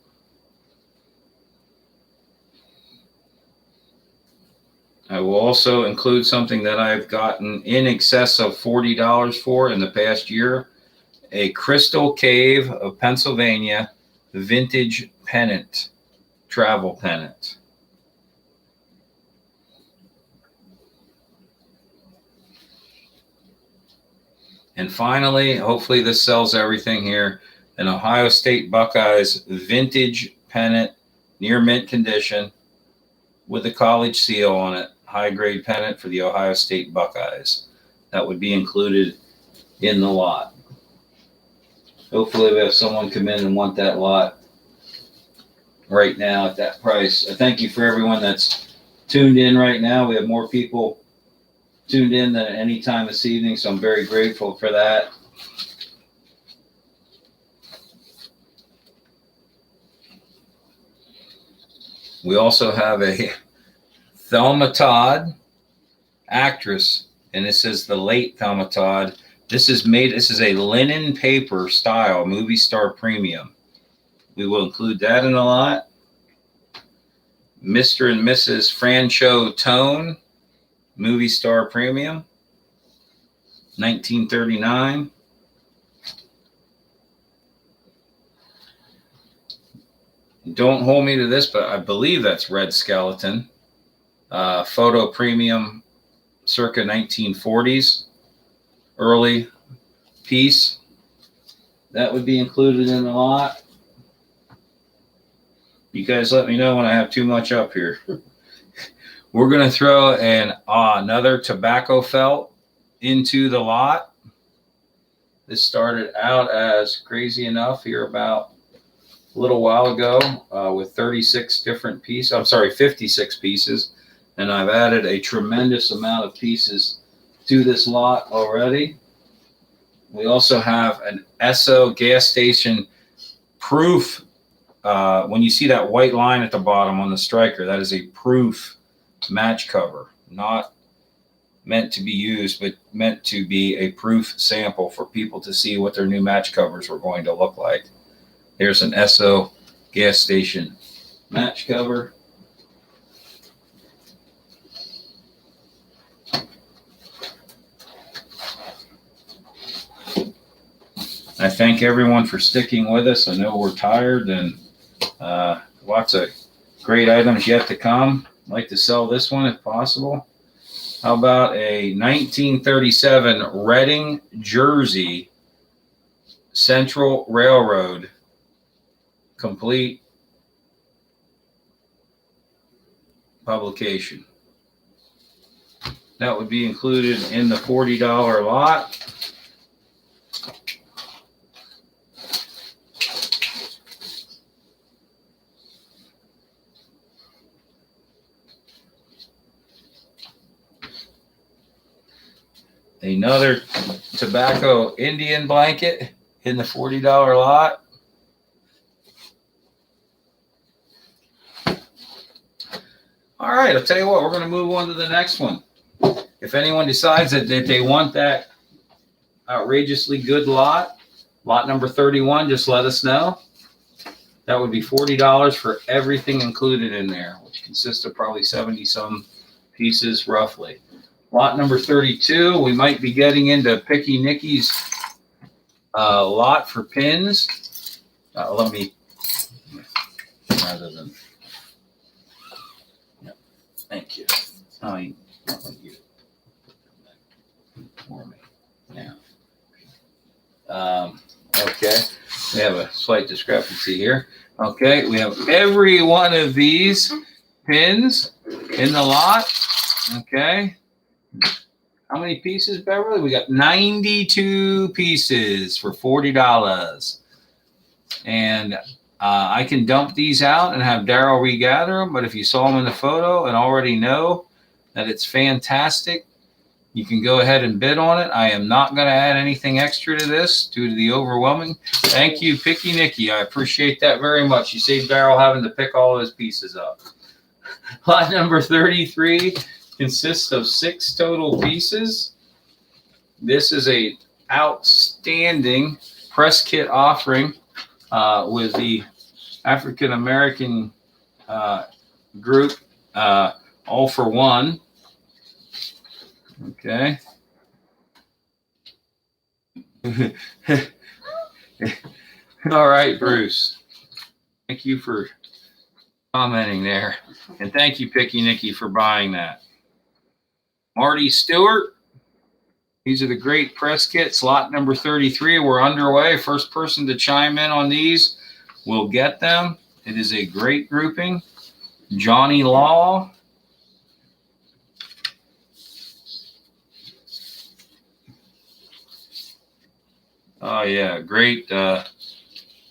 I will also include something that I've gotten in excess of $40 for in the past year, a Crystal Cave of Pennsylvania vintage pennant, travel pennant. And finally, hopefully this sells everything here, an Ohio State Buckeyes vintage pennant, near mint condition, with the college seal on it, high grade pennant for the Ohio State Buckeyes. That would be included in the lot. Hopefully we have someone come in and want that lot right now at that price. I thank you for everyone that's tuned in right now. We have more people tuned in than at any time this evening, so I'm very grateful for that. We also have a Thelma Todd, actress, and this is the late Thelma Todd. This is a linen paper style movie star premium. We will include that in a lot. Mr. and Mrs. Francho Tone, movie star premium, 1939. Don't hold me to this, but I believe that's Red Skeleton. Photo premium, circa 1940s, early piece. That would be included in the lot. You guys let me know when I have too much up here. We're going to throw another tobacco felt into the lot. This started out as Crazy Enough here about a little while ago with 56 different pieces. I'm sorry, 56 pieces. And I've added a tremendous amount of pieces to this lot already. We also have an Esso gas station proof. When you see that white line at the bottom on the striker, that is a proof match cover, not meant to be used, but meant to be a proof sample for people to see what their new match covers were going to look like. Here's an Esso gas station match cover. I thank everyone for sticking with us. I know we're tired and lots of great items yet to come. I'd like to sell this one if possible. How about a 1937 Reading, Jersey Central Railroad complete publication? That would be included in the $40 lot. Another tobacco Indian blanket in the $40 lot. All right, I'll tell you what, we're going to move on to the next one. If anyone decides that they want that outrageously good lot number 31, just let us know. That would be $40 for everything included in there, which consists of probably 70 some pieces roughly. Lot number 32, we might be getting into Picky Nicky's lot for pins. Let me, rather than, yeah, thank you. You for me now. Okay, we have a slight discrepancy here. Okay, we have every one of these pins in the lot. Okay. How many pieces, Beverly? We got 92 pieces for $40. And I can dump these out and have Daryl regather them. But if you saw them in the photo and already know that it's fantastic, you can go ahead and bid on it. I am not going to add anything extra to this due to the overwhelming. Thank you, Picky Nicky. I appreciate that very much. You saved Daryl having to pick all those pieces up. Lot number 33 consists of 6 total pieces. This is a outstanding press kit offering with the African American group, All for One. Okay. All right, Bruce. Thank you for commenting there. And thank you, Picky Nicky, for buying that. Marty Stewart. These are the great press kits, lot number 33. We're underway. First person to chime in on these will get them. It is a great grouping. Johnny Law. Oh, yeah, great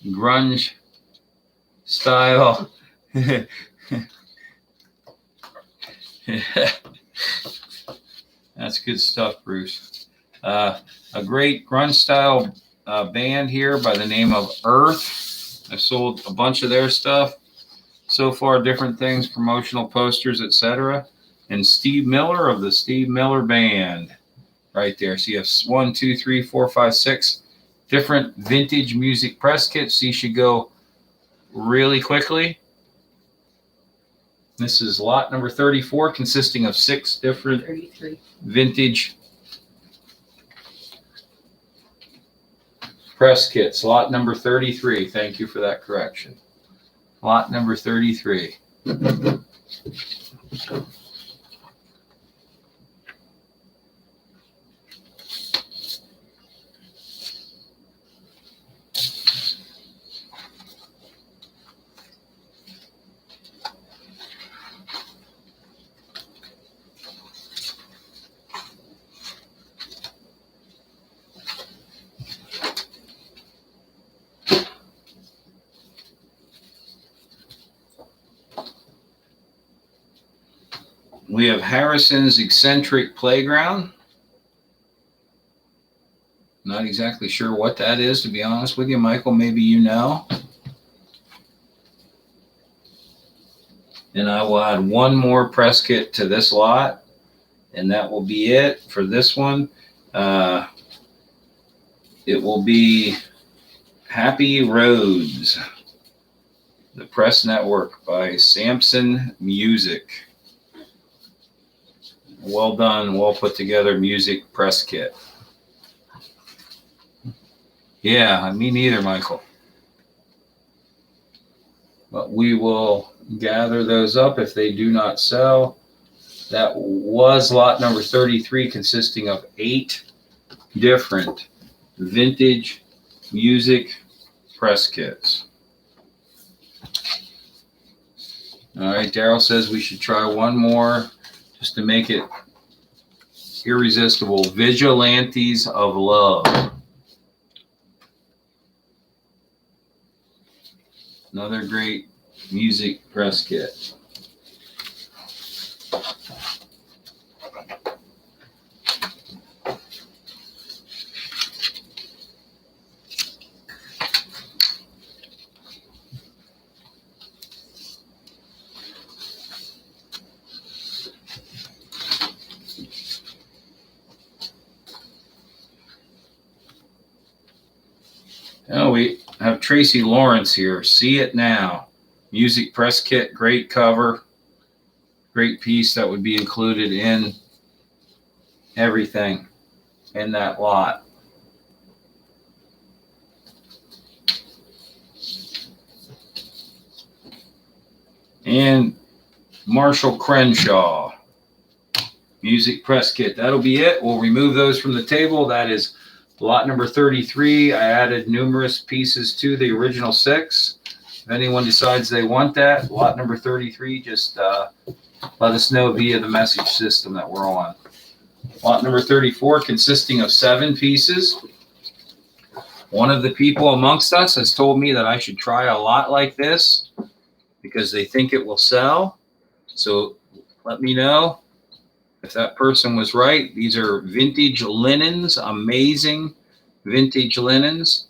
grunge style. That's good stuff, Bruce. A great grunge style band here by the name of Earth. I've sold a bunch of their stuff so far, different things, promotional posters, etc. And Steve Miller of the Steve Miller Band right there. So you have 1, 2, 3, 4, 5, 6 different vintage music press kits. These should go really quickly. This is lot number 34, consisting of 6 different 33. Vintage press kits. Lot number 33. Thank you for that correction. Lot number 33. We have Harrison's Eccentric Playground. Not exactly sure what that is, to be honest with you, Michael. Maybe you know. And I will add one more press kit to this lot, and that will be it for this one. It will be Happy Roads, the Press Network by Samson Music. Well done, well put together music press kit. Yeah, me neither, Michael. But we will gather those up if they do not sell. That was lot number 33, consisting of 8 different vintage music press kits. All right, Daryl says we should try one more just to make it irresistible. Vigilantes of Love. Another great music press kit. Oh, we have Tracy Lawrence here. See It Now. Music press kit, great cover, great piece that would be included in everything in that lot. And Marshall Crenshaw. Music press kit. That'll be it. We'll remove those from the table. That is lot number 33. I added numerous pieces to the original 6. If anyone decides they want that, lot number 33, just let us know via the message system that we're on. Lot number 34, consisting of 7 pieces. One of the people amongst us has told me that I should try a lot like this because they think it will sell. So let me know if that person was right. These are vintage linens, amazing vintage linens.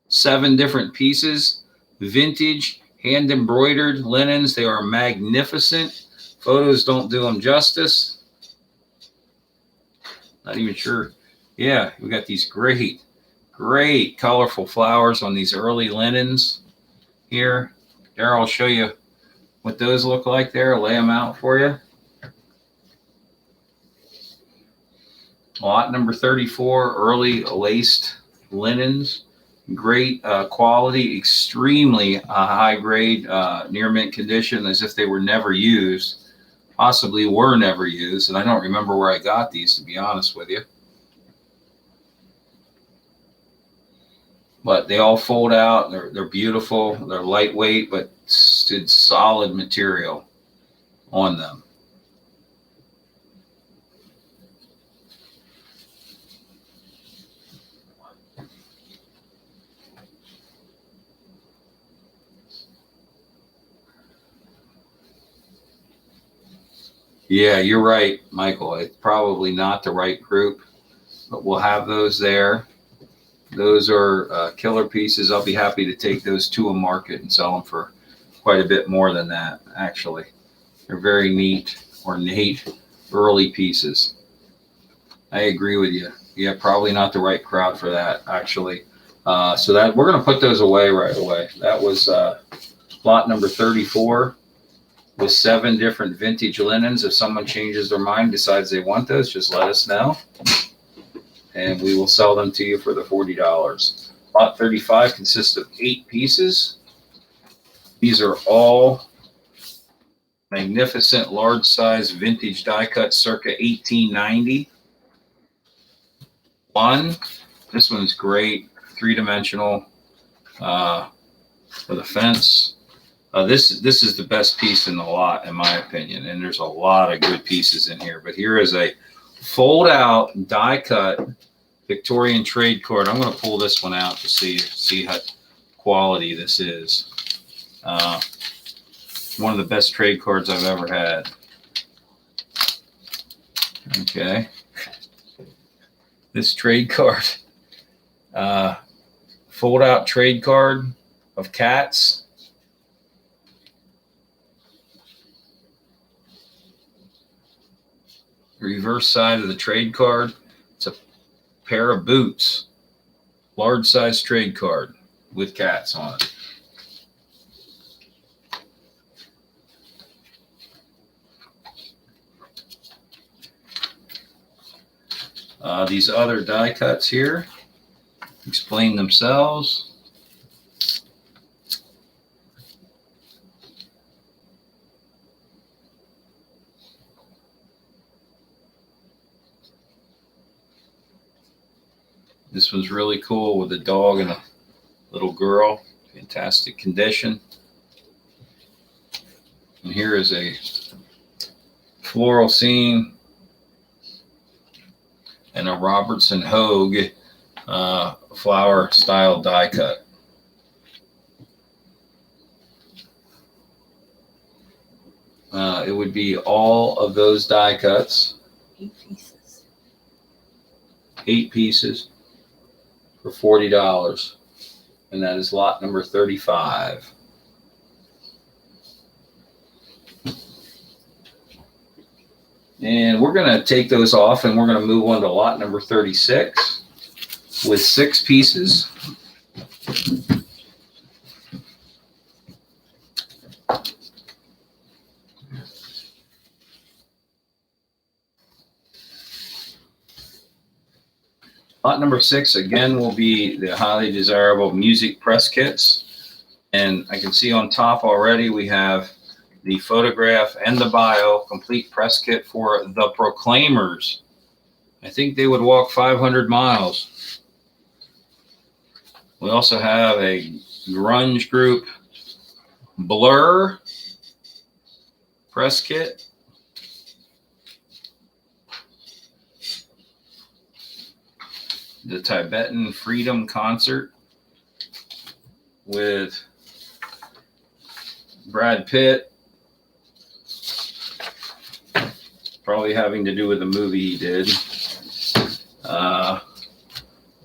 7 different pieces, vintage hand embroidered linens. They are magnificent. Photos don't do them justice. Not even sure Yeah, we got these great, great colorful flowers on these early linens here. Daryl will show you what those look like there. Lay them out for you. Lot number 34, early laced linens. Great quality, extremely high grade, near mint condition, as if they were never used, possibly were never used. And I don't remember where I got these, to be honest with you. But they all fold out. They're beautiful. They're lightweight, but stood solid material on them. Yeah, you're right, Michael. It's probably not the right group, but we'll have those there. Those are killer pieces. I'll be happy to take those to a market and sell them for quite a bit more than that, actually. They're very neat, ornate, early pieces. I agree with you. Yeah, probably not the right crowd for that, actually. So that we're going to put those away right away. That was lot number 34 with 7 different vintage linens. If someone changes their mind, decides they want those, just let us know, and we will sell them to you for the $40. Lot 35 consists of 8 pieces. These are all magnificent, large size vintage die cut circa 1890. This one's great, 3-dimensional for the fence. This is the best piece in the lot, in my opinion, and there's a lot of good pieces in here. But here is a fold out die cut Victorian trade card. I'm going to pull this one out to see how quality this is. One of the best trade cards I've ever had. Okay, this trade card, fold out trade card of cats. Reverse side of the trade card, it's a pair of boots, large size trade card with cats on it. These other die cuts here explain themselves. This one's really cool with a dog and a little girl. Fantastic condition. And here is a floral scene and a Robertson Hogue flower style die cut. It would be all of those die cuts. 8 pieces. 8 pieces for $40. And that is lot number 35. And we're going to take those off and we're going to move on to lot number 36 with 6 pieces. Lot number 6, again, will be the highly desirable music press kits. And I can see on top already we have the photograph and the bio, complete press kit for the Proclaimers. I think they would walk 500 miles. We also have a grunge group, Blur press kit. The Tibetan Freedom Concert with Brad Pitt, probably having to do with the movie he did.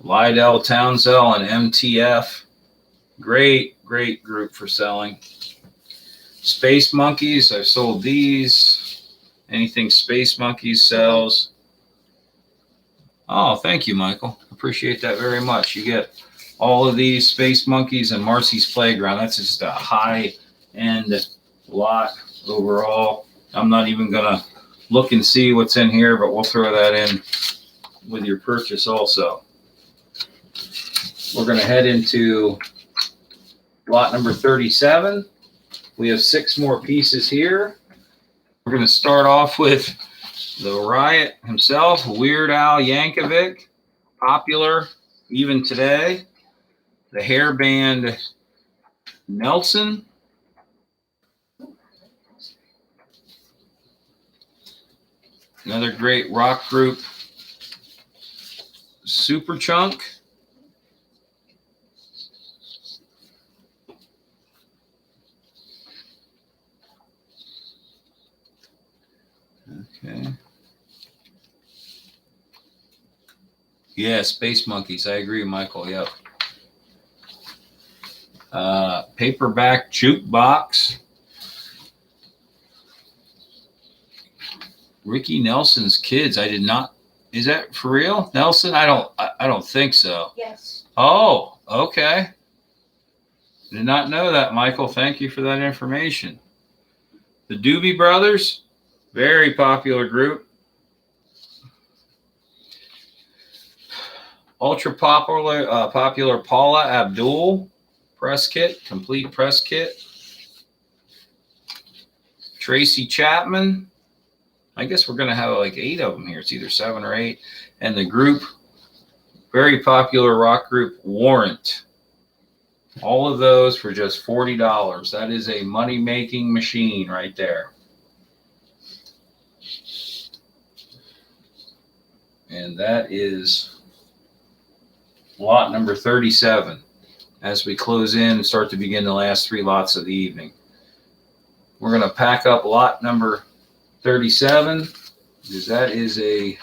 Lydell Townsell and MTF, great group for selling. Space Monkeys, I've sold these. Anything Space Monkeys sells. Oh, thank you, Michael. Appreciate that very much. You get all of these Space Monkeys and Marcy's Playground. That's just a high-end lot overall. I'm not even going to look and see what's in here, but we'll throw that in with your purchase also. We're going to head into lot number 37. We have 6 more pieces here. We're going to start off with the Riot himself, Weird Al Yankovic, popular even today. The hair band Nelson. Another great rock group, Superchunk. Okay. Yeah, Space Monkeys. I agree, Michael. Yep. Paperback Jukebox. Ricky Nelson's Kids. I did not. Is that for real, Nelson? I don't think so. Yes. Oh, okay. Did not know that, Michael. Thank you for that information. The Doobie Brothers, very popular group. Ultra popular Paula Abdul press kit, complete press kit. Tracy Chapman. I guess we're going to have like 8 of them here. It's either 7 or 8. And the group, very popular rock group, Warrant. All of those for just $40. That is a money-making machine right there. And that is lot number 37 as we close in and start to begin the last 3 lots of the evening. We're going to pack up lot number 37 because that is a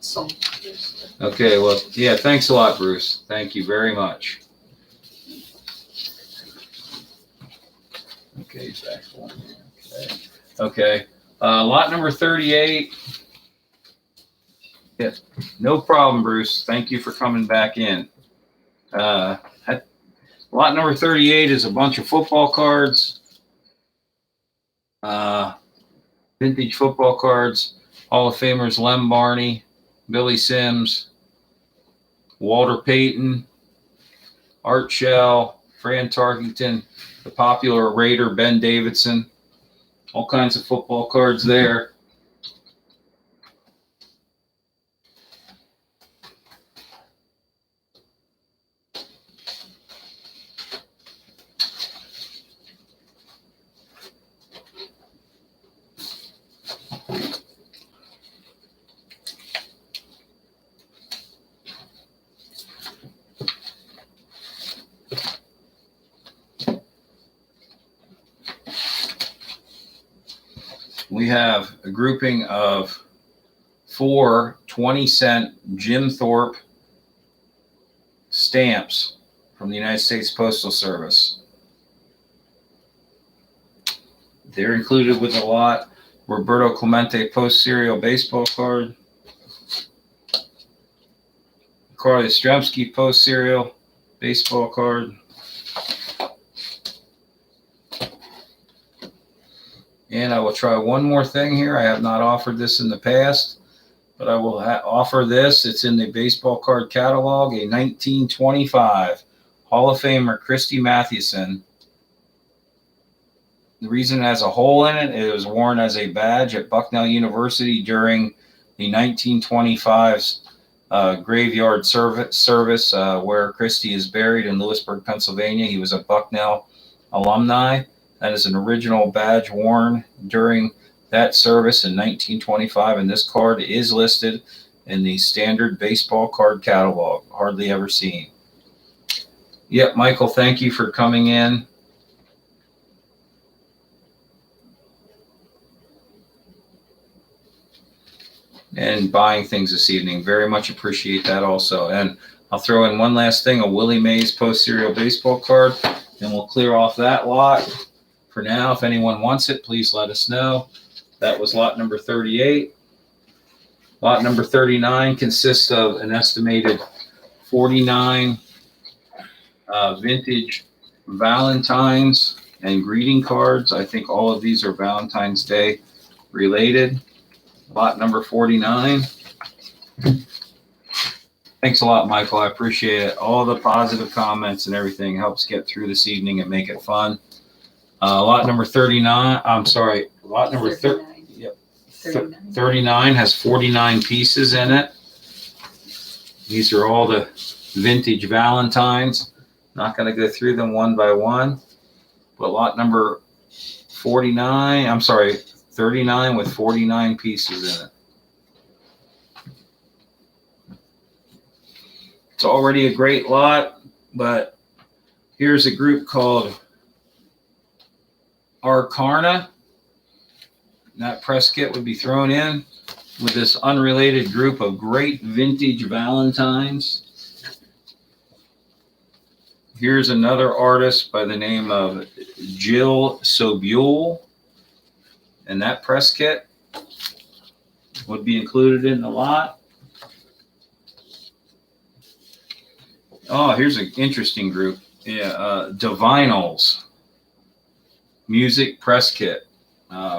So, okay. Well, yeah, thanks a lot, Bruce. Thank you very much. Okay, back one here. Okay. Lot number 38. Yeah, no problem, Bruce. Thank you for coming back in. Lot number 38 is a bunch of football cards. Vintage football cards. Hall of Famers Lem Barney, Billy Sims, Walter Payton, Art Shell, Fran Tarkington, the popular Raider Ben Davidson. All kinds of football cards there. We have a grouping of 4 20-cent Jim Thorpe stamps from the United States Postal Service. They're included with a lot. Roberto Clemente Post Serial baseball card. Carly Yastrzemski Post Serial baseball card. And I will try one more thing here. I have not offered this in the past, but I will offer this. It's in the baseball card catalog, a 1925 Hall of Famer Christy Mathewson. The reason it has a hole in it, it was worn as a badge at Bucknell University during the 1925 graveyard service where Christy is buried in Lewisburg, Pennsylvania. He was a Bucknell alumni. That is an original badge worn during that service in 1925, and this card is listed in the standard baseball card catalog. Hardly ever seen. Yep, Michael, thank you for coming in. And buying things this evening. Very much appreciate that also. And I'll throw in one last thing, a Willie Mays Post Serial baseball card, and we'll clear off that lot. For now, if anyone wants it, please let us know. That was lot number 38. Lot number 39 consists of an estimated 49 vintage Valentines and greeting cards. I think all of these are Valentine's Day related. Lot number 49. Thanks a lot, Michael. I appreciate it. All the positive comments and everything helps get through this evening and make it fun. Lot number 39. I'm sorry. Lot number 39. Yep. 39. 39 has 49 pieces in it. These are all the vintage Valentines. Not going to go through them one by one. But lot number 49, I'm sorry, 39 with 49 pieces in it. It's already a great lot, but here's a group called Arcarna. That press kit would be thrown in with this unrelated group of great vintage Valentines. Here's another artist by the name of Jill Sobule, and that press kit would be included in the lot. Oh, here's an interesting group. Yeah, Divinals music press kit,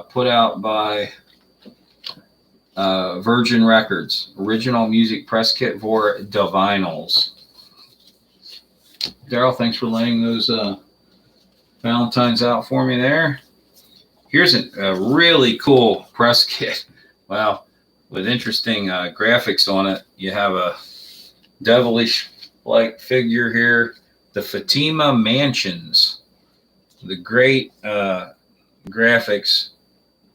put out by Virgin Records. Original music press kit for Divinals. Daryl, thanks for laying those Valentines out for me there. Here's a really cool press kit. Wow, with interesting graphics on it. You have a devilish-like figure here. The Fatima Mansions. The great graphics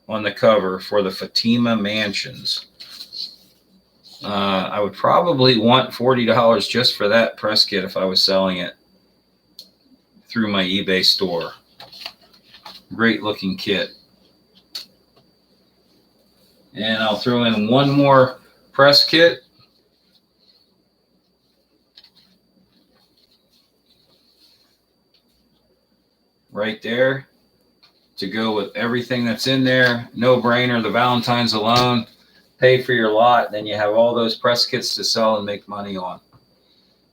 on the cover for the Fatima Mansions. I would probably want $40 just for that press kit if I was selling it through my eBay store. Great looking kit. And I'll throw in one more press kit. Right there to go with everything that's in there. No brainer. The Valentines alone. Pay for your lot, then you have all those press kits to sell and make money on.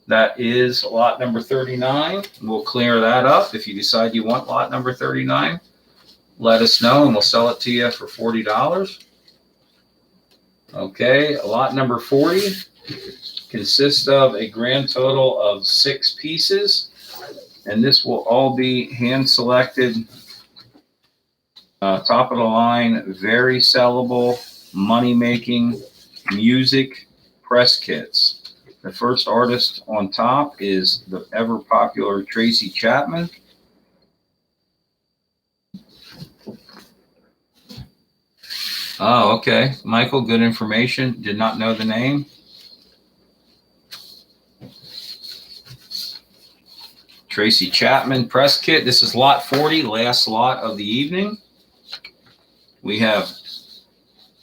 That is lot number 39. We'll clear that up. If you decide you want lot number 39, let us know and we'll sell it to you for $40. Okay, lot number 40 consists of a grand total of 6 pieces, and this will all be hand selected, top of the line, very sellable, money-making music press kits. The first artist on top is the ever-popular Tracy Chapman. Oh, okay. Michael, good information. Did not know the name. Tracy Chapman press kit. This is lot 40, last lot of the evening. We have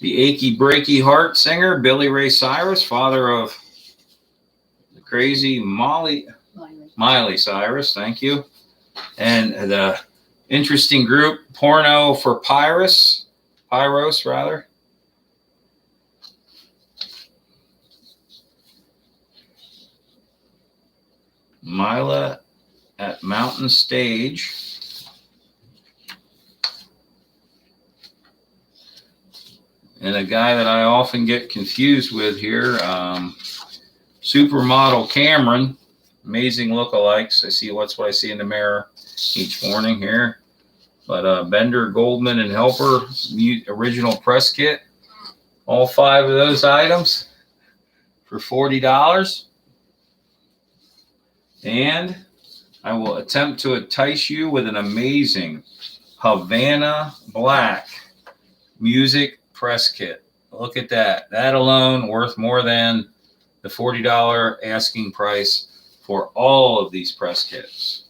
the Achy Breaky Heart singer, Billy Ray Cyrus, father of the crazy Miley Cyrus, thank you. And the interesting group, Porno for Pyros, rather. Mila at Mountain Stage. And a guy that I often get confused with here, Supermodel Cameron, amazing lookalikes. I see what I see in the mirror each morning here. But Bender, Goldman, and Helper original press kit. All 5 of those items for $40. And I will attempt to entice you with an amazing Havana Black music press kit. Look at that. That alone worth more than the $40 asking price for all of these press kits.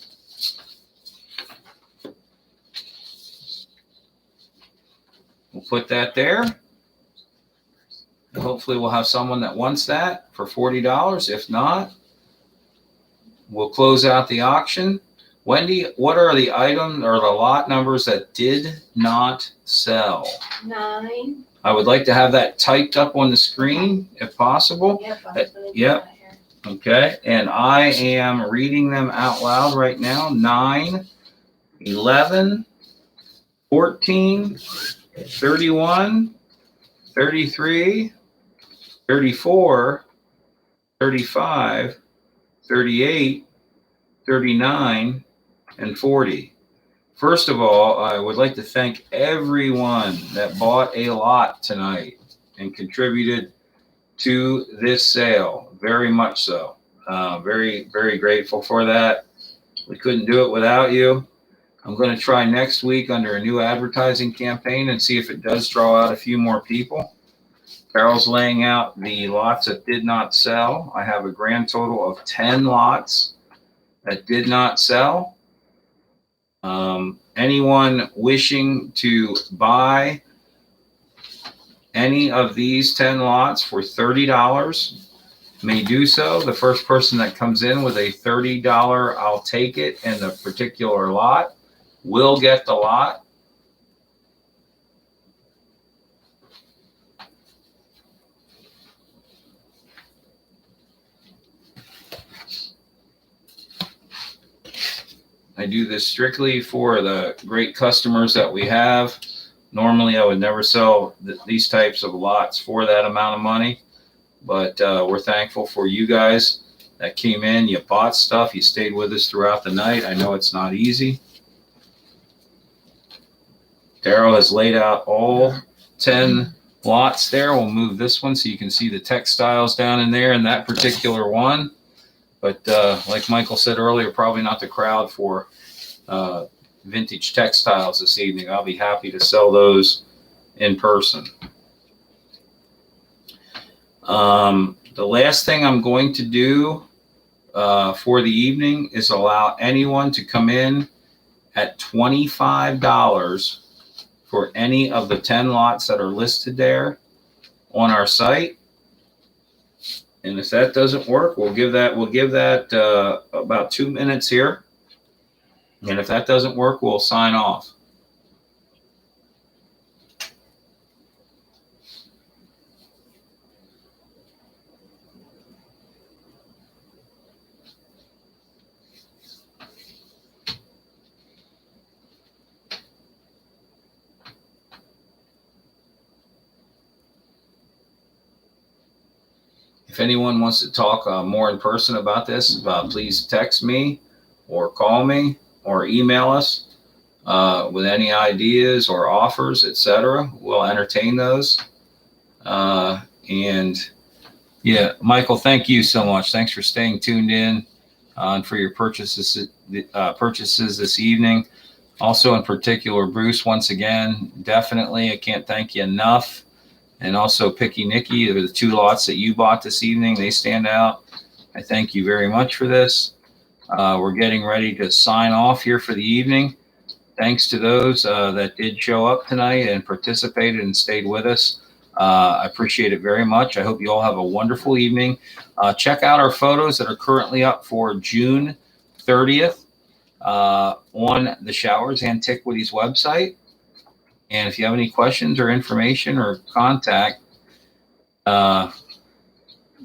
We'll put that there. Hopefully we'll have someone that wants that for $40. If not, we'll close out the auction. Wendy, what are the items or the lot numbers that did not sell? 9. I would like to have that typed up on the screen if possible. Yep. I'm That- gonna do yep. that here. Okay, and I am reading them out loud right now. 9, 11, 14, 31, 33, 34, 35, 38, 39, and 40. First of all, I would like to thank everyone that bought a lot tonight and contributed to this sale. Very much so. Very, very grateful for that. We couldn't do it without you. I'm going to try next week under a new advertising campaign and see if it does draw out a few more people. Carol's laying out the lots that did not sell. I have a grand total of 10 lots that did not sell. Anyone wishing to buy any of these 10 lots for $30 may do so. The first person that comes in with a $30 I'll take it in the particular lot will get the lot. I do this strictly for the great customers that we have. Normally, I would never sell these types of lots for that amount of money, but we're thankful for you guys that came in. You bought stuff. You stayed with us throughout the night. I know it's not easy. Daryl has laid out all 10 lots there. We'll move this one so you can see the textiles down in there in that particular one. But like Michael said earlier, probably not the crowd for vintage textiles this evening. I'll be happy to sell those in person. The last thing I'm going to do for the evening is allow anyone to come in at $25 for any of the 10 lots that are listed there on our site. And if that doesn't work, we'll give that about 2 minutes here. And if that doesn't work, we'll sign off. If anyone wants to talk more in person about this, please text me or call me or email us with any ideas or offers, etc. We'll entertain those. And yeah, Michael, thank you so much. Thanks for staying tuned in and for your purchases this evening. Also, in particular, Bruce, once again, definitely, I can't thank you enough. And also Picky Nicky, the 2 lots that you bought this evening, they stand out. I thank you very much for this. We're getting ready to sign off here for the evening. Thanks to those that did show up tonight and participated and stayed with us. I appreciate it very much. I hope you all have a wonderful evening. Check out our photos that are currently up for June 30th on the Showers Antiquities website. And if you have any questions or information or contact,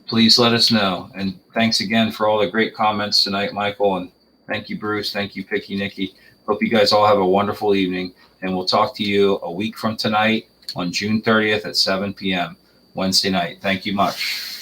please let us know. And thanks again for all the great comments tonight, Michael. And thank you, Bruce. Thank you, Picky Nicky. Hope you guys all have a wonderful evening. And we'll talk to you a week from tonight on June 30th at 7 p.m. Wednesday night. Thank you much.